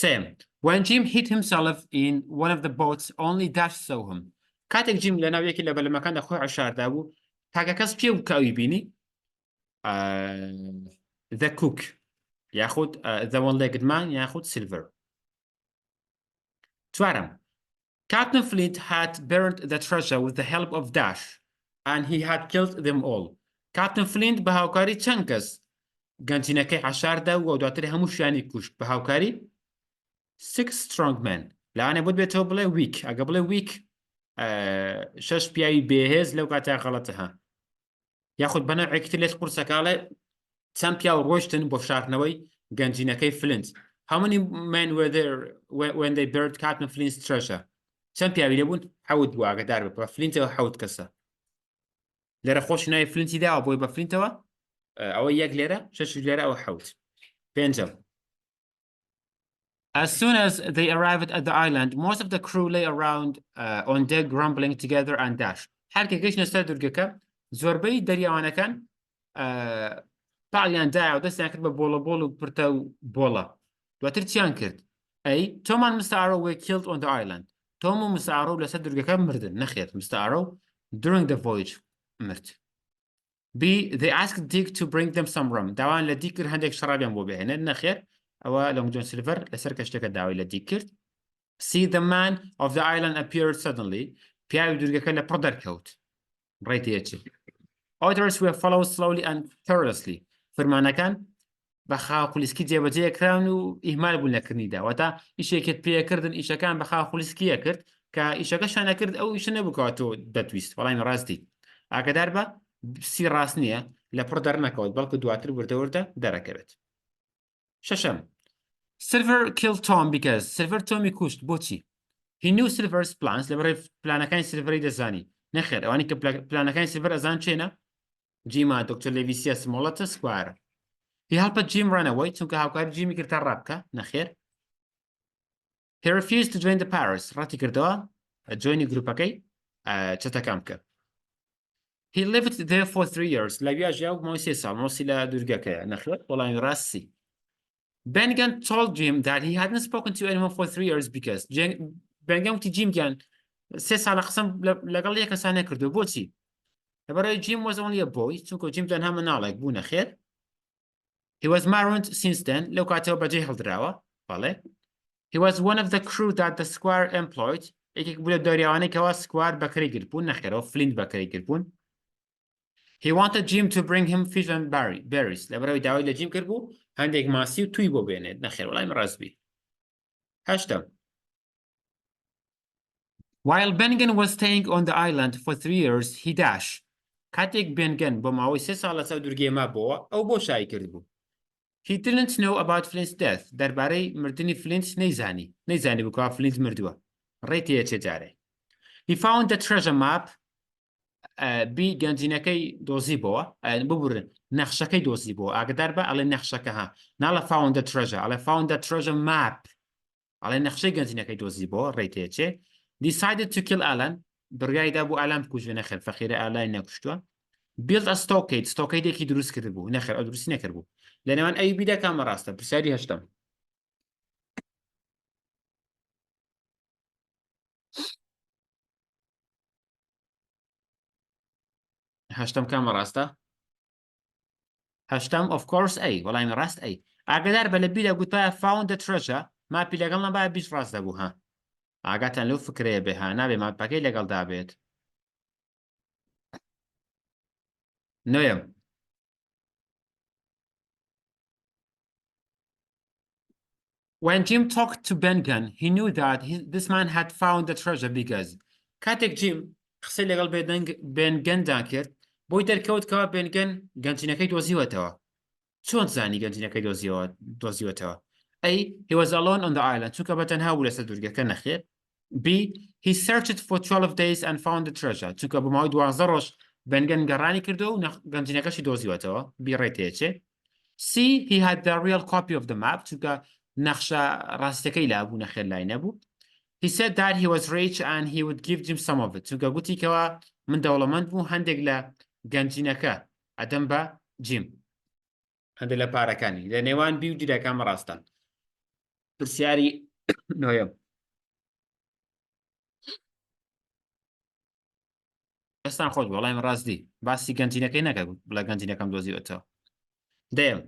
Same. When Jim hit himself in one of the boats, only Dash saw him. کاتێک جیم لە ناو یەکی لە بەلەمەکاندا خۆی عشاردا بوو، تاکە کەس پێ بوو کە ئەوی بینی؟ the cook ياخذ the one-legged man ياخذ silver. توارم Captain Flint had burned the treasure with the help of Dash and he had killed them all. Captain Flint بە هاوکاری چەند کەس گەنجینەکەی عەشاردا و دواتر هەمووشیانی کوشت بە هاوکاری 6 strong men. لەوانێ بۆت بێتەوە بڵێ weak ئەگە بڵێ weak 6 پیاوی بێهێز لەو کاتە غەڵەتە ها یاخود بەنەوعێکی تر لێت قورسەکاڵێ چەند پیاو ڕۆیشتن بۆ شاردنەوەی گەنجینەکەی فلنت. How many men were there when they burned Captain Flint's treasure? چەند پیاوی لێبوون؟ حەوت بوو ئاگادار بە فلینتەوە حەوت کەسە. لێرە خۆش ناوی فلینتی داوە بۆی بە فلینتەوە ئەوە یەک لێرە 6 لێرە ئەوە حەوت. پێنجەم. As soon as they arrived at the island, most of the crew lay around on deck grumbling together and Dash. هەرکە گەیشتە سەر دوورگەکە زۆربەی دەریاوانەکان پاڵیان دایە و دەستیان کرد بە بۆڵە و پرتە و بۆڵە. دواتر چیان کرد؟ ئەی تۆمان مستر ئارۆ were killed on the island. تۆم و مستر ئارۆ لەسەر دوورگەکە مردن. نەخێر مستر ئارۆ during the voyage مرد. B. They asked Dick to bring them some rum. داوان لە دیک کرد هەندێک شەرابیان بۆ بهێنێت. نەخێر ئەوە لۆنگ جۆن سیلڤەر لەسەر کەشتێکە داوای لە دیک کرد. C. The man of the island appeared suddenly. پیاوی دوورگەکە لە پڕ دەرکەوت. ڕێتیەچێ. Orders were followed slowly and carelessly. فەرمانەکان بە خاوخولیسکی جێبەجێکراون و ئیهمال بوون لەکردنیدا. واتە ئیشێکت پێکردن ئیشەکان بە خاوخولیسکیە کرد کە ئیشەکەشان نەکرد ئەو ئیشە نەبووکەواتەوە دەتویست. وەڵامی ڕاستی. ئاگادار بە سی ڕاست نییە لە پڕ دەرنەکەوت بەڵکو دواتر وردەوردە دەرەکەوێت. شەشەم. Silver killed Tom because Silver تۆمی کوشت. بۆچی؟ He knew Silver's plans لەبەرەوەی پلانەکانی سیلڤەری دەزانی. نەخێر ئەوانی کە پلانەکانی سیلڤەر ئەزان چێنە؟ جیما دکتۆر لێڤیسیا سمۆڵەتە سکوارە. He helped Jim run away چونکە هاوکاری جیمی کرد تا ڕابکە. نەخێر. He refused to join the Paris. ڕاتی کردەوە جۆینی گروپەکەی چەتەکان بکە. He lived there for 3 years. لەویا ژیا و ماوەی 3 ساڵ مۆسی لە دوورگەکەیە. نەخێر وەڵامی ڕاستی. Bennigan told Jim that he hadn't spoken to anyone for 3 years because Bennigan وتی جیم گیان 3 ساڵە قسەم لەگەڵ یەک کەسان نەکردو. بۆچی؟ لەبەرەوەی Jim was only a boy چونکە جیم تەنها منداڵێک بوو. نەخێر. He was married since then. لەو کاتەوە بەجێ هەڵدراوە. بەڵێ. He was one of the crew that the squire employed. یەکێک بوو لە دەریاوانەی کەوا سکوار بەکرێ گرتبوون. نەخێرەوە فلینت بەکرێ گرتبوون. He wanted Jim to bring him fish and berries. لەبەرەوەی داوای لە جیم کرد بوو هەندێک ماسی و توی بۆ بێنێت. نەخێر وەڵامی ڕاستبی. هەشتم. While Bennigan was staying on the island for 3 years, he dashed. کاتێک بێنگەن بۆ ماوەی 3 ساڵ لەسەر دوورگەی مابەوە ئەو بۆ شای کرد بوو. He didn't know about Flint's death. دەربارەی مردنی فلینت نەیزانی بوو کە فلینت مردووە. ڕێتیەچێ جارێ. He found the treasure map. بی گەنجینەکەی دۆزی بۆوە ببورن نەخشەکەی دۆزی بۆ ئاگدار بە ئەڵێ نەخشەکە ها ناڵە found the treasure ئەڵێ found the treasure map ئەڵێ نەخشەی گەنجینەکەی دۆزی بۆ ڕێتیەچێ. Decided to kill Alan. بڕیایدا بوو ئالان بکوژێ. نەخێر فەقیرە ئالای نەکوشتووە. Build a stockade. stockade دروست کرد بوو. نەخێر ئەو دروستی نەکرد بوو. لە نێوان ئەیوبیدا کامە ڕاستە؟ پرسیاری هەشتم. هەشتم کامە ڕاستە؟ هەشتم of course ئەی وەڵامی ڕاست ئەی. ئاگادار بە لە بیرە گوتپایە found the treasure ماپی لەگەڵ نەبایە بیش ڕاست دەبوو ها. ئاگاتان لەو فکرەیە بێ ها نابێ ماپەکەی لەگەڵدا بێت. نۆیەم. When Jim talked to Bennigan, he knew that this man had found the treasure because کاتێک جیم قسەی لەگەڵ بێنگەندا کرد بۆی دەرکەوت کەوا بێنگەن گەنجینەکەی دۆزیوەتەوە. چۆن زانی گەنجینەکەی دۆزیوەتەوە؟ A. He was alone on the island. چونکە بەتەنها بوو لەسەر دوورگەکە. نەخێر. B. He searched for 12 days and found the treasure. چونکە بە ماوەی 12 ڕۆژ بێنگەن گەڕانی کردو و گەنجینەکەشی دۆزیوەتەوە. B ڕێتیەچێ. C. He had the real copy of the map. چونکە نەخشە ڕاستەکەی لابوو. نەخێر لای نەبوو. He said that he was rich and he would give Jim some of it. چونکە گوتی کەوا من دەوڵەمەند بوو هەندێک لە گەنجینەکە ئەدەم بە جیم. هەندێک لە پارەکانی لە نێوان بی و دیرەکان ڕاستان. پرسیاری نۆیەم. ئێستان خۆت وەڵامی ڕاستدی باسی گەنجینەکەی نەکەت بڵە گەنجینەکەم دۆزیوەتەوە دێم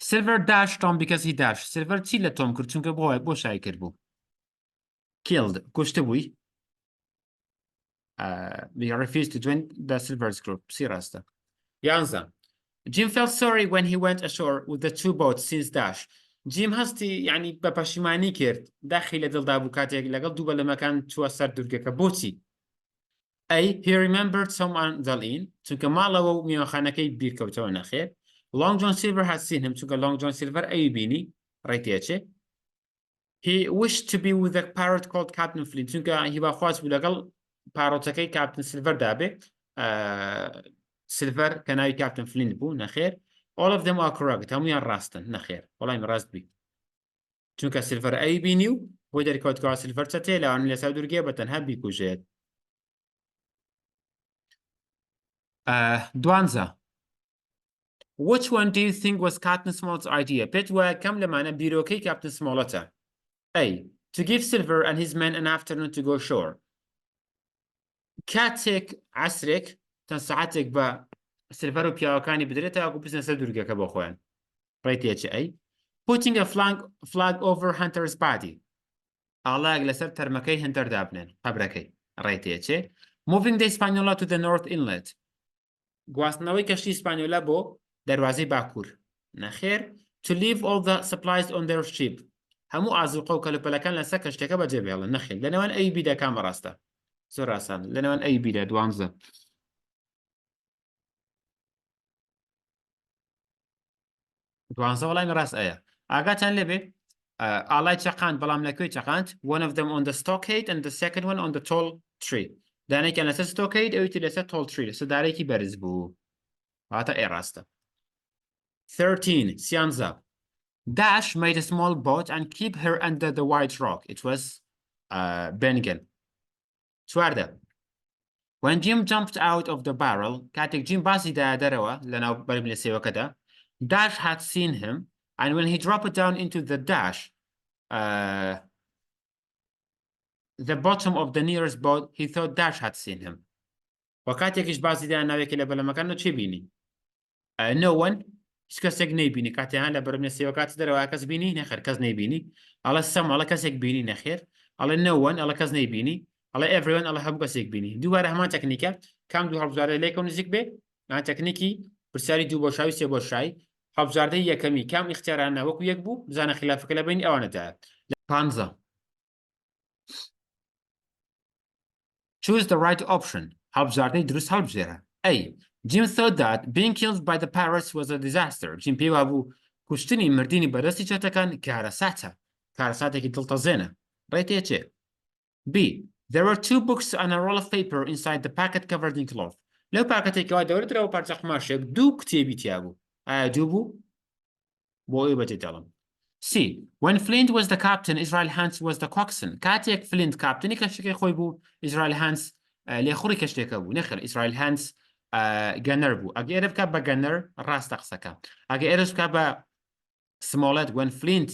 سیلڤەر داش تۆم because he dash سیلڤەر چی لە تۆم کرد چونکە بۆ شای کرد بوو killed کوشتە بووی he refused to join the Silver's group پسی ڕاستە یانزە Jim felt sorry when he went ashore with the two boats since dash جیم هەستی یعنی بە پەشیمانی کرد داخی لە دڵدا بوو کاتێک لەگەڵ دوو بەلەمەکان چووە سەر دوورگەکە بۆچی he remembered someone دەڵین چونکە ماڵەوە و میوانخانەکەی بیرکەوتەوە نەخێر Long John Silver had seen him چونکە Long John Silver ئەوی بینی ڕێتێچێ he wished to be with a parrot called Captain Flint چونکە هیواخواست بوو لەگەڵ پارۆتەکەی کاپتن سیلڤەر دابێ سیلڤەر کە ناوی کاپتن فلینت بوو نەخێر all of them are correct هەمویان ڕاستن نەخێر وەڵامی ڕاست بی چونکە سیلڤەر ئەوی بینی و بۆی دەرکەوتکەوە سیلڤەر چەتێ لەوان لەسەر دوورگێ بە تەنها بیکوژێت دوانزە Which one do you think was Captain Smollett's idea? پێت وایە کەم لەمانە بیرۆکەی کاپتن سمۆڵەتە A. To give Silver and his men an afternoon to go ashore. کاتێک عسرێک تەن سەعاتێک بە سیلڤەر و پیاوەکانی بدرێتەوە ئەو بچنە سەر دوورگەکە بۆ خۆیان ڕێتێچە ئەی Putting a flag over Hunter's body. ئاڵایەک لەسەر تەرمەکەی هەنتەر دابنێن قەبرەکەی ڕێتێچێ Moving the Hispaniola to the North Inlet. گواستنەوەی کەشتی ئیسپانیۆلا بۆ دەروازەی باکوور نەخێر To leave all the supplies on their ship. هەموو ئازوقە و کەلوپەلەکان لەسەر کەشتەکە بەجێبێڵن نەخێر لەنەوەن ئەی بیدا کامە ڕاستە زۆر ئاسان لەنەوەن ئەی بیدا دوانزە دوانزە وەڵامی ڕاست ئەیە ئاگاتان لێبێ ئاڵای چەقاند بەڵام لەکوێی چەقاند one of them on the stockade and the second one on the tall tree دانێکیان لەسەر stockade ئەویتر لەسەر tall tree لەسەر دارێکی بەرز بوو هاتە ئێ ڕاستە 13 سیانزە Dash made a small boat and keep her under the white rock. It was Bengal. چواردە When Jim jumped out of the barrel, کاتێک Jim باسی دا دەرەوە لەناو بەرم لە سێوەکەدا Dash had seen him and when he dropped down into the dash the bottom of the nearest boat he thought Dash had seen him وەکاتێکیش باسی دا ناوێکی لە بەلەمەکان چی بینی no one هیچ کەسێک نەیبینی کاتێهان لە بەرم لە سێوەکات دەرەوە کەس بینی نەخێر کەس نەیبینی ئەڵە سەم ئەڵە کەسێک بینی نەخێر ئەڵە no one ئەڵە کەس نەیبینی ئەڵە everyone ئەڵە هەموو کەسێک بینی دووبارە هەمان تەکنیکە کام دوو هەڵبژاردە لێکەوە نزیک بێ تەکنیکی پرسیاری دوو بۆ شاوی سێ بۆ شای هەڵبژاردەی یەکەمی کام ئیختیارانە وەکو یەک بوو بزانە خلافەکە لە بین ئەوانەدایە پانزە Choose the right option هەڵبژاردەی دروست هەڵبژێرە A. Jim thought that being killed by the parrots was a disaster. Jim پێی وابوو کوشتنی مردینی بەدەستی چەتەکان کارەساتە کارەساتێکی دڵتەزێنە ڕێتێچێ B. There were two books and a roll of paper inside the packet covered in cloth. لەو پاکەتێکەوە دەورەترەوە پارچە قماشێک دوو کتێبی تیا بوو ئایا دوو بوو بۆ ئەوی بەجێدەڵم C. When Flint was the captain, Israel Hans was the coxswain. کاتێک فلینت کاپتنی کەشتەکەی خۆی بوو Israel Hans لێخوڕی کەشتێکە بوو نەخێر Israel Hans گەنەر بوو ئەگە ئێرە بکات بە گەنەر ڕاستە قسەکە ئەگە ئێرەش بکات بە Smollett when Flint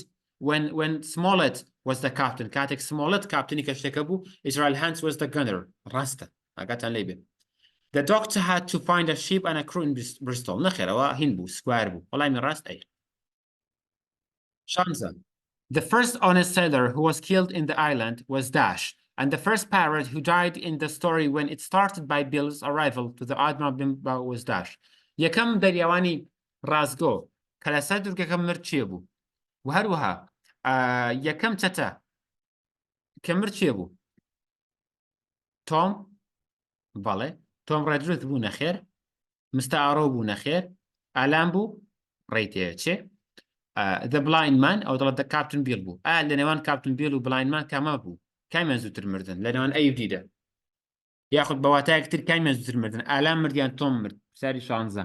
when Smollett was the captain کاتێک Smollett کاپتنی کەشتێکە بوو Israel Hans was the gunner ڕاستە ئاگاتان لێ بێ The doctor had to find a ship and a crew in Bristol نەخێرەوە هین بوو سکوار بوو وەڵامی ڕاست ئەی شانزە The first honest sailor who was killed in the island was Dash and the first parrot who died in the story when it started by Bill's arrival to the Admiral Benbow was Dash. یەکەم دەریاوانی ڕازگۆ کە لەسەر دوورگەکە مرد چیە بوو؟ و هەروەها یەکەم چەتە کە مرد چیە بوو؟ تۆم بەڵێ تۆم ڕێدروت بوو نەخێر مستعارۆ بوو نەخێر ئالان بوو ڕێتێچێ The blind man ئەو دەڵێت کاپتن بیل بوو لە نێوان کاپتن بیل و بلاین مان کامە بوو کامیان زووتر مردن لە نێوان ئەو دیدە یاخود بەواتایەکتر کامیان زووتر مردن ئالان مردیان تۆم مرد ساری شانزە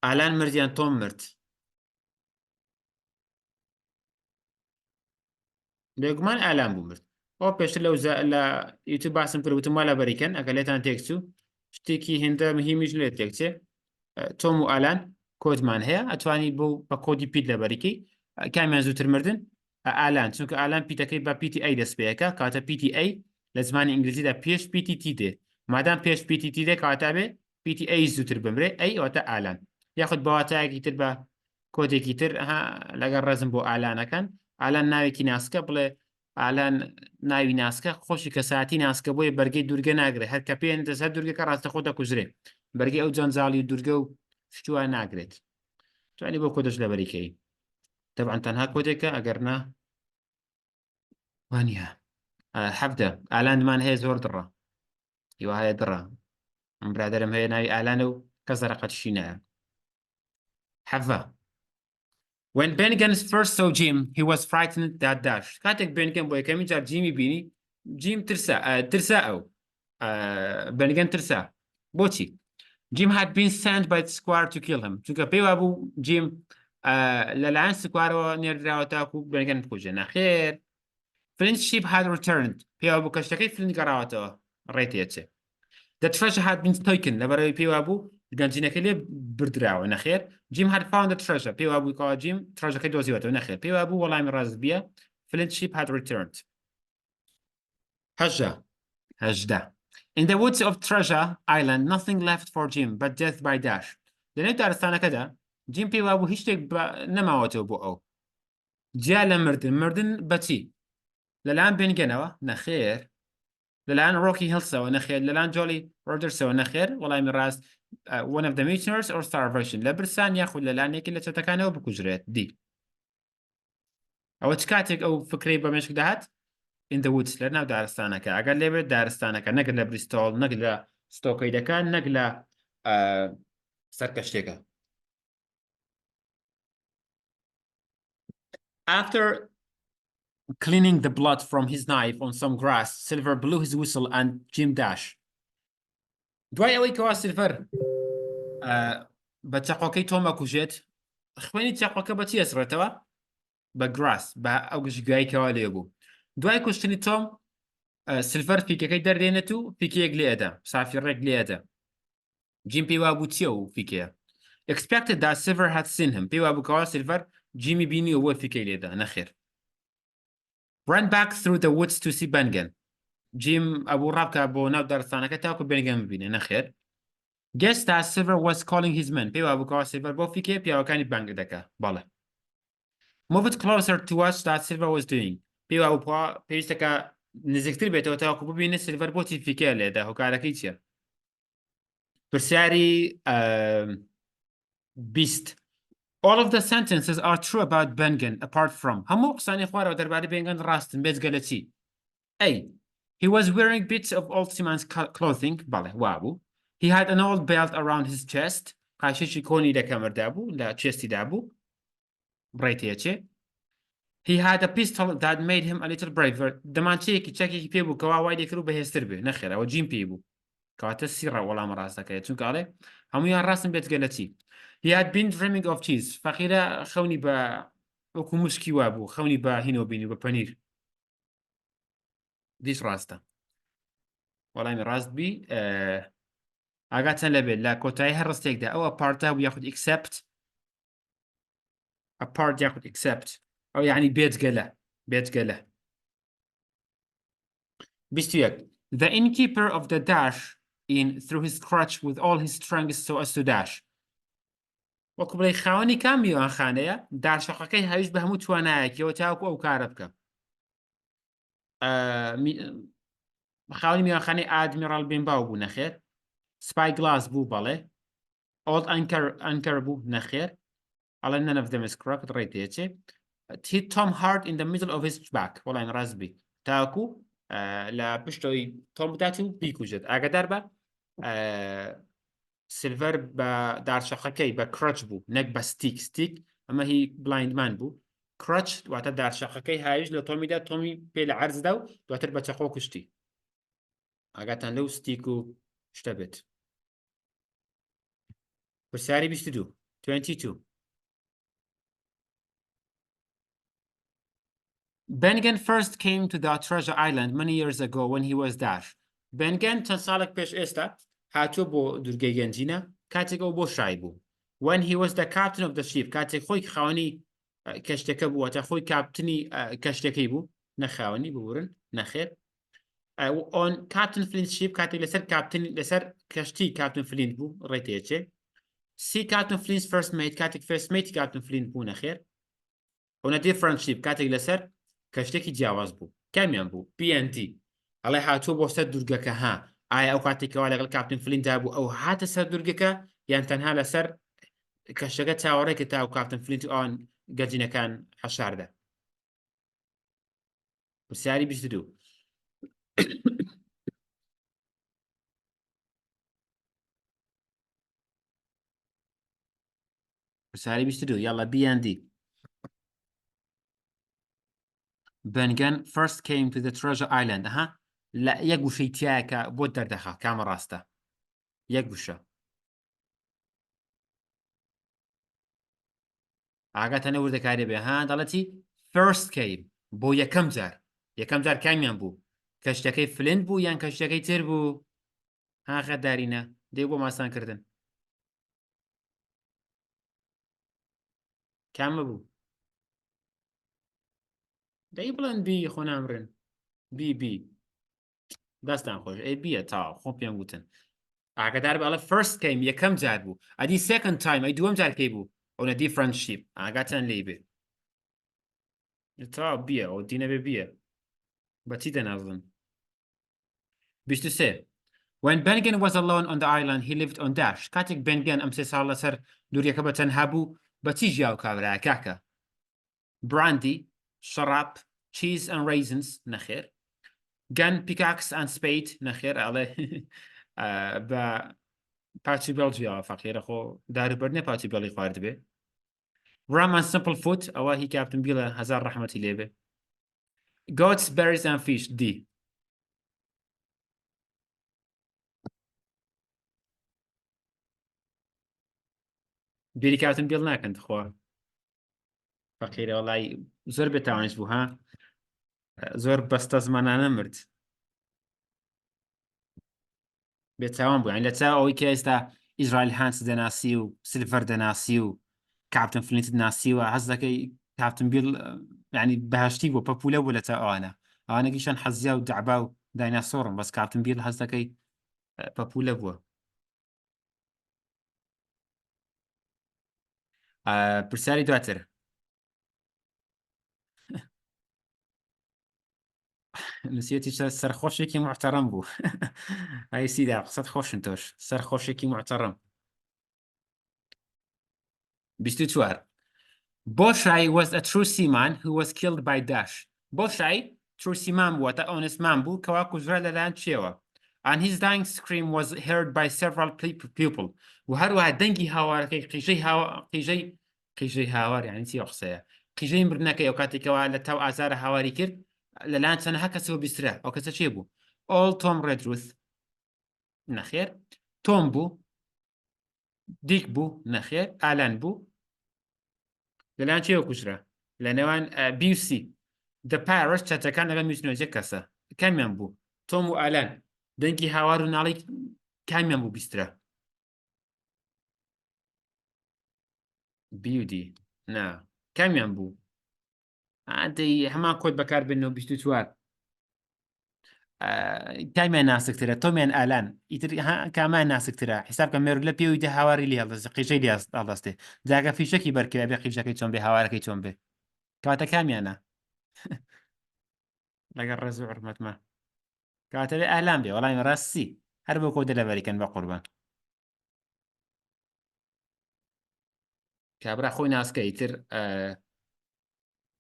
ئالان مردیان تۆم مرد لێگومان ئالان بوو مرد ئەو پێشتر لە یوتیوب باسم کرد وتم وا لە بەریکەن ئەگە لێتان تێکچوو شتێکی هێندە مهمیش لێت تێکچێ تۆم و ئالان کۆدمان هەیە ئەتوانی بۆ بە کۆدی پیت لە بەریکەی کامیان زووتر مردن ئالان چونکە ئالان پیتەکەی بە PTA دەست پێەکە کاتە PTA لە زمانی ئینگلیزیدا پێش PTT دێ مادام پێش PTT دێ کاتە بێ PTA زووتر بمرێ ئەی ئەوەتە ئالان یاخود بەواتایەکی تر بە کۆدێکی تر لەگەڵ ڕێزم بۆ ئالانەکەن ئالان ناوێکی ناسکە بڵێ ئالان ناوی ناسکە خۆشی کەساتی ناسکە بۆیە بەرگەی دوورگە ناگرێت هەر کە پێیان دەسەر دوورگەکە ڕاستەخۆ دەکوژرێ بەرگەی ئەو جەنجاڵی دوورگە و شتووە ناگرێت توانی بۆ کۆدەش لەبەریکەی طبعا تەنها کۆدێکە ئەگەر نا وانە حەفدە ئالانمان هەیە زۆر دڕە هیوا هەیە دڕە ئەم برادەرم هەیە ناوی ئالانە و کەس دەرەقەتشی نایە حەفە When Bennigan first saw Jim, he was frightened that dash. کاتێک بێنگەن بۆ یەکەمین جار جیمی بینی جیم ترسا ئەو بێنگەن ترسا بۆچی Jim had been sent by the squire to kill him چونکە پێی وابوو جیم لەلایەن سکوارەوە نێردراوە تاکو بێنگەن بکوژێ نەخێر Flint's ship had returned پێی وابوو کەشتەکەی فلینت گەڕاوەتەوە ڕێتێچێ The treasure had been taken لەبەرەوەی پێی وابوو گەنجینەکە لێ بردراوە نەخێر Jim had found the treasure پێی وابووی کەوا جیم ترەژەکەی دۆزیوەتەوە نەخێر پێی وابوو وەڵامی ڕاست بیە Flint's ship had returned هەژدە In the woods of Treasure Island nothing left for Jim but death by dash لەنێو دارستانەکەدا جیم پێی وابوو هیچ شتێک نەماوەتەوە بۆ ئەو جیا لە مردن بەچی لەلایەن بێنگەنەوە نەخێر لەلایەن ڕۆکی هێڵسەوە نەخێر لەلایەن جۆلی ڕۆدرسەوە نەخێر وەڵامی ڕاست one of the mutineers or starvation لە برسان یاخود لەلایەنێکی لە چەتەکانەوە بکوژرێت دی ئەوە چ کاتێک ئەو فکرەی بە مێشک داهات in the woods لە ناو دارستانەکە ئەگەر لێبێت دارستانەکە نەک لە بریستۆڵ نەک لە ستۆکەیدەکان نەک لە سەرکەشتێکە After cleaning the blood from his knife on some grass, Silver blew his whistle and Jim dash. دوای ئەوەی کەوا سیلڤەر بە چەقۆکەی تۆمە کوژێت خوێنی چەقۆکە بە چی ئەسڕێتەوە؟ بە گراس بە ئەو گشتگوایی کەوا لێ بوو. دوای کوشتنی تۆم سیلڤەر فیکەکەی دەردێنێت و فیکەیەک لێ ئەدا سافیڕێک لێ ئەدا. جیم پێی وابوو چییە و فیکەیە؟ Expected that Silver had seen him. پێی وابوو کەوا سیلڤەر جیمی بینی و وە فیکەی لێدا نەخێر. Ran back through the woods to see Bennigan. Jim ئەبوو ڕابکە بۆ ناو دارستانەکە تاکو بێنگەن ببینێ نەخێر. Guessed that Silver was calling his men. پێی وابوو کەوا سیلڤەر بۆ فیکێ پیاوەکانی بانگ دەکا. بەڵێ. Moved closer to watch that Silver was doing. پێی وابوو پێویستەکە نزیکتر بێتەوە تاکو ببینێ سیلڤەر بۆچی فیکێ لێدا هۆکارەکەی چییە؟ پرسیاری 20 All of the sentences are true about Bennigan apart from هەموو قسانی خوارەوە دەربارەی بێنگەن ڕاستن بێجگە لە چی؟ A. He was wearing bits of old seaman's clothing بەڵێ وابوو. He had an old belt around his chest قاشێکی کۆنی لە کەمەردا بوو لە چێستیدا بوو بڕێتێچێ. He had a pistol that made him a little braver دەمانچەیەکی چەکێکی پێ بوو کەوا وای دەکرد و بەهێزتر بێ نەخێرەوە جیم پێی بوو کەواتە سیڕە وەڵامە ڕاستەکەیە چونکەڵێ هەمویان ڕاستن بێتگە لە چی؟ He had been dreaming of cheese. فەقیرە خەونی بە وەکو مشکی وابوو خەونی بە هینۆ بینی بە پەنیر. دیش ڕاستە. وەڵامی ڕاست بی ئاگاتەن لەبێت لە کۆتایی هەر ڕستێکدا ئەوە پارتە بوو یاخود accept apart یاخود accept ئەو یعنی بێتگە لە 21 The innkeeper of the dash in through his crutch with all his strength so as to dash وەکو بڵێ خاوەنی کام میوانخانەیە داشەقەکەی هەویست بە هەموو توانایەکیەوە تاوەکو ئەو کارە بکە خاوەنی میوانخانەی ئادمیڕاڵ بێنباو بوو نەخێر سپای گلاس بوو بەڵێ old anchor بوو نەخێر ئەڵێ none of them is correct ڕێتێچێ hit Tom hard in the middle of his back وەڵامی ڕاست بی تاوەکو لە پشتەوەی تۆم بداتی و بیکوژێت ئاگادار بە سیلڤەر بە دارچەقەکەی بە کرچ بوو نەک بە ستیک ئەمە هی بلایندمان بوو کرچ دواتە دارچەقەکەی هاویش لە تۆمیدا تۆمی پێ لە عەرزدا و دواتر بە چەقۆ کوشتی ئاگاتان لەو ستیک و شتە بێت پرسیاری 22 Bennigan first came to the Treasure Island many years ago when he was dash. Bennigan چەند ساڵێک پێش ئێستا هاتووە بۆ دوورگەی گەنجینە کاتێک ئەو بۆ شای بوو. When he was the captain of the ship کاتێک خۆی خاوەنی کەشتەکە بووە تا خۆی کاپتنی کەشتەکەی بوو نەخاوەنی ببورن نەخێر on Captain Flint's ship کاتێک لەسەر کاپتن لەسەر کەشتی کاپتن فلینت بوو ڕێتێچێ see Captain Flint's first mate کاتێک first mate کاپتن فلینت بوو نەخێر on a different ship کاتێک لەسەر کەشتێکی جیاواز بوو کامیان بوو BND ئەڵێ هاتووە بۆ سەر دوورگەکە ها ئایا ئەو کاتێکەوە لەگەڵ کاپتن فلینتدا بوو ئەو هاتە سەر دوورگەکە یان تەنها لەسەر کەشتەکە چاوەڕێکە تا و کاپتن فلینت و ئەوان گەرجینەکان حەشاردا پرسیاری 22 پرسیاری 22 یاڵا BND Bengen first came to the treasure island ها لا یەک گوشەی تایەکە بۆ دەردەخا کامە ڕاستە یەک گوشە ئاگاتەنە وردەکاری بێ ها دەڵەتی first came بۆ یەکەم جار کامیان بوو کەشتەکەی فلند بوو یان کەشتەکەی تر بوو ها خەدارینە دێ بۆ ماسانکردن کامە بوو دەی بڵێن بی خۆ نامڕێن بی دەستان خۆش ئەی بیە تا خۆ پێم گوتن ئاگادار بە ئەڵە first came یەکەم جار بوو ئەدی second time ئەی دووەم جار کەی بوو on a different ship ئاگاتان لێ بێ تا بیە ئەو دینە بێ بیە بەچی دەنازڵن 23 When Bengen was alone on the island he lived on dash کاتێک بنگەن ئەم سێ ساڵ لەسەر دووریەکە بە تەنها بوو بەچی ژیاو کاورایە کاکە brandy شەڕاب cheese and raisins نەخێر gun pickaxe and spade نەخێر ئەڵێ بە پاچی بەڵ جیاوە فەقیرە خۆ داروبەر نێ پاچی بەڵی خوارد بێ ram and simple foot ئەوە هی کاپتن بیڵە هەزار ڕەحمەتی لێ بێ goats berries and fish دی بیری کاپتن بیڵ ناکەن خۆ فەقیرە وەڵای زۆر بێتاوانش بوو ها زۆر بەستە زمانانە مرد بێتاوان بوو یان لە چاو ئەوەی کە ئێستا ئیزرائیل هانس دەناسی و سلڤەر دەناسی و کاپتن فلینت ناسیوە حەز دەکەی کاپتن بیڵ یعنی بەهشتی بوو پەپولە بوو لە تا ئەوانەگەیشان حەزیا و دەعبا و دایناسۆڕن بەس کاپتن بیڵ حەز دەکەی پەپولە بووە پرسیاری دواتر نسیەتی سەرخۆشێکی محتەرەم بوو ئای سیدا قسەت خۆشن تۆش سەرخۆشێکی محتەرەم 24 Boshai was a true seaman who was killed by dash Boshai true seaman بووە تا ئەونسمان بوو کەوا کوژرا لەلایەن چێوە and his dying scream was heard by several people و هەروەها دەنگی هاوارەکەی قیژەی هاوار یعنی چی قسەیە قیژەی مردنەکەی ئەو کاتێکەوە لە تاو ئازارە هاواری کرد لەلایەن چەندەها کەسەوە بیسترا ئەو کەسە چێ بوو all Tom Redruth نەخێر تۆم بوو دیک بوو نەخێر ئالان بوو لەلایەن چێوە کوژرا لە نێوان BC the Pirates چەتەکان لەگەڵ میوتنەوەجێ کەسە کامیان بوو تۆم و ئالان دەنگی هاوار و ناڵی کامیان بوو بیسترا بیودی نا کامیان بوو ئادەی هەمان کۆت بەکار بێنەوە 24 کامیان ناسکترە تۆمیان ئالان ئیتر کامان ناسکترە حساب کە مێرو لە پێویدە هاواری لێ هەڵدەست قیژەی لێ هەڵدەستێ جاگە فیشەکی بەرکەوێ بێ قیژەکەی چۆن بێ هاوارەکەی چۆن بێ کاتە کامیانە لەگەڵ ڕێز و حورمەتمە کاتەوێ ئالان بێ وەڵامی ڕاستی هەر بۆ کۆ دەلەڤەریکەن بە قوربان کابرا خۆی ناسکە ئیتر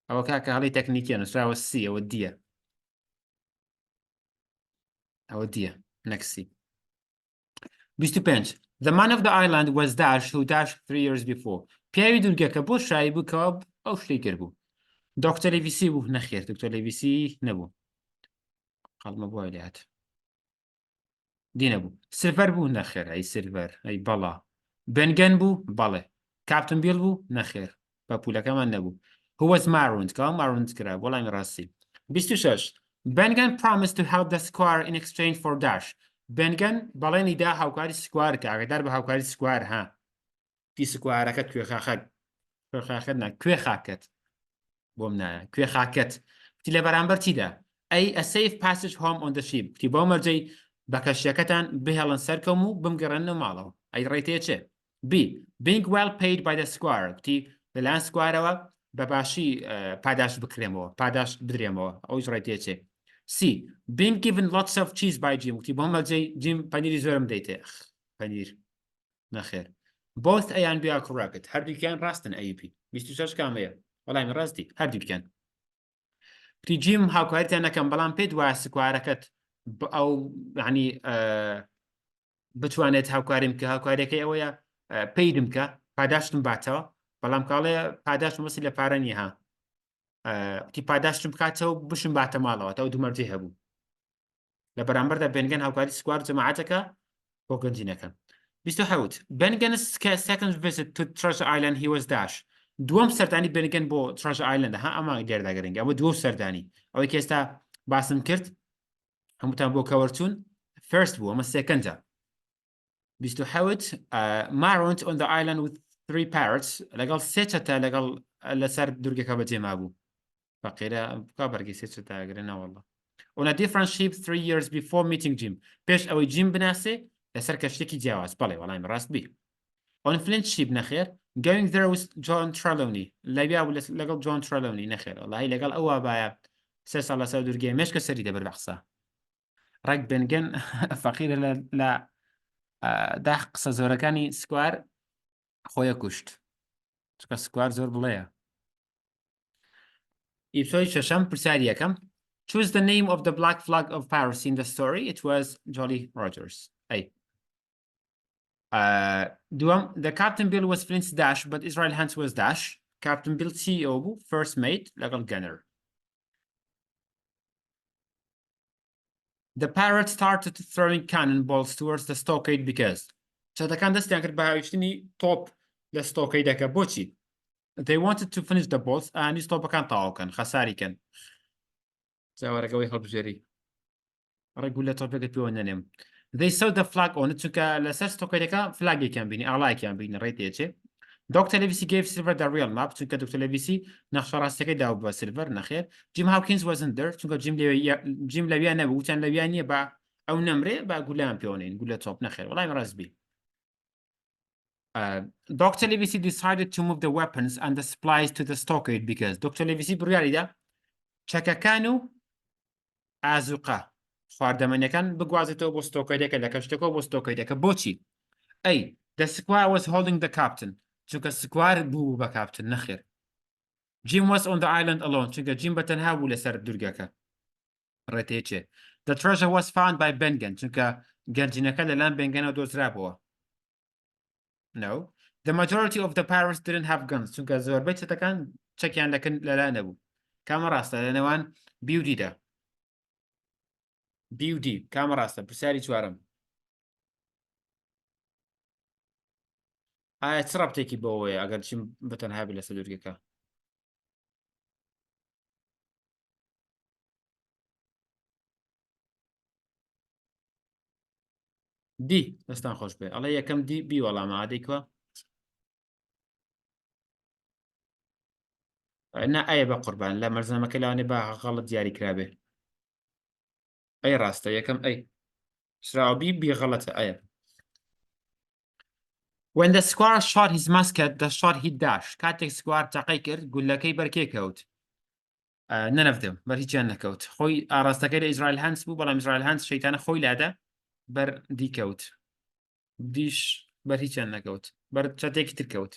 ئەوە کاکە هەڵی تەکنیکیە نووسراوە سی ئەوە دیە ئەوە دیە نەکسی 25 The man of the island was Dash who dashed 3 years before پیاوی دوورگەکە بۆ شایی بوو کەوا ئەو شتەی کرد بوو دکتۆر لیڤیسی بوو نەخێر دکتۆر لیڤیسی نەبوو قەڵمە بووە لێ هات دینە بوو سلڤەر بوو نەخێر ئەی سلڤەر ئەی بەڵا بنگەن بوو بەڵێ کاپتن بیڵ بوو نەخێر بە پولەکەمان نەبوو who was marooned کەوا marooned کرا وەڵامی ڕاستی 26 Bengen promised to help the squire in exchange for dash بنگەن بەڵێنی دا هاوکاری سکوار کە ئاگادار بە هاوکاری سکوار ها تی سکوارەکەت کوێ خاخەت نا کوێ خاکەت بۆم نایە کوێ خاکەت وتی لە بەرامبەر چیدا ئەی a safe passage home on the ship وتی بۆ مەرجەی بە کەشتیەکەتان بهێڵن سەرکەم و بمگەڕێنە ماڵەوە ئەی ڕێتەیە چێ B being well paid by the squire وتی لەلایەن سکوارەوە بەباشی پاداش بکرێمەوە پاداش بدرێمەوە ئەوش ڕێتەیە چێ C being given lots of cheese by Jim وتی بۆ مەرجەی جیم پەنیری زۆرم دەیتێ پەنیر نەخێر both A and B are correct هەردووکیان ڕاستن AEP 26 کامەیە وەڵامی ڕاستی هەردوو بکەن پری جیم هاوکاریتیان نەکەم بەڵام پێت وایە سکوارەکەت ئەو ینی بتوانێت هاوکاریم کە هاوکاریەکەی ئەوەیە پێیدم کە پاداشتم باتەوە بەڵام کاڵێ پاداش مەسی لە پارە نیە ها تی پاداشتم بکاتەوە بشم باتە ماڵەوە ئەو دومەرجێ هەبوو لە بەرامبەردا بێنگەن هاوکاری سکوار جەماعەتەکە بۆ گەنجینەکە 27 Bengen's second visit to Treasure Island he was dash دووەم سەردانی بنگەن بۆ Treasure Island ها ئەمە دێرداگەرنگە ئەمە دووە سەردانی ئەوەی کە ئێستا باسم کرد هەمووتان بۆ کەوەرچوون first بوو ئەمە سێکەندە 27 Maront on the island with 3 parrots لەگەڵ سێ چەتە لەگەڵ لەسەر دورگەکە بەجێما بوو فەقیرە بکا بەرگی سێ چەتاگرێنە وەڵڵا on a different ship 3 years before meeting Jim پێش ئەوەی جیم بناسێ لەسەر کەشتێکی جیاواز بەڵێ وەڵامی ڕاست بی on Flint ship نەخێر going there with John Trelawney لەبیا لەگەڵ John Trelawney نەخێر وەڵاهی لەگەڵ ئەوە باە 3 ساڵ لەسەر دورگێ مێشکە سەری دەبەر بە قسە ڕێک بنگەن فەقیرە لە داخ قسە زۆرەکانی سکوار خۆیە کوشت چکە سکوار زۆر بڵەیە ئیپسۆی شەشەم پرسیاری یەکەم choose the name of the black flag of Paris in the story it was Jolly Rogers ئەی دووەم the Captain Bill was Flint's dash but Israel Hans was dash Captain Bill CEO بوو first mate لەگەڵ gunner The parrot started throwing cannonballs towards the stockade because چەتەکان دەستیان کرد بە هاویشتنی تۆپ لە ستۆکەیدەکە بۆچی they wanted to finish the balls ئانی ستۆپەکان تەواوکەن خەساریکەن چاوەڕێکەوەی هەڵبژێری ڕێگول لە تۆپێکت پێوە نەنێم they saw the flag on it چونکە لەسەر ستۆکەیدەکە فلاگێکیان بینی ئاڵایەکیان بینی ڕێتێچێ Dr. Livesey gave Silver the real map چونکە دکتۆر لەویسی نەخشە ڕاستەکەی داو بە سیلڤەر نەخێر Jim Hawkins wasn't there چونکە جیم لەویان نەبوو وتیان لەویان نییە بە ئەو نەمرێ با گولیان پێوەنین گولە تۆپ نەخێر وەڵامی ڕاستبی Dr. Livesey decided to move the weapons and the supplies to the stockade because Dr. Livesey بڕیاریدا چەکەکان و ئازوقە خواردەمەنیەکان بگوازێتەوە بۆ ستۆکەیدەکە لە کەشتەکە بۆ ستۆکەیدەکە بۆچی ئەی the squire was holding the captain چونکە سکوار بوو بە کاپتن نەخێر Jim was on the island alone چونکە جیم بەتەنها بوو لەسەر دورگەکە ڕێتەیە چێ the treasure was found by Bengen چونکە گەنجینەکە لەلایەن بێنگەنەوە دۆزرابەوە No the majority of the parrots didn't have guns چونکە زۆربەی چەتەکان چەکیان لەلایەن نەبوو کامە ڕاستە لەنێوان بیودیدا بیودی کامە ڕاستە پرسیاری چوارم ئایا چ ڕەبتێکی بەوەیە ئەگەر چیم بەتەنها بێ لەسەر دورگەکە دی دەستان خۆش بێ ئەڵێ یەکەم دی بی وەڵامە ئادەیکوە نا ئەیە بە قوربان لە مەرزەمەکە لاوانێ بە غەڵت دیاری کرابێ ئەی ڕاستە یەکەم ئەی سراوبی بی غەڵەتە ئەیە When the squire shot his musket the shot hit dash کاتێک سکوار تەقەی کرد گولەکەی بەرکێ کەوت نەنەفتم بەر هیچیان نەکەوت خۆی ئاراستەکەی لە ئیزرائیل هەنس بوو بەڵام ئیزرائیل هەنس شەیتانە خۆی لادا بەر دیکەوت دیش بەر هیچیان نەکەوت بەر چەتێکی تر کەوت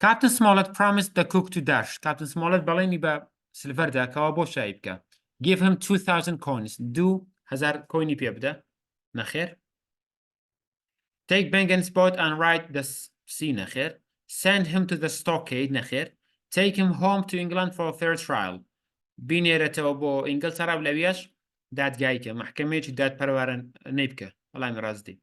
Captain Smollett promised the cook to dash Captain Smollett بەڵێنی بە سلڤەردا کەوا بۆ شای بکە give him 2000 coins 2000 کۆینی پێ بدە نەخێر Take Bengen's boat and ride the sea نەخێر Send him to the stockade نەخێر Take him home to England for a fair trial بینێرێتەوە بۆ ئینگلتەرا و لەویش دادگایکە محکەمەیەکی دادپەروەرە نەیبکە وەڵامی ڕاستی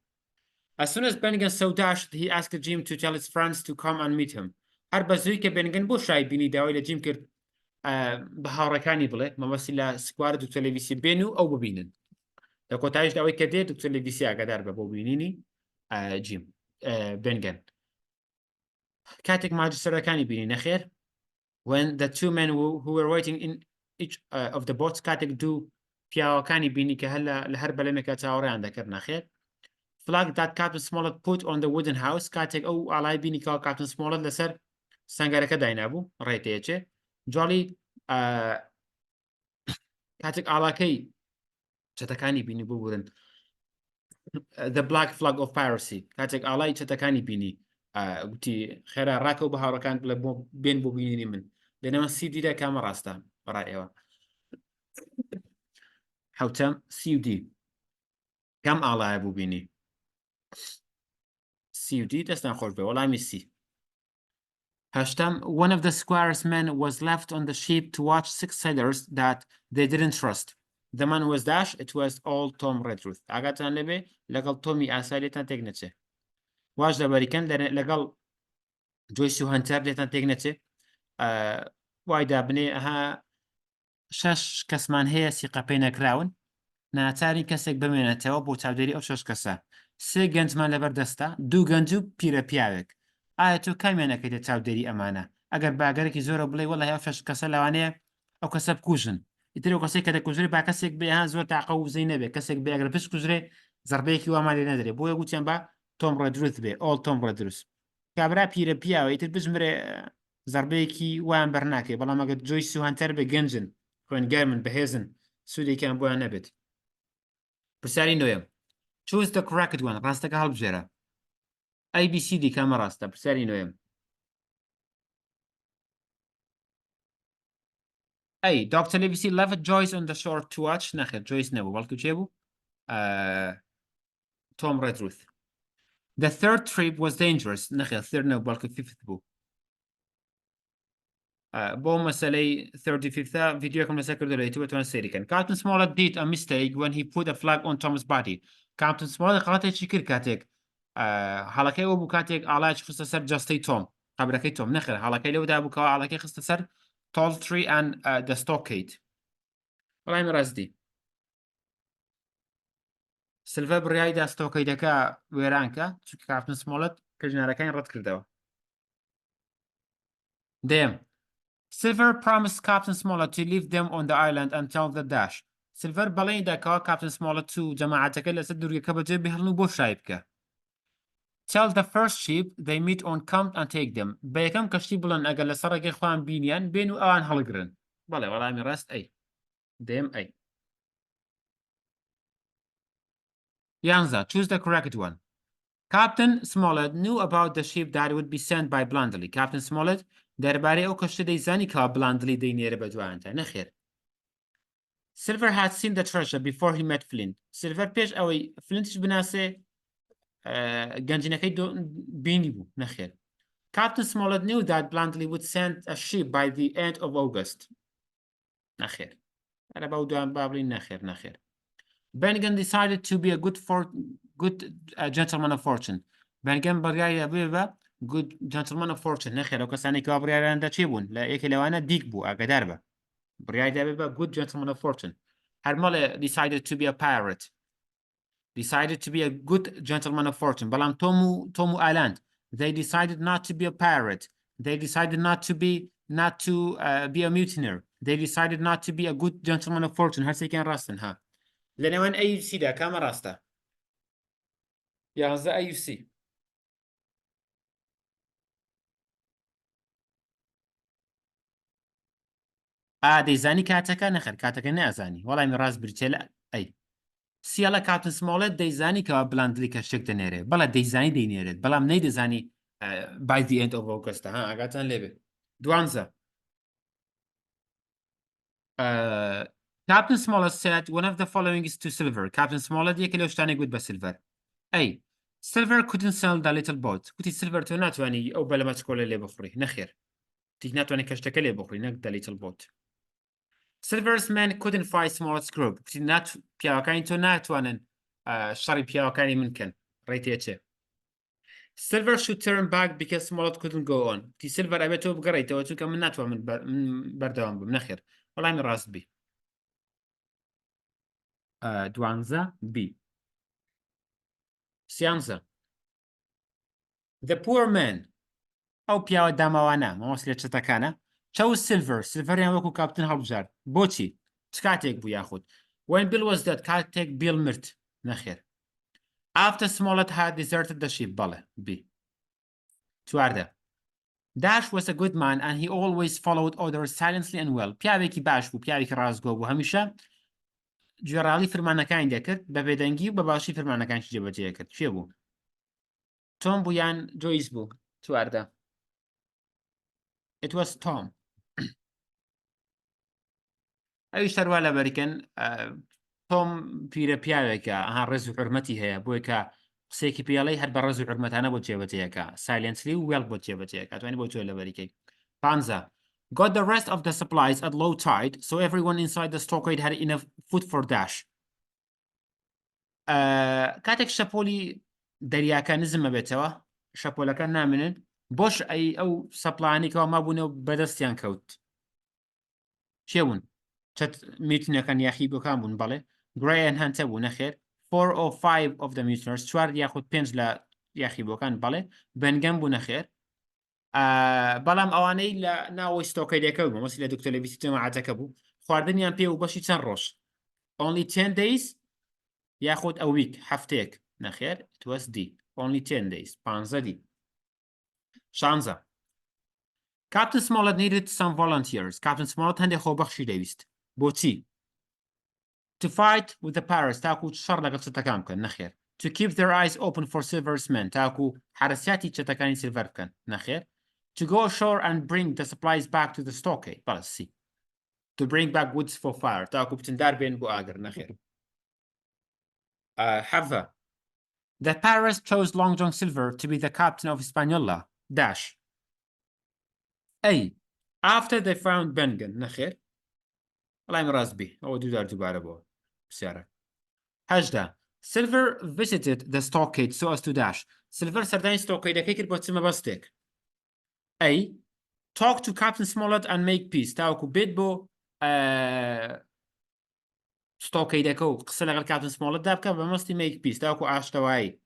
As soon as Bengen saw Dash he asked Jim to tell his friends to come and meet him هەر بەزووی کە بێنگەن بۆ شای بینی داوای لە جیم کرد بە هاوڕەکانی بڵێ مەبەستی لە سکوار دکتۆر لەویسی بێن و ئەو ببینن لە کۆتاییش داوای کە دێت دکتۆر لەویسی ئاگادار بە بۆ بینینی جیم بێنگەن کاتێک ماجستەرەکانی بینی نەخێر when the two men who were waiting in each of the boats کاتێک دوو پیاوەکانی بینی کە هەر لە هەر بەلەمێکە چاوەڕێیان دەکردن خێر flag that Captain Smollett put on the wooden house کاتێک ئەو ئاڵای بینی کەەوە Captain Smollett لەسەر سەنگەرەکە داینابوو ڕێتەیەچێ جۆڵی کاتێک ئاڵاکەی چەتەکانی بینی ببورن the black flag of piracy کاتێک ئاڵای چەتەکانی بینی گوتی خێرا ڕاکەو بە هاوڕەکان بڵێ بێن بۆ بینینی من لەنەوە سیدیدا کامە ڕاستە بەڕای ئێوە حوتەم سیودی کام ئاڵایە بوو بینی سیودی دەستان خۆش بێ وەڵامی سی هەشتم one of the squire's men was left on the ship to watch 6 sailors that they didn't trust the man was dash it was all Tom Redruth ئاگاتان لەبێ لەگەڵ تۆمی ئاسای لێتان تێک نەچێ واش دەبەریکەن لەگەڵ جۆیس و هەنتەر لێتان تێک نەچێ وای دابنێ ئەها 6 کەسمان هەیە سیقەپەی نەکراون ناچاری کەسێک بمێنێتەوە بۆ چاودێری ئەو 6 کەسە 3 گەنجمان لەبەر دەستە 2 گەنج و پیرە پیاوێک ئایا تۆ کامیان نەکەیتە چاودێری ئەمانە ئەگەر باگەرێکی زۆرە بڵێ وەڵای ئەو 6 کەسە لەوانەیە ئەو کەسە بکوژن ئیتر ئەو کەسێک کە دەکوژرێ با کەسێک بێ ها زۆر تاقە و وزەی نەبێ کەسێک بێ ئەگەر پشت کوژرێ زەربەیەکی وامان لێ نەدرێ بۆیە گوتیان بە تۆم ڕەدروث بێ ئۆڵ تۆم ڕەدروس کابرا پیرە پیاوە ئیتر بژمرێ زەربەیەکی وایان بەرناکێ بەڵام ئەگەر جۆیس و هەنتەر بێ گەنجن خوێنگەرمن بەهێزن سوودێکیان بۆیان نەبێت پرسیاری نوێم choose the correct one ڕاستەکە هەڵبژێرە ABCD کامە ڕاستە پرسیاری نوێم A. Dr. Livesey left Joyce on the shore to watch نەخێر Joyce نەبوو بەڵکو چێ بوو Tom Redruth The third trip was dangerous نەخێر third نەبوو بەڵکو fifth بوو بۆ مەسەلەی 35 ڤیدیۆکەم لەسەر کردەوە توانن سەیریکەن Captain Smollett did a mistake when he put a flag on Tom's body Captain Smollett خەڵاتێکی کرد کاتێک هەڵەکەی ئەوە بوو کاتێک ئاڵایەکی خستە سەر جەستەی تۆم قەبرەکەی تۆم نەخێر هەڵەکەی لەوەدا بووکەوە ئاڵەکەی خستە سەر tall tree and the stockade وەڵامی ڕاستی سلڤە بڕیایدا ستۆکەیدەکە وێرانکە چونکە Captain Smollett کەژنارەکانی ڕەت کردەوە دێم Silver promised Captain Smollett to leave them on the island until the dash. Silver بەڵێنی داکەوە Captain Smollett و جەماعەتەکە لەسەر دوورگەکە بەجێ بهێڵن و بۆ شای بکە. Tell the first ship they meet on come and take them. بە یەکەم کەشتی بڵێن ئەگەر لەسەر ڕێگەی خۆیان بینیان بێن و ئەوان هەڵگرن. بەڵێ وەڵامی ڕاست ئەی. دێم ئەی. یانزە choose the correct one. Captain Smollett knew about the ship that would be sent by Blandley. Captain Smollett دەربارەی ئەو کەشتە دەیزانی کەوا بلاندلی دەینێرە بە دوایانتە نەخێر Silver had seen the treasure before he met Flint Silver پێش ئەوەی فلنتش بناسێ گەنجینەکەی بینی بوو نەخێر Captain Smollett knew that Blandley would send a ship by the end of August نەخێر ئەرە بەو دوان بابلین نەخێر Bennigan decided to be a good gentleman of fortune Bennigan بەڕیای بێ بە good gentleman of fortune نەخێر ئەو کەسانی کەوا بڕیاراندا چێ بوون لە یەکێ لەوانە دیک بوو ئاگادار بە بڕیای دەبێت بە good gentleman of fortune هەر مەڵێ decided to be a pirate decided to be a good gentleman of fortune بەڵام تۆم و ئالاند they decided not to be a pirate they decided not to be a mutineer they decided not to be a good gentleman of fortune هەرسێکیان ڕاستن ها لە نێوان AUC-دا کامە ڕاستە 11 AUC دەیزانی کاتەکە نەخێر کاتەکە نازانی وەڵامی ڕاست برچێ لە ئەی سیاڵە Captain Smollett دەیزانی کەوا بلاندلی کەشتێک دەنێرێت بەڵە دەیزانی دەینێرێت بەڵام نەیدەزانی by the end of August ها ئاگاتان لێبێ دوانزە Captain Smollett said one of the following is to Silver Captain Smollett یەکێ لەو شتانێک گوت بە Silver ئەی Silver couldn't sell the little boat گوتی Silver تۆ ناتوانی ئەو بەلەمە چکۆلە لێ بخوڕی نەخێر تیک ناتوانێت کەشتەکە لێ بخوڕی نەک the little boat Silver's men couldn't fight Smollett's group پیاوەکانی تۆ ناتوانن شەڕی پیاوەکانی من کەن ڕێتێچێ Silver should turn back because Smollett couldn't go on تی Silver ئەبێت تۆ بگەڕێیتەوە چونکە من ناتوان بەردەوام بم نەخێر وەڵامی ڕاست بی دوانزە بی سیانزە The poor man ئەو پیاوە داماوانە مەوەس لێ چەتەکانە chose silver سیلڤەریان وەکو کاپتن هەڵبژار بۆچی چ کاتێک بوو یاخود when Bill was dead کاتێک بیل مرد نەخێر after Smollett had deserted the ship بەڵێ B چواردە Dash was a good man and he always followed orders silently and well پیاوێکی باش بوو پیاوێکی ڕازگۆ بوو هەمیشە گوێڕاڵی فەرمانەکانی دەکرد بە بێدەنگی و بە باشی فەرمانەکانیش جێبەجێ کرد کوێ بوو تۆم بوو یان جۆیس بوو چواردە It was Tom ئەویش هەروە لەبەریکەن تۆم پیرە پیاوێکە ئەها ڕێز و حورمەتی هەیە بۆیە کە قسێکی پێڵەی هەر بە ڕێز و حورمەتانە بۆ جێبەجێیەکە سایلنسلی و وێڵ بۆ جێبەجێیەکە توانی بۆ تۆ لەبەریکەی پانزە got the rest of the supplies at low tide so everyone inside the stockade had enough food for Dash کاتێک شەپۆلی دەریاکە نزمە بێتەوە شەپۆلەکە نامنن بۆش ئەو سەپلانێکەوە مابوونەوە بەدەستیان کەوت چێبوون چەت میتینەکان یاخی بۆکان بوون بەڵێ گرێیان هەنتە بوو نەخێر 4 or 5 of the mutineers 4 یاخود 5 لە یاخی بۆکان بەڵێ بەنگەم بوو نەخێر بەڵام ئەوانەی لە ناوەی ستۆکەیدەکە بوو مەسی لە دکتۆر لە بیستی جەماعەتەکە بوو خواردنیان پێ و بەشی چەند ڕۆژ only 10 days یاخود a week هەفتەیەک نەخێر it was D only 10 days 15 دی شانزە Captain Smollett needed some volunteers. Captain Smollett هەندێک خۆبەخشی دەویست. بۆچی؟ To fight with the pirates تاکو شەڕ لەگەڵ چەتەکان بکەن نەخێر. To keep their eyes open for Silver's men تاکو حرەسیاتی چەتەکانی سیلڤەر بکەن نەخێر. To go ashore and bring the supplies back to the stockade. بەڵێ C. To bring back woods for fire تاکو بچندار بێن بۆ ئاگر نەخێر. حەڤە. The pirates chose Long John Silver to be the captain of Hispaniola. Dash. A. After they found Bengen نەخێر وڵای من ڕاست بی ئەوە دووبارە بۆ پرسیارە هەژدە Silver visited the stockade so as to dash Silver سەردانی ستۆکەیدەکەی کرد بۆ چمە بەستێک A. Talk to Captain Smollett and make peace تاوەکو بێت بۆ ستۆکەیدەکە و قسە لەگەڵ کاپتن سمۆڵەتدا بکە بە مەستی make peace تاوەکو ئاشتەوایی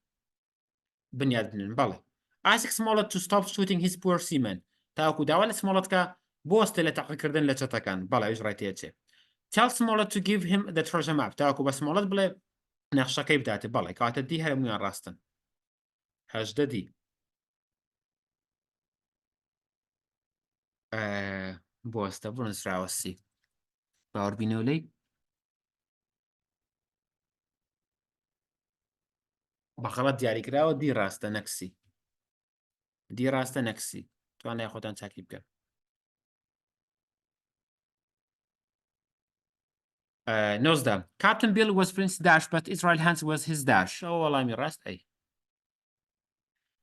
بنیاد بنن بەڵێ Ask Smollett to stop shooting his poor seamen تاوەکو داوا لە سمۆڵەتکە بۆستە لە تەقیکردن لە چەتەکان بەڵێ ئەویش ڕایتێچێ Tell Smollett to give him the treasure map تاوەکو بە سمۆڵەت بڵێ نەخشەکەی بداتێ بەڵێ کاتە دی هەموویان ڕاستن هەژدە دی بۆستە بۆ نووسراوە سی باوەڕبینەوە لەی بەخەڵەت دیاریکراوە دی ڕاستە نەکسی دی ڕاستە نەکسی توانای خۆتان چاکی بکەن نۆزدە Captain Bill was Prince Dash but Israel Hans was his Dash ئەو وەڵامی ڕاست ئەی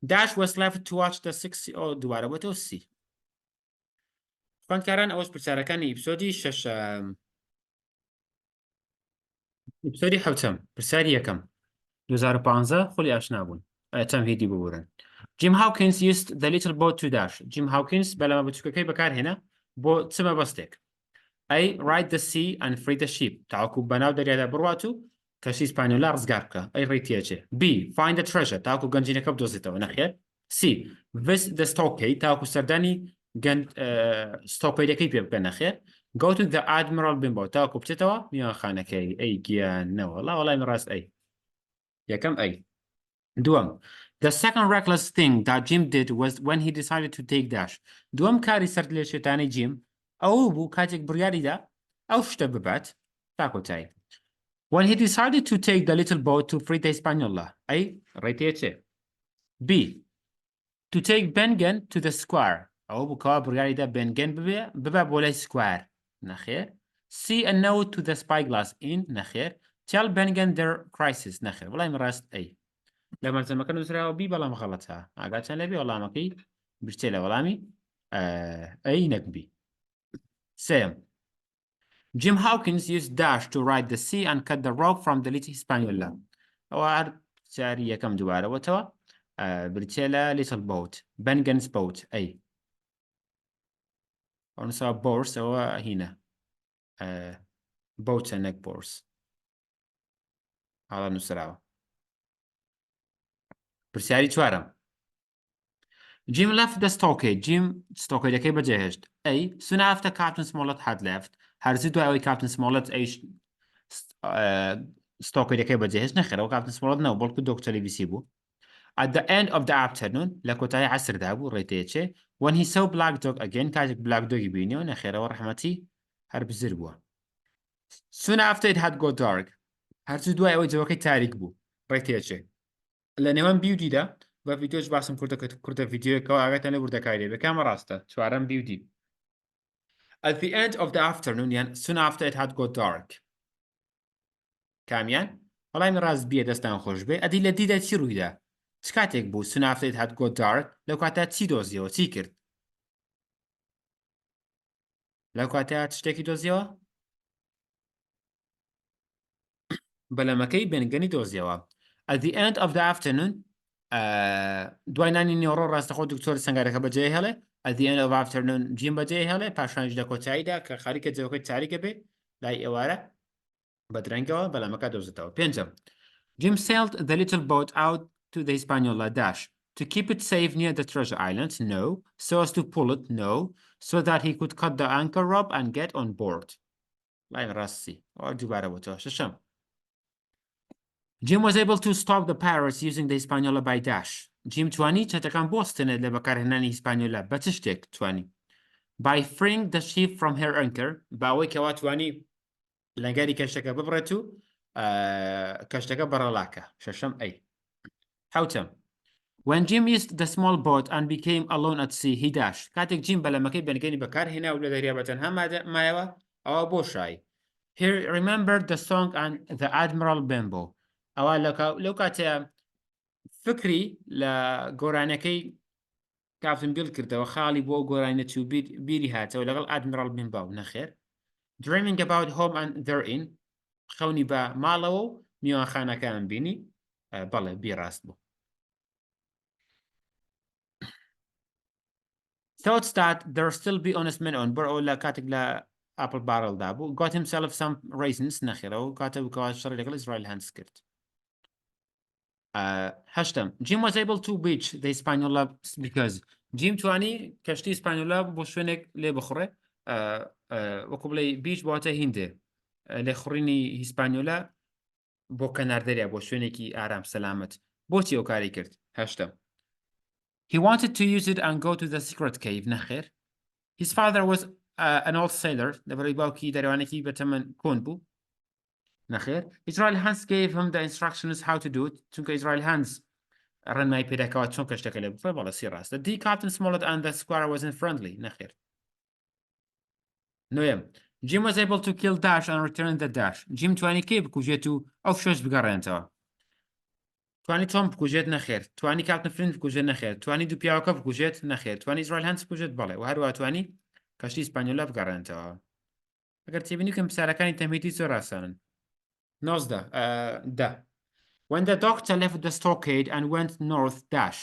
Dash was left to watch the 60 دووارە بۆتەوە سی خوێندکاران ئەوەش پرسیارەکانی ئیپسۆدی شەش ئیپسۆدی حەوتەم پرسیاری یەکەم 2015 خۆلی ئاشنا بوون تەمهیدی ببورن Jim Hawkins used the little boat to dash Jim Hawkins بەلەمە بچووکەکەی بەکارهێنا بۆ چمە بەستێک A. Ride the sea and free the ship تاوەکو بەناو دەریادا بڕوات و کەشتی ئیسپانیۆلا ڕزگار بکە ئەی ڕێتیەچێ B. Find the treasure تاوەکو گەنجینەکە بدۆزێتەوە نەخێر C. Visit the stockade تاوەکو سەردانی ستۆکەیدەکەی پێ بکە نەخێر Go to the Admiral Benbow تاوەکو بچێتەوە میوانخانەکەی ئەی گیانەوە وەڵای من ڕاست ئەی یەکەم ئەی دووەم The second reckless thing that Jim did was when he decided to take Dash دووەم کاری سەرد لێ شێتانەی جیم ئەوە بوو کاتێک بڕیاریدا ئەو شتە ببات تاکۆتایی When he decided to take the little boat to free the Hispaniola ئەی ڕێتێچێ B. To take Bengen to the square ئەوە بوو کەوا بڕیاریدا بنگەن ببە بۆ لای سکوار نەخێر See a note to the spyglass in نەخێر Tell Bengen their crisis نەخێر وڵای من ڕاست ئەی لە مەرجەمەکە نووسراوە بی بەڵام خەڵەتە ئاگاتیان لەبێ وەڵامەکەی برچێ لە وەڵامی ئەی نەکبی سێم Jim Hawkins used Dash to ride the sea and cut the rope from the little Hispaniola ئەوە هەر جاری یەکەم دووارەوەتەوە برچێ لە little boat Bengen's boat ئەی ئەو نووسراوە بۆرس ئەوە هینە بۆتە نەک بۆرس هەڵە نووسراوە پرسیاری چوارم Jim left the stockade. Jim stockade-ەکەی بەجێهێشت. A. Soon after Captain Smollett had left. هەرزوو دوای ئەوەی Captain Smollett stockade-ەکەی بەجێهێشت نەخێرەوە Captain Smollett نەوە بەڵکو دۆکتەری بوو. At the end of the afternoon لە کۆتایی عەسردا بوو ڕێتەیەچێ when he saw Black Dog again کاتێک Black Dog-ی بینیەوە نەخێرەوە ڕەحمەتی هەر بزر بووە. Soon after it had got dark. هەرچوو دوای ئەوەی جەوەکەی تاریک بوو ڕێتەیەچێ. لە نێوان بیودیدا بە ڤیدیۆش باسم کورتە ڤیدیۆیەکەوە ئاگاتان لێ وردەکاری بەکامە ڕاستە چوارەم بیودی. At the end of the afternoon یان soon after it had got dark. کامیان؟ وەڵامی ڕاست بیە دەستان خۆش بێ ئەدی لە دیدا چی ڕوویدا؟ چ کاتێک بوو soon after it had got dark لەو کاتە چی دۆزیەوە چی کرد؟ لەو کاتە شتێکی دۆزیەوە؟ بەلەمەکەی بنگەنی دۆزیەوە. At the end of the afternoon دوای نانی نیوەڕۆ ڕاستەخۆ دکتۆر سەنگارەکە بەجێ هێڵێ at the end of afternoon جیم بەجێ هێڵێ پاشانیش لە کۆتاییدا کە خاریکە جەوەکەی تاریکە بێ لای ئێوارە بەدرەنگەوە بەلەمەکە دۆزێتەوە. پێنجەم Jim sailed the little boat out to the Hispaniola dash to keep it safe near the treasure islands no so as to pull it no so that he could cut the anchor rope and get on board. لاین ڕاستی ئەوە دووبارە بۆتەوە. شەشەم Jim was able to stop the pirates using the Hispaniola by dash. Jim توانی چەتەکان بۆستنێت لە بەکارهێنانی هیسپانیۆلا بە چ شتێک توانی؟ By freeing the ship from her anchor باوەی کەوا توانی لەنگەری کەشتەکە ببڕێت و کەشتەکە بەڕەڵاکە. شەشەم ئەی. حوتەم When Jim used the small boat and became alone at sea he dashed. کاتێک جیم بەلەمەکەی بەنگەنی بەکارهێنا و لە دەریا بەتەنها مایەوە ئەوە بۆ شای. He remembered the song and the Admiral Benbow. ئەوە لەو کاتەیە فکری لە گۆرانەکەی کاپتن بیل کردەوە خاڵی بۆ گۆرانە چوو بیری هاتەوە لەگەڵ ئادمیرال بنباو نەخێر. Dreaming about home and therein خەونی بە ماڵەوە و میوانخانەکان بینی بەڵێ بیڕاست بوو. Thoughts that there still be honest men on board ئەو لە کاتێک لە ئاپل بارڵدا بوو got himself some raisins نەخێرەوە کاتە بکەوە شەڕی لەگەڵ ئیزرائیل هەنس کرد. هەشتم Jim was able to beach the Hispaniola because Jim توانی کەشتی ئیسپانیۆلا بۆ شوێنێک لێ بخڕێ وەکو بڵێ بیچ بۆتە هیندێ لێخڕینی هیسپانیۆلا بۆ کەناردەریا بۆ شوێنێکی ئارام سەلامەت. بۆچی ئەو کاری کرد؟ هەشتم He wanted to use it and go to the secret cave نەخێر. His father was an old sailor لەبەرەوەی باوکی دەرەوانێکی بەتەمەن کۆن بوو نەخێر. Israel Hans gave him the instructions how to do it چونکە Israel Hans ڕێنمای پێداکەوە چۆن کەشتەکە لێ بفڕێ بەڵێ سی ڕاستە. The Captain Smollett and the squire wasn't friendly نەخێر. نوێم Jim was able to kill Dash and return the Dash. Jim توانی کێ بکوژێت و ئەو شۆش بگەڕێنەوە. توانی تۆم بکوژێت نەخێر. توانی کاپتن فلین بکوژێت نەخێر. توانی دوو پیاوەکە بکوژێت نەخێر. توانی ئیزرائیل هەنس بکوژێت بەڵێ و هەروە توانی کەشتی ئیسپانیۆلا بگەڕێنەوە. ئەگەر تێبینی کە پرسیارەکانی تەمهیدی زۆر ئاسانن. 19 When the doctor left the stockade and went north dash.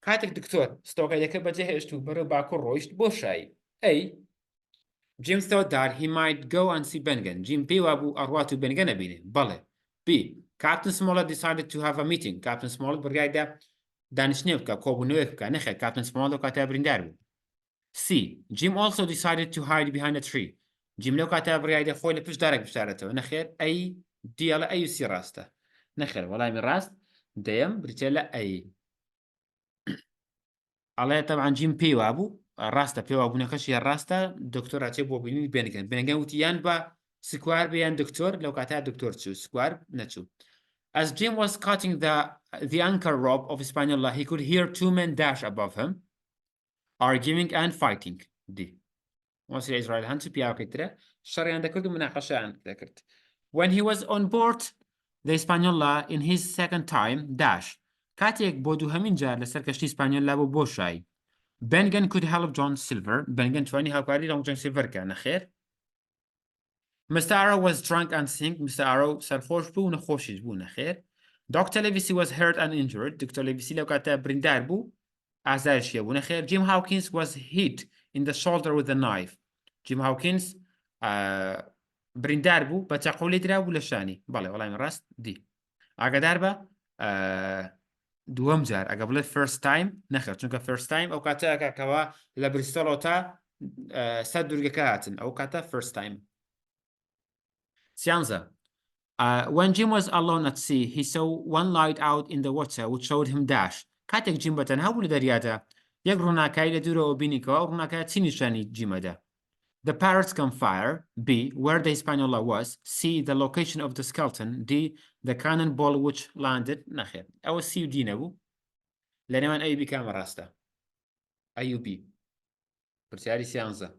کاتێک دکتۆر ستۆکەیدەکە بەجێهێشت و بەرەو باکوور ڕۆیشت بۆ شایی. A. Jim thought that he might go and see Bengen. Jim پێی وابوو ئەڕوات و بنگەنە بینێ. بەڵێ. B. Captain Smollett decided to have a meeting. Captain Smollett بڕیایدا دانیشتنێ بکە کۆبوونەوەیەک بکە نەخێر Captain Smollett کاتە بریندار بوو. C. Jim also decided to hide behind a tree. Jim لەو کاتە بڕیایدا خۆی لە پشت دارێک بشارێتەوە نەخێر A. دیاڵە ئەی سی ڕاستە. نەخێر وەڵامی ڕاست دەیەم بریتێ لە ئەی. ئەڵێ تەبعاً جیم پێی وابوو ڕاستە پێی وابوونەکەشی ڕاستە دکتۆر هاچێ بۆ بینی بێنگەن بێنگەن وتی یان بە سکوار بێیان دکتۆر لەو کاتە دکتۆر چوو سکوار نەچوو. As Jim was cutting the anchor rope of Hispaniola he could hear two men dash above him arguing and fighting. D. وەسی ئیزرائیل هەنس و پیاوەکەی ترە شەڕیان دەکرد و مناقەشەیان دەکرد. When he was on board the Hispaniola in his second time dash. کاتێک بۆ دووهەمین جار لەسەر کەشتی ئیسپانیۆلا بوو بۆ شای. Bengen could help John Silver. Bengen توانی هاوکاری لەگەڵ John Silver کە نەخێر. Mr. Arrow was drunk and sick. Mr. Arrow سەرخۆش بوو و نەخۆشیش بوو نەخێر. Dr. Livesey was hurt and injured. Dr. Livesey لەو کاتە بریندار بوو ئازارشیە بوو نەخێر. Jim Hawkins was hit in the shoulder with a knife. Jim Hawkins بریندار بوو بە چاقۆ لێ درا بوو لە شانی. بەڵێ وەڵامی ڕاست دی. ئاگادار بە دووەم جار ئەگە بڵێت first time نەخێر چونکە first time ئەو کاتە ئەکەکەوە لە بریستۆڵەوە تا سەد دوورگەکە هاتن ئەو کاتە first time. سیانزە when Jim was alone at sea he saw one light out in the water which showed him dash. کاتێک جیم بەتەنها بوو لە دەریادا یەک ڕووناکایی لە دوورەوە بینیکەوە ڕووناکایە چی نیشانی جیمەدا؟ The parrots can fire. B. Where the Hispaniola was. C. The location of the skeleton. D. The cannonball which landed. نخير. أو C و D نبو. لأنه أي بي كامل راسته. أي و B. پرسیاری سیانزە.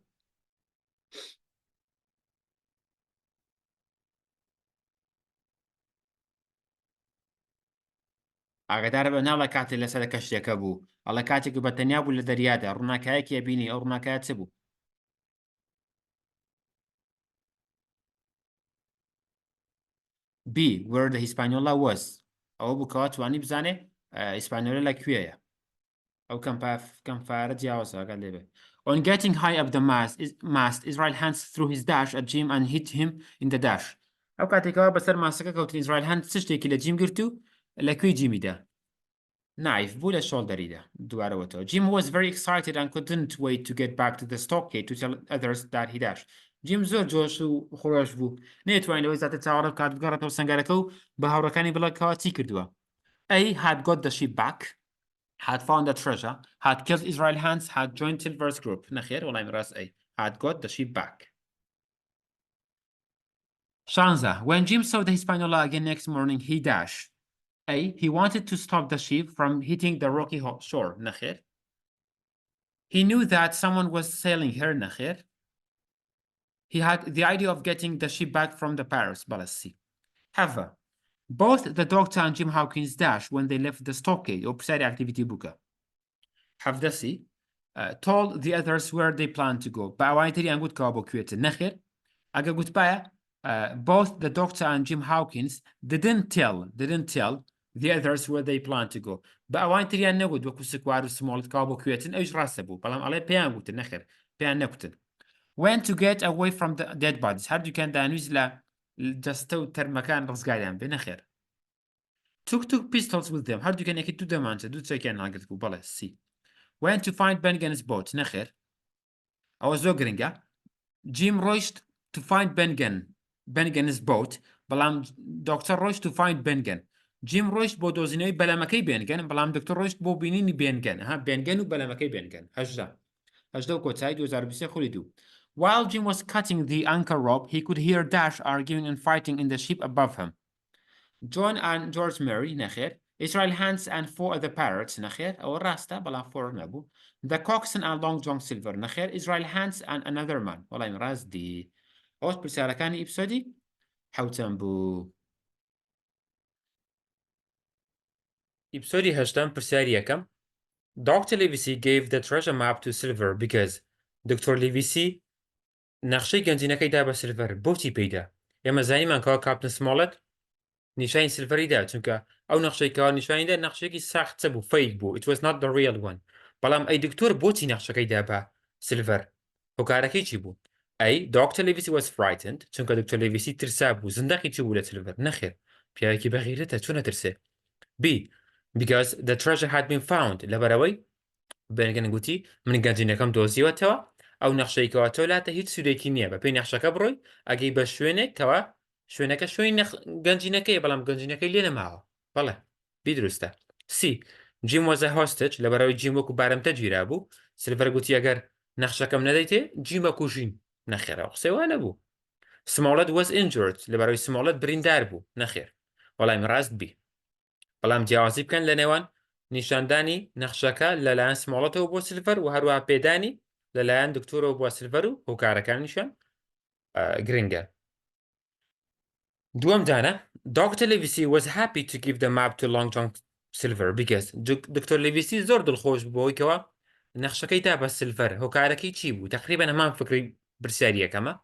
ئاگادار بە ناڵە کاتێک لەسەر کەشتێکە بوو. ئەڵە کاتێک بەتەنیا بوو لە دەریادا ڕووناکایەکی بینی ئەو ڕووناکایە چ بوو؟ B. Where the Hispaniola was. ئەوە بووکەوە توانی بزانێ ئیسپانیۆلا لەکوێیە. ئەو کەمپارە جیاوازە ئاگات لێبێ. On getting high up the mast, Israel hands threw his dash at Jim and hit him in the dash. ئەو کاتێکەوە بەسەر ماسەکە کەوتن ئیزرائیل هەند چ شتێکی لە جیم گرت و لەکوێی جیمیدا؟ نایف بوو لە شۆڵدەریدا دوارەوەتەوە. Jim was very excited and couldn't wait to get back to the stockade to tell others that he dashed. جیم زۆر جۆش و خۆش بوو نێتوانین لەوەی زیاتر چاوەڕێ بکات بگەڕێتەوە سەنگارەکە و بە هاوڕەکانی بڵێتەوە چی کردووە. A. had got the ship back, had found the treasure, had killed Israel hands, had joined Silver's group. نەخێر وەڵامی ڕاست A. had got the ship back. Shanza. When Jim saw the Hispaniola again next morning, he dashed. A. He wanted to stop the ship from hitting the rocky shore. نخير. He knew that someone was sailing here. نخير. He had the idea of getting the ship back from the Paris. Balassi. However, both the doctor and Jim Hawkins dashed when they left the stockade or precise activity booker. Havdasi told the others where they planned to go. Ba'awantiri and good kabo kwete. نخير. Aga goodbye. Both the doctor and Jim Hawkins didn't tell the others where they planned to go. بأوانتري أن نقول وكسكوار سمولت كابو كويتن إيش راسبو بلام عليه بيان قلت نخر بيان نقتل. When to get away from the dead bodies. هردو كان دانوز لا جستو تر مكان رزقايان بنخر. Took pistols with them. هردو كان يكيد دو دمانته دو تساكين ناقرتكو بلا سي. When to find Bengen's boat نخر. أو زوجرينجا. Jim rushed to find Bengen's boat. بلام دكتور rushed to find Bengen. جيم روشت بۆ دۆزینەوەی بەلەمەکەی بێنگەن بەڵام دکتۆر ڕۆشت بۆ بینینی بێنگەن بێنگەن و بەلەمەکەی بێنگەن 18 کۆتایی 2023 خولی 2. While Jim was cutting the anchor rope, he could hear Dash arguing and fighting in the ship above him. John and George Murray نخير. Israel Hands and 4 other parrots نخير أو راستا بلا 4 نبو. The coxswain and Long John Silver نخير. Israel Hands and another man والله راس دي أوت برسيارەکانی إبسودي حوتن بو. Episode 8 پرسیاری یەکەم. Dr. Livesey gave the treasure map to Silver because Dr. Livesey نەخشەی گەنجینەکەی دا بە سیلڤەر بۆچی پێیدا؟ ئێمە زانیمان کەەوە کاپتن سمۆڵەت نیشانی سیلڤەریدا چونکە ئەو نەخشەی کەەوە نیشانیدا نەخشێکی ساختە بوو فەیک بوو. It was not the real one. بەڵام ئەی دکتۆر بۆچی نەخشەکەیدا بە سیلڤەر؟ هۆکارەکەی چی بوو؟ A. Dr. Livesey was frightened چونکە دکتۆر لیڤسی ترسا بوو زندەقی چی بوو لە سیلڤەر؟ نەخێر پیاوێکی بەغیرەتە چۆن نەترسێ؟ B. Because the treasure had been found. لەبەرەوەی بەنگەن گوتی من گەنجینەکەم دۆزیوەتەوە ئەو نەخشەیەکەوە تۆ لاتە هیچ سوودێکی نییە بە پێی نەخشەکە بڕۆی ئەگەی بە شوێنێک کەوە شوێنەکە شوێنی گەنجینەکەی بەڵام گەنجینەکەی لێ نەماوە. بەڵێ بی دروستە. C. Jim was a hostage. لەبەرەوەی جیم وەکو بارەمتە گیرا بوو. سیلڤەر گوتی ئەگەر نەخشەکەم نەدەیتێ جیمە کوژین. نەخێرەوە قسەی وا نەبوو. Smollett was injured. لەبەرەوەی سمۆڵەت بریندار بوو. نەخێر وەڵامی ڕاست بی. بەڵام جیاوازی بکەن لە نێوان نیشاندانی نەخشەکە لەلایەن سمۆڵەتەوە بۆ سیلڤەر و هەروەها پێدانی لەلایەن دکتۆرەوە بۆ سیلڤەر و هۆکارەکانیشان گرنگە. دووەم دانە Dr. Livesey was happy to give the map to Long John Silver because دکتۆر لیڤسی زۆر دڵخۆش بووەوەی کەوە نەخشەکەی دا بە سیلڤەر هۆکارەکەی چی بوو؟ تقریبا هەمان فکری پرسیاری یەکەمە.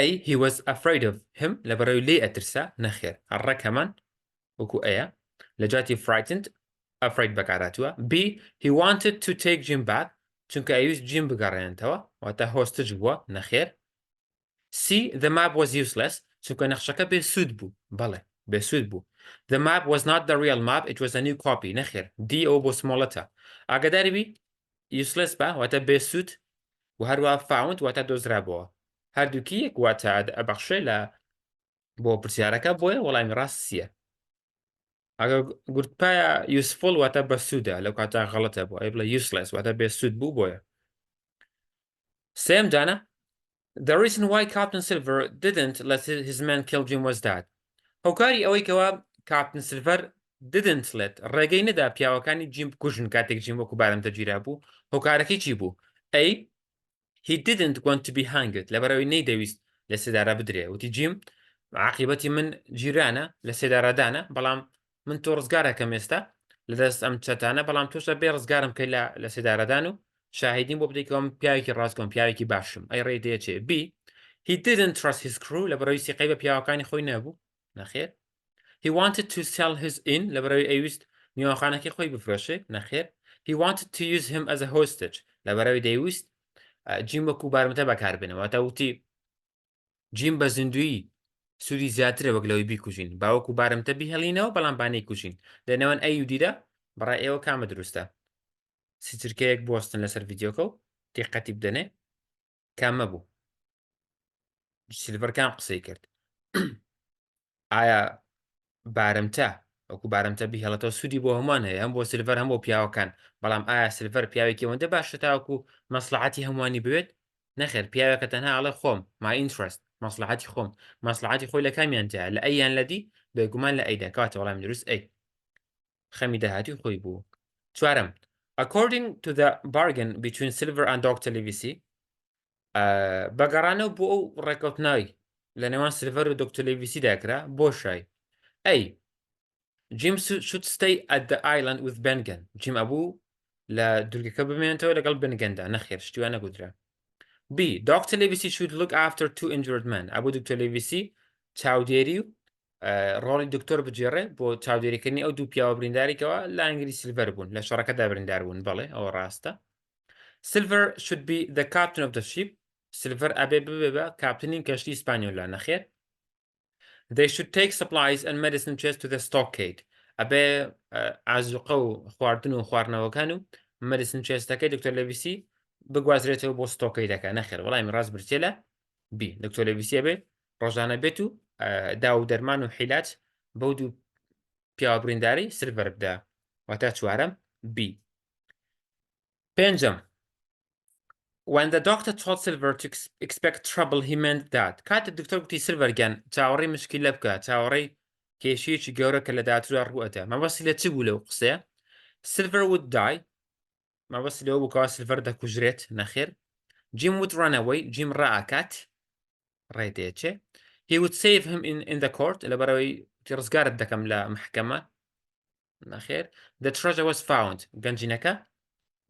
A. He was afraid of him لەبەرەوەی لێ ئەترسا. نەخێر هەڕەک هەمان وەکو ئەیە لە جاتی frightened afraid بەکاراتووە. B. He wanted to take Jim back چونکە ئەویست جیم بگەڕێنێتەوە واتە هۆستج بووە. نەخێر. C. The map was useless چونکە نەخشەکە بێسوود بوو. بەڵێ بێسوود بوو The map was not the real map, it was a new copy. نەخێر D ئەو بۆ سمۆڵەتە ئاگاداری بی useless بە واتە بێسوود و هەروە found واتە دۆزرابەوە هەردووکی یەک واتە ئەبەخشێ لە بۆ پرسیارەکە بۆیە وەڵامی ڕاست سیە ئەگە گورتپایە useful واتە بەسوودە لەو کاتە غەڵەتە بۆ ئەی بڵێ useless واتە بێسوود بوو بۆیە سێم دانە The reason why Captain Silver didn't let his men kill Jim was that هۆکاری ئەوەی کەوا Captain Silver didn't let ڕێگەی نەدا پیاوەکانی جیم بکوژن کاتێک جیم وەکو بارەمتە گیرا بوو هۆکارەکەی چی بوو A he didn't want to be hanged لەبەرەوەی نەیدەویست لە سێدارە بدرێ وتی جیم عاقیبەتی من جیرانە لە سێدارەدانە بەڵام من تۆ ڕزگارەکەم ئێستا لەدەست ئەم چەتانە بەڵام تۆشە بێ ڕزگارم کەی لە سێدارەدان و شاهیدین بۆ بدەیتەوەم پیاوێکی ڕاستکۆم پیاوێکی باشم ئەی ڕێدەیەچێ B he didn't trust his crew لەبەرەوەی سیقەی بە پیاوەکانی خۆی نەبوو نەخێر he wanted to sell his inn لەبەرەوەی ئەویست میوانخانەکەی خۆی بفرۆشێ نەخێر he wanted to use him as a hostage لەبەرەوەی دەیویست جیم وەکو بارمتە بەکاربێنەوە تا وتی جیم بە زیندویی سوودی زیاترە وەک لەوەی بیکوژین باوەکو بارمتە بیهێڵینەوە بەڵام بانەی کوژین دەنەوەن ئەی و دیدا بەڕای ئێوە کامە دروستە سیچرکەیەک بۆستن لەسەر ڤیدیۆکە و تێقەتی بدەنێ کامە بوو سیلڤەر کام قسەی کرد ئایا بارمتە وەکو بارمتە بیهێڵێتەوە سوودی بۆ هەمووان هەیە هەم بۆ سیلڤەر هەم بۆ پیاوەکان بەڵام ئایا سیلڤەر پیاوێکی ئەوەندە باشە تاوەکو مەسلحەتی هەمووانی بوێت نەخێر پیاوێکە تەنها ئەڵێ خۆم my interest مەسلحەتی خۆم مەسلحەتی خۆی لە کامیان جا لە ئەیان لەدی بێگومان لە ئەیدا کاتە وەڵام دروست ئەی خەمی داهاتی خۆی بوو چوارەم according to the bargain between Silver and Dr. Livesey بەگەڕانەوە بۆ ئەو ڕێکەوتناوی لە نێوان سیلڤەر و دکتۆر لیڤیسی داکرا بۆ شای ئەی Jim should stay at the island with Bengen جیم ئەبوو لە دورگەکە بمێنێتەوە لەگەڵ بنگەندا نەخێر شتیوان نەگوترا B Dr. Livesey should look after 2 injured men ئەبوو دکتۆر لیڤیسی چاودێری و ڕۆڵی دکتۆر بجێڕێ بۆ چاودێریکردنی ئەو دوو پیاوە برینداریکەوە لە ئەنگلی سیلڤەر بوون لە شەڕەکەدا بریندار بوون بەڵێ ئەوە ڕاستە Silver should be the captain of the ship سیلڤەر ئەبێ ببێ بە کاپتنی کەشتی ئیسپانیۆلا نەخێر They should take supplies and medicine chest to the stockade ئەبێ ئازوقە و خواردن و خواردنەوەکان و مەدیسن چێستەکەی دکتۆر لیڤیسی بگوازرێتەوە بۆ ستۆکەیدەکە نەخێر وەڵامی ڕاست برچێ لە B دکتۆر لیڤیسی بێ ڕۆژانە بێت و دا و دەرمان و حیلات بەو دوو پیاوە برینداری سیلڤەر بدا واتە چوارەم B پێنجەم When the doctor told Silver to expect trouble, he meant that. کاتە دکتۆر گوتی سیلڤەر گیان چاوەڕێی مشکلە بکە چاوەڕێی کێشەیەکی گەورە کە لە داهاتوودا ڕوئەتە مەبەستی لە چ بوو لەو قسەیە Silver would die مەبەستی لەوە بووکەوە سیلڤەر دەکوژرێت نەخێر Jim would run away Jim ڕائەکات ڕێدەیەچێ He would save him in the court لەبەرەوەی ڕزگارت دەکەم لە محکەمە نەخێر The treasure was found گەنجینەکە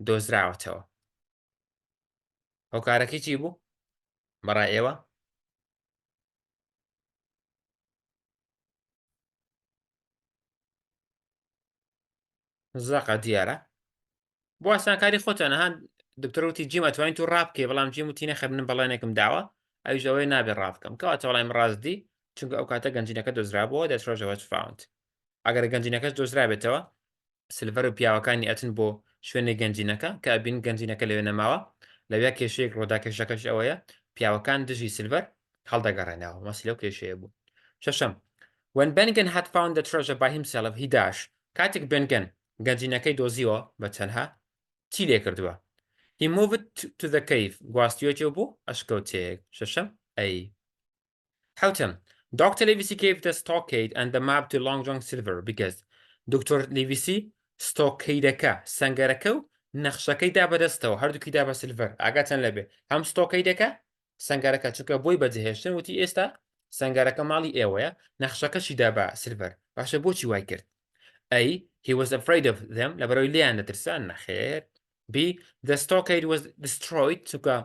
دۆزراوەتەوە هۆکارەکەی چی بوو بەڕای ئێوە زەقە دیارە بۆ ئاسانکاری خۆتانەها دکتۆر وتی جیم ئەتوانیت و ڕابکەی بەڵام جیم وتی نەخێر من بەڵێنێکم داوە ئەویش ئەوەی نابێت ڕابکەم کەواتە وەڵامی ڕاستدی چونکە ئەو کاتە گەنجینەکە دۆزرابەوە The treasure was found ئەگەر گەنجینەکەش دۆزرابێتەوە سیلڤەر و پیاوەکانی ئەتن بۆ شوێنی گەنجینەکە کە ئەبین گەنجینەکە لەوێ نەماوە لەوێ کێشەیەک ڕۆدا کێشەکەش ئەوەیە پیاوەکان دژی سیلڤەر هەڵدەگەڕێنەوە مەسی لەو کێشەیە بوو شەشەم When Bengen had found the treasure by himself he dashed کاتێک بنگەن گەنجینەکەی دۆزیوە بە تەنها چی لێ کردووە He moved to the cave گواستیۆتێ بوو ئەشکەوتەیەک شەشەم ئەی حوتەم Dr. Livesey gave the stockade and the map to Long John Silver because دکتۆر لیڤیسی ستۆکەیدەکە سەنگەرەکە و نەخشەکەی دا بەدەستەوە هەردووکی دا بە سیلڤەر ئاگاتەن لەبێ هەم ستۆکەیدەکە سەنگەرەکە چونکە بۆی بەجێهێشتن وتی ئێستا سەنگەرەکە ماڵی ئێوەیە نەخشەکەشی دا بە سیلڤەر باشە بۆچی وای کرد ئەی he was afraid of them لەبەرەوەی لیان دەترسان نەخێر B the stockade was destroyed چونکە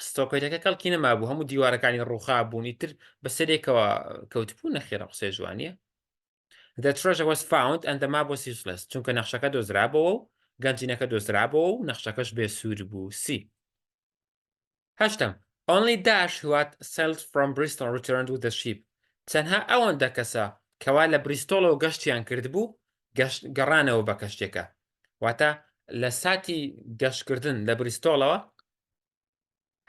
ستۆکەیدەکە کەڵکی نەمابوو هەموو دیوارەکانی ڕووخا بوونی تر بە سەرێکەوە کەوتبوو نەخێرە قسەی جوانیە The treasure was found and the map was useless چونکە نەخشەکە دۆزرابەوە و گەنجینەکە دۆزرابەوە و نەخشەکەش بێسوود بوو C هەشتم Only Dash who had sailed from Bristol returned with the ship تەنها ئەوەندە کەسە کەوا لە بریستۆڵەوە گەشتیان کرد بوو گەڕانەوە بە کەشتێکە واتە لە ساتی گەشتکردن لە بریستۆڵەوە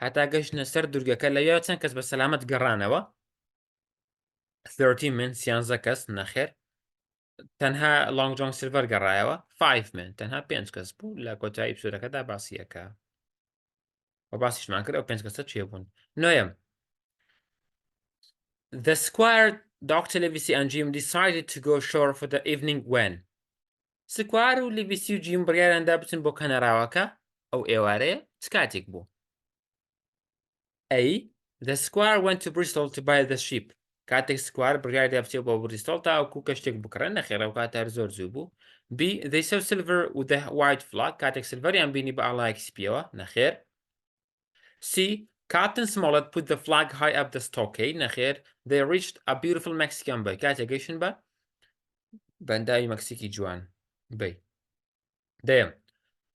هەتا گەشتنە سەر دورگەکە لەوێ چەند کەس بە سەلامەت گەڕانەوە 13 من 13 کەس نەخێر تەنها لانگ جۆن سیلڤەر گەڕایەوە 5 من تەنها 5 کەس بوو لە کۆتایی ئیپسۆدەکەدا باسیەکە و باسیشمان کرد ئەو 5 کەسە چێ بوون نۆیەم The Squire, Dr. Livesey and Jim decided to go ashore for the evening when Squire و Livesey و Jim بڕیاریاندا بچن بۆ کەنەراوەکە ئەو ئێوارەیە چ کاتێک بوو A. The Squire went to Bristol to buy the ship. کاتێک سکوار بڕیاردا بچێت بۆ بریستۆڵ تاوەکو کەشتێک بکڕن نەخێرە و کاتار زۆر زوو بوو B. They saw silver with the white flag. کاتێک سلڤەریان بینی بە ئاڵایەکی سپیەوە نەخێر C. Captain Smollett put the flag high up the stockade نەخێر They reached a beautiful Mexican bay. کاتێک گەیشتن بە بەنداوی مەکسیکی جوان bay. دەیەم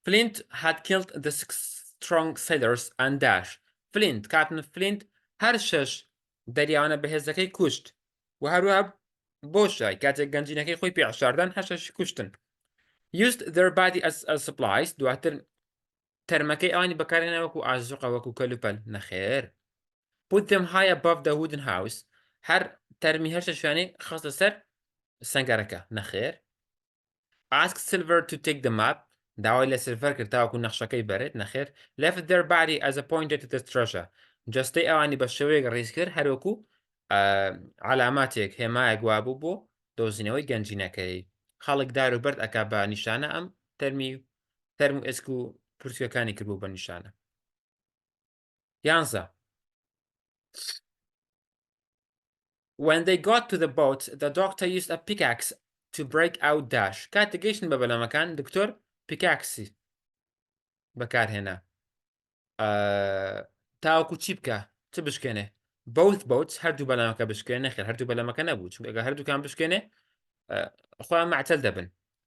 Flint had killed the 6 strong sailors and dash. Flint, Captain Flint هەر 6 دەریاوانە بەهێزەکەی کوشت و هەروەها بۆ شای کاتێک گەنجینەکەی خۆی پێعشاردان هەشەشی کوشتن used their body as supplies دواتر تەرمەکەی ئەوانی بەکارهێنا وەکو ئازوقە وەکو کەلوپەل نەخێر put them high above the wooden house هەر تەرمی هەر شوانەی خستە سەر سەنگەرەکە نەخێر ask Silver to take the map داوای لە سلڤەر کرد تاوەکو نەخشەکەی بەرێت نەخێر left their body as a pointer to the treasure جستەی ئەوانی بە شێوەیەک ڕیز کرد هەروەکو علاماتێک هێمایەک وابوو بۆ دۆزینەوەی گەنجینەکەی خەڵک دار و بەرد ئەکا بە نیشانە ئەم تەرم و ئێسک و پرسیەکانی کردبوو بە نیشانە یانزە When they got to the boat, the doctor used a pickaxe to break out dash. کاتێک گەیشتن بە بەلەمەکان دکتۆر پیکاکسی بەکارهێنا تاوەکو چی بکە چ بشکێنێ both boats هەردوو بەلەمەکە بشکێنێ نەخێر هەردوو بەلەمەکە نەبوو چونکە ئەگە هەردووکان بشکێنێ خۆیان معتەل دەبن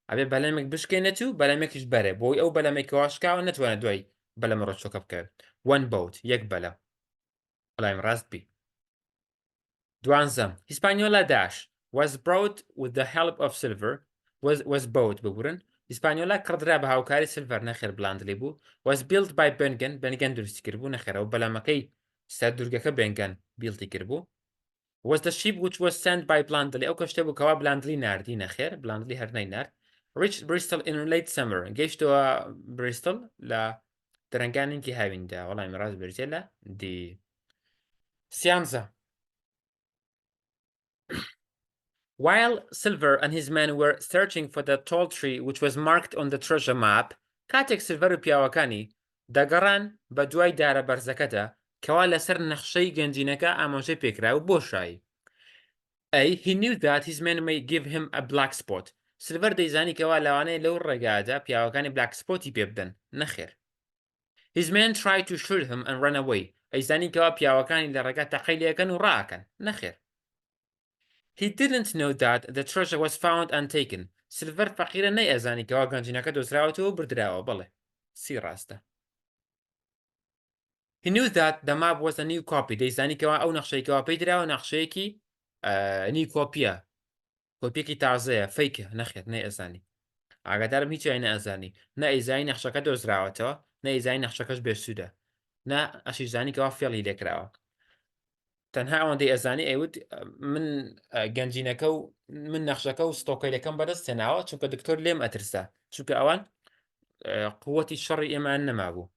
ئەبێ بەلەمێک بشکێنێت و بەلەمێکیش بەرێ بۆی ئەو بەلەمێکەوە شکاوە نەتوانێت دوای بەلەمە ڕۆچۆکە بکەوێت one boat یەک بەلە بەڵام ڕاست بی دوانزەم Hispaniola dash was brought with the help of silver was bought ببورن Hispaniola کڕدرا بە هاوکاری سلڤەر نەخێر بلاندلی بوو was built by Bengen دروستی کرد بوو نەخێرەوە بەلەمەکەی سەر دورگەکە بێنگەن بیڵتی کرد بوو was the ship which was sent by Blandley ئەو کەشتە بوو کەوا بلاندلی ناردی نەخێر بلاندلی هەرنەی نارد reached Bristol in late summer گەیشتەوە بریستڵ لە دەرەنگانێکی هاویندا وەڵامی ڕاست بێژێ لە دی سیانزە While Silver and his men were searching for the tall tree which was marked on the treasure map کاتێک سلڤەر و پیاوەکانی دەگەڕان بە دوای دارە بەرزەکەدا کەوا لەسەر نەخشەی گەنجینەکە ئاماژەی پێکرا و بۆ شایی A. He knew that his men may give him a black spot. سلڤەر دەیزانی کەوا لەوانەیە لەو ڕێگادا پیاوەکانی black spotی پێ بدەن نەخێر His men tried to shoot him and run away. ئەیزانی کەوا پیاوەکانی لە ڕێگا تەقەی لێەکەن و ڕاکەن نەخێر He didn't know that the treasure was found and taken. سلڤەر فەقیرە نەیئەزانی کەوا گەنجینەکە دۆزراوەتەوە و بردراوە بەڵێ سی ڕاستە He knew that the map was a new copy. دەیزانی کەوا ئەو نەخشەیەکەوە پێی دراوە نەخشەیەکی نی کۆپیە کۆپیەکی تازەیە فەیکە نەخێت نەیئەزانی ئاگادارم هیچ وای نەئەزانی نە ئەیزانی نەخشەکە دۆزراوەتەوە نە ئەیزانی نەخشەکەش بێسوودە نە ئەشیزانی کەوا فێڵی لێکراوە تەنها ئەوەندەی ئەزانی ئەیوت من گەنجینەکە و من نەخشەکە و ستۆکەیلەکەم بەدەستێناوە چونکە دکتۆر لێم ئەترسا چونکە ئەوان قووەتی شەڕی ئێمان نەمابوو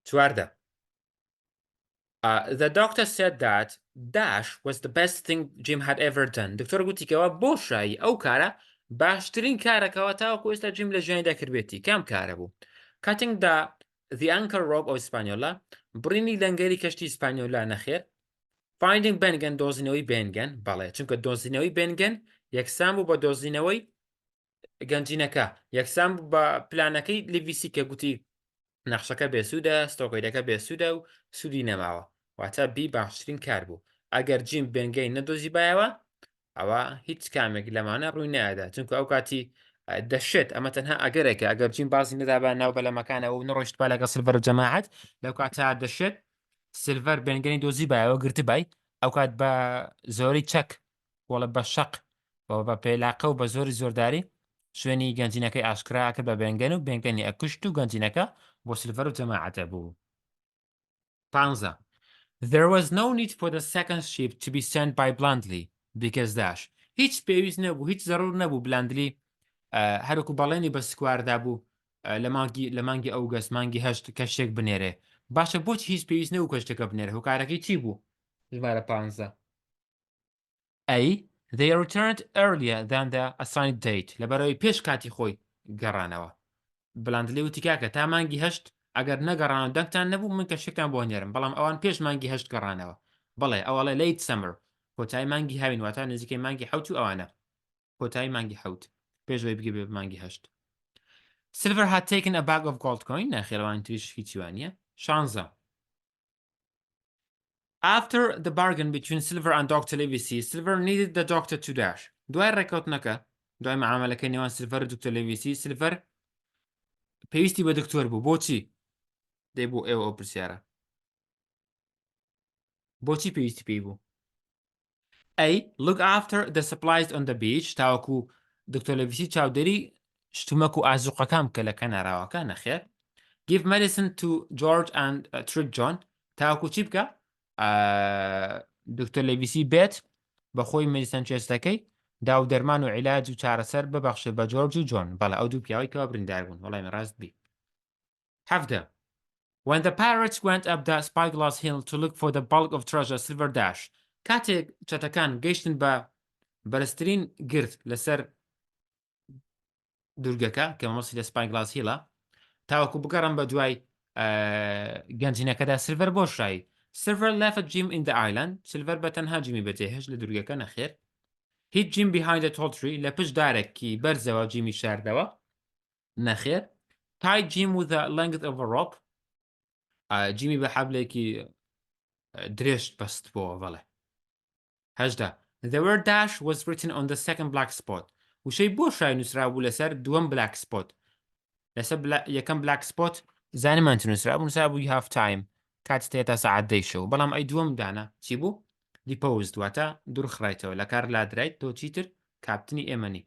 چواردە The doctor said that dash was the best thing Jim had ever done. دکتۆر گوتیکەوە بۆ شایی ئەو کارە باشترین کارەکەەوە تاوەکو ئێستا جیم لە ژیانیدا کردبێتی کام کارە بوو کاتنگدا the anchor rope ئەو ئیسپانیۆلا بڕینی لەنگەری کەشتی ئیسپانیۆلا نەخێر Finding Bengen دۆزینەوەی بێنگەن بەڵێ چونکە دۆزینەوەی بێنگەن یەکسان بوو بە دۆزینەوەی گەنجینەکە یەکسان بوو بە پلانەکەی لیڤیسی کە گوتی نەخشەکە بێسوودە ستۆکەیدەکە بێسوودە و سوودی نەماوە واتە بی باشترین کار بوو ئەگەر جیم بێنگەی نەدۆزی بایەوە ئەوە هیچ کامێک لەمانە ڕووی نەیەدا چونکە ئەو کاتی دەشێت ئەمە تەنها ئەگەرێکە ئەگەر جیم بازی نەدابە ناو بەلەمەکانەوە و نەڕۆیشت با لەگە سلڤەر و جەماعەت لەو کاتە دەشێت سلڤەر بێنگەنی دۆزی بایەوە گرتی بای ئەو کات بە زۆری چەک وڵە بە شەق بە پێلاقە و بە زۆری زۆرداری شوێنی گەنجینەکەی ئاشکرا کرد بە بێنگەن و بێنگەنی ئەکوشت و گەنجینەکە بۆ سلڤەر و جەماعەتە بوو. 15. There was no need for the second ship to be sent by Bluntly because dash. هیچ پێویست نەبوو، هیچ زەڕور نەبوو بلاندلی هەروکو بەڵێنی بە سکواردا بوو لە مانگی ئەوگەست مانگی هەشت کەشتێک بنێرێ. باشە بۆچی هیچ پێویست نەبوو کەشتێکە بنێرە هۆکارەکەی چی بوو؟ ژمارە 15. A. They returned earlier than the assigned date. لەبەرەوەی پێش کاتی خۆی گەڕانەوە. بلاندلی وتی کاکە تا مانگی هەشت ئەگەر نەگەڕانەوە دەنگتان نەبوو من کەشتێکتان بۆ نێرم بەڵام ئەوان پێش مانگی هەشت گەڕانەوە. بەڵێ ئەوەڵێ late summer کۆتایی مانگی هاوین واتە نزیکەی مانگی حەوت و ئەوانە کۆتایی مانگی حەوت پێشەوەی بگە بێ مانگی هەشت. Silver had taken a bag of gold coin. نەخێڵەوان تویش هیچی وانە. 16. After the bargain between Silver and Dr. Livesey, Silver needed the doctor to dash. دوای ڕێکەوتنەکە دوای معاملەکەی نێوان سلڤەر و دکتۆر لێڤیسی سلڤەر پێویستی بە دکتۆر بوو. بۆچی؟ دەی بۆ ئێوە ئەو پرسیارە. بۆچی پێویستی پێی بوو؟ A. Look after the supplies on the beach. تاوەکو دکتۆر لێڤیسی چاودێری شتومەک و ئازوقەکان بکە لە کەناراوەکە نەخێر. Give medicine to George and trick John. تاوەکو چی بکە؟ دکتۆر لێڤیسی بێت بە خۆی مەدیسن چێستەکەی داو دەرمان و عیلاج و چارەسەر ببەخشێت بە جۆرج و جۆن. بەڵێ ئەو دوو پیاوەی کەوا بریندار بوون. وەڵامی ڕاست بی. 17. When the pirates went up the spyglass hill to look for the bulk of treasure Silver dash. کاتێک چەتەکان گەیشتن بە بەرزترین گرد لەسەر دورگەکە کە مەسی لە سپایگلاس هیلە تاوەکو بگەڕم بە دوای گەنجینەکەدا سلڤەر بۆ شایی. Silver left Jim in the island. سلڤەر بە تەنها جیمی بەجێهێش لە دورگەکە نەخێر. Hid Jim behind a tall tree. لە پشت دارێکی بەرزەوە جیمی شاردەوە نەخێر. Tied Jim with the length of a rope. جیمی بە حەبلێکی درێژ بەست بۆ بەڵێ. 18. The word dash was written on the second black spot. وشەی بۆ شای نووسرا بوو لەسەر دووەم black spot. لەسەر یەکەم black spot زانیمان نووسرا بوو نووسرا بوو you have time کاتت هەیە تا سەعات دەیشەوە بەڵام ئەی دووەم دانا چی بوو؟ deposed واتە دوورخڕایتەوە لە کار لادرایت تۆ چیتر کاپتنی ئێمەنی.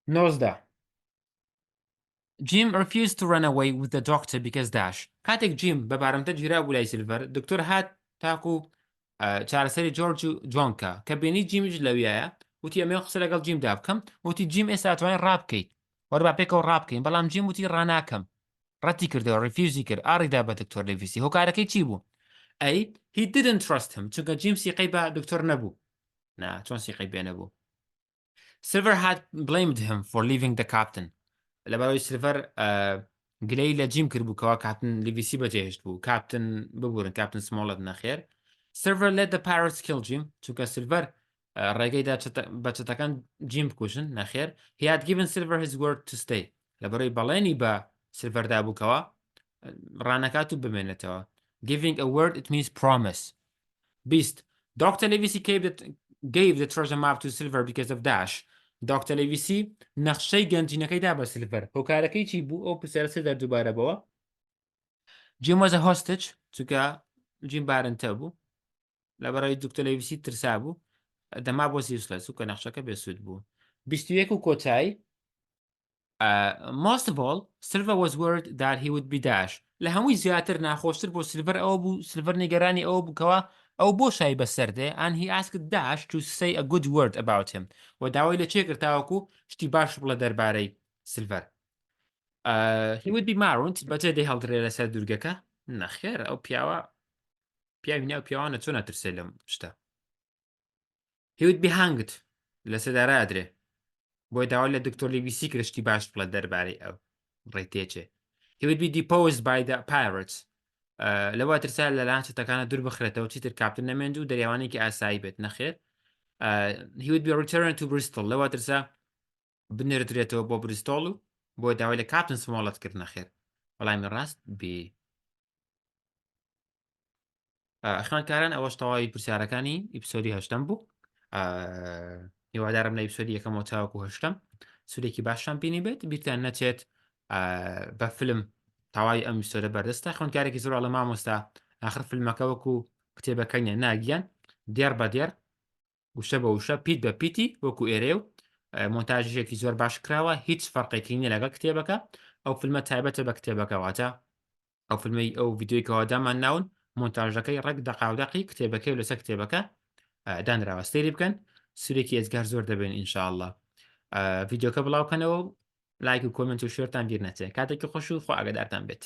19. Jim refused to run away with the doctor because dash. کاتێک جیم بە بارەمتە گیرا بوو لای سلڤەر دکتۆر هات تاکو چارەسەری جۆرج و جۆنکە کە بینی جیمیش لەویایە وتی ئەمێ قسە لەگەڵ جیمدا بکەم وتی جیم ئێستا ئەتوانین ڕابکەیت وەربا پێکەوە ڕابکەین بەڵام جیم وتی ڕاناکەم ڕەتی کردەوە ڕیفیوزی کرد ئاڕیدا بە دکتۆر لێڤیسی هۆکارەکەی چی بوو؟ ئەی he didn't trust him چونکە جیم سیقەی بە دکتۆر نەبوو. نا چۆن سیقەی بێ نەبوو. Silver had blamed him for leaving the captain. لەبەرەوەی سلڤەر گلەی لە جیم کرد بوو کەوا کاپتن لیڤیسی بەجێهێشت بوو کاپتن ببورن کاپتن سمۆڵەت نەخێر. Silver let the pirates kill Jim چونکە سلڤەر ڕێگەیدا بە چەتەکان جیم بکوژن نەخێر. He had given Silver his word to stay. لەبەرەوەی بەڵێنی بە سلڤەردا بووکەوە ڕانەکات و بمێنێتەوە. Giving a word it means promise. Beast. Dr. Livesey gave the treasure map to Silver because of dash. دکتۆر لێڤیسی نەخشەی گەنجینەکەیدا بە سلڤەر هۆکارەکەی چی بوو ئەو پرسیارە سێدا دووبارە بەوە. جیم was a hostage چونکە جیم بارنتە بوو لەبەرەوەی دکتۆر لێڤیسی ترسا بوو دەما بۆ useless و کە نەخشەکە بێسوود بوو. 21 و کۆتایی most of all Silver was worried that he would be dash. لە هەمووی زیاتر ناخۆشتر بۆ سلڤەر ئەوە بوو سلڤەر نیگەرانی ئەوە بووکەوە ئەو بۆ شای بەسەردێ and he asked Dash to say a good word about him. و داوای لە چێ کرد تاوەکو شتی باش بڵێ دەربارەی سلڤەر. He would be marooned بەجێ دەی هەڵدرێ لەسەر دورگەکە نەخێر ئەو پیاوی ناو پیاوانە چۆن نەترسێ لەم شتە. He would be hanged لەسەردارا ئەدرێ بۆی داوای لە دکتۆر لێڤیسی کرد شتی باش بڵێ دەربارەی ئەو ڕێتێچێ. He would be deposed by the pirates. لەوە ترسا لەلایەن چەتەکانە دوور بخرێتەوە چیتر کاپتن نەمێنج و دەریاوانێکی ئاسایی بێت نەخێر. He would be returned to Bristol. لەوە ترسا بنێردرێتەوە بۆ بریستۆڵ و بۆی داوای لە کاپتن سمۆڵەت کرد نەخێر. وەڵامی ڕاست بێ. خوێندکاران ئەوەش تەواوی پرسیارەکانی ئیپسۆدی 8ەم بوو. هیوادارم لە ئیپسۆدی یەکەمەوە تاوەکو 8ەم سودێکی باشتان بینی بێت بیرتان نەچێت بە فیلم تاوای ئەم ئیپسۆدە بەردەستە خوێندکارێکی زۆر لە مامۆستا ئاخر فیلمەکە وەکو کتێبەکەی ناگیان دێر بە دێر وشە بە وشە پیت بە پیتی وەکو ئێرێ و مۆنتاژێکی زۆر باش کراوە هیچ فەرقێکی نیە لەگەڵ کتێبەکە ئەو فیلمە تایبەتە بە کتێبەکەواتە ئەو فیلمەی ئەو ڤیددیۆیەکەوە دامان ناون مۆنتاژەکەی ڕێک دەقاودەقی کتێبەکەی و لەسەر کتێبەکە دانراوە سەیری بکەن سوورێکی ئێزگار زۆر دەبێن ئینشاءالله ڤیددیۆکە بڵاوکەنەوە و لایک و کۆمنت و شێرتان بیر نەچێت کاتێکی خۆش و خوا ئاگادارتان بێت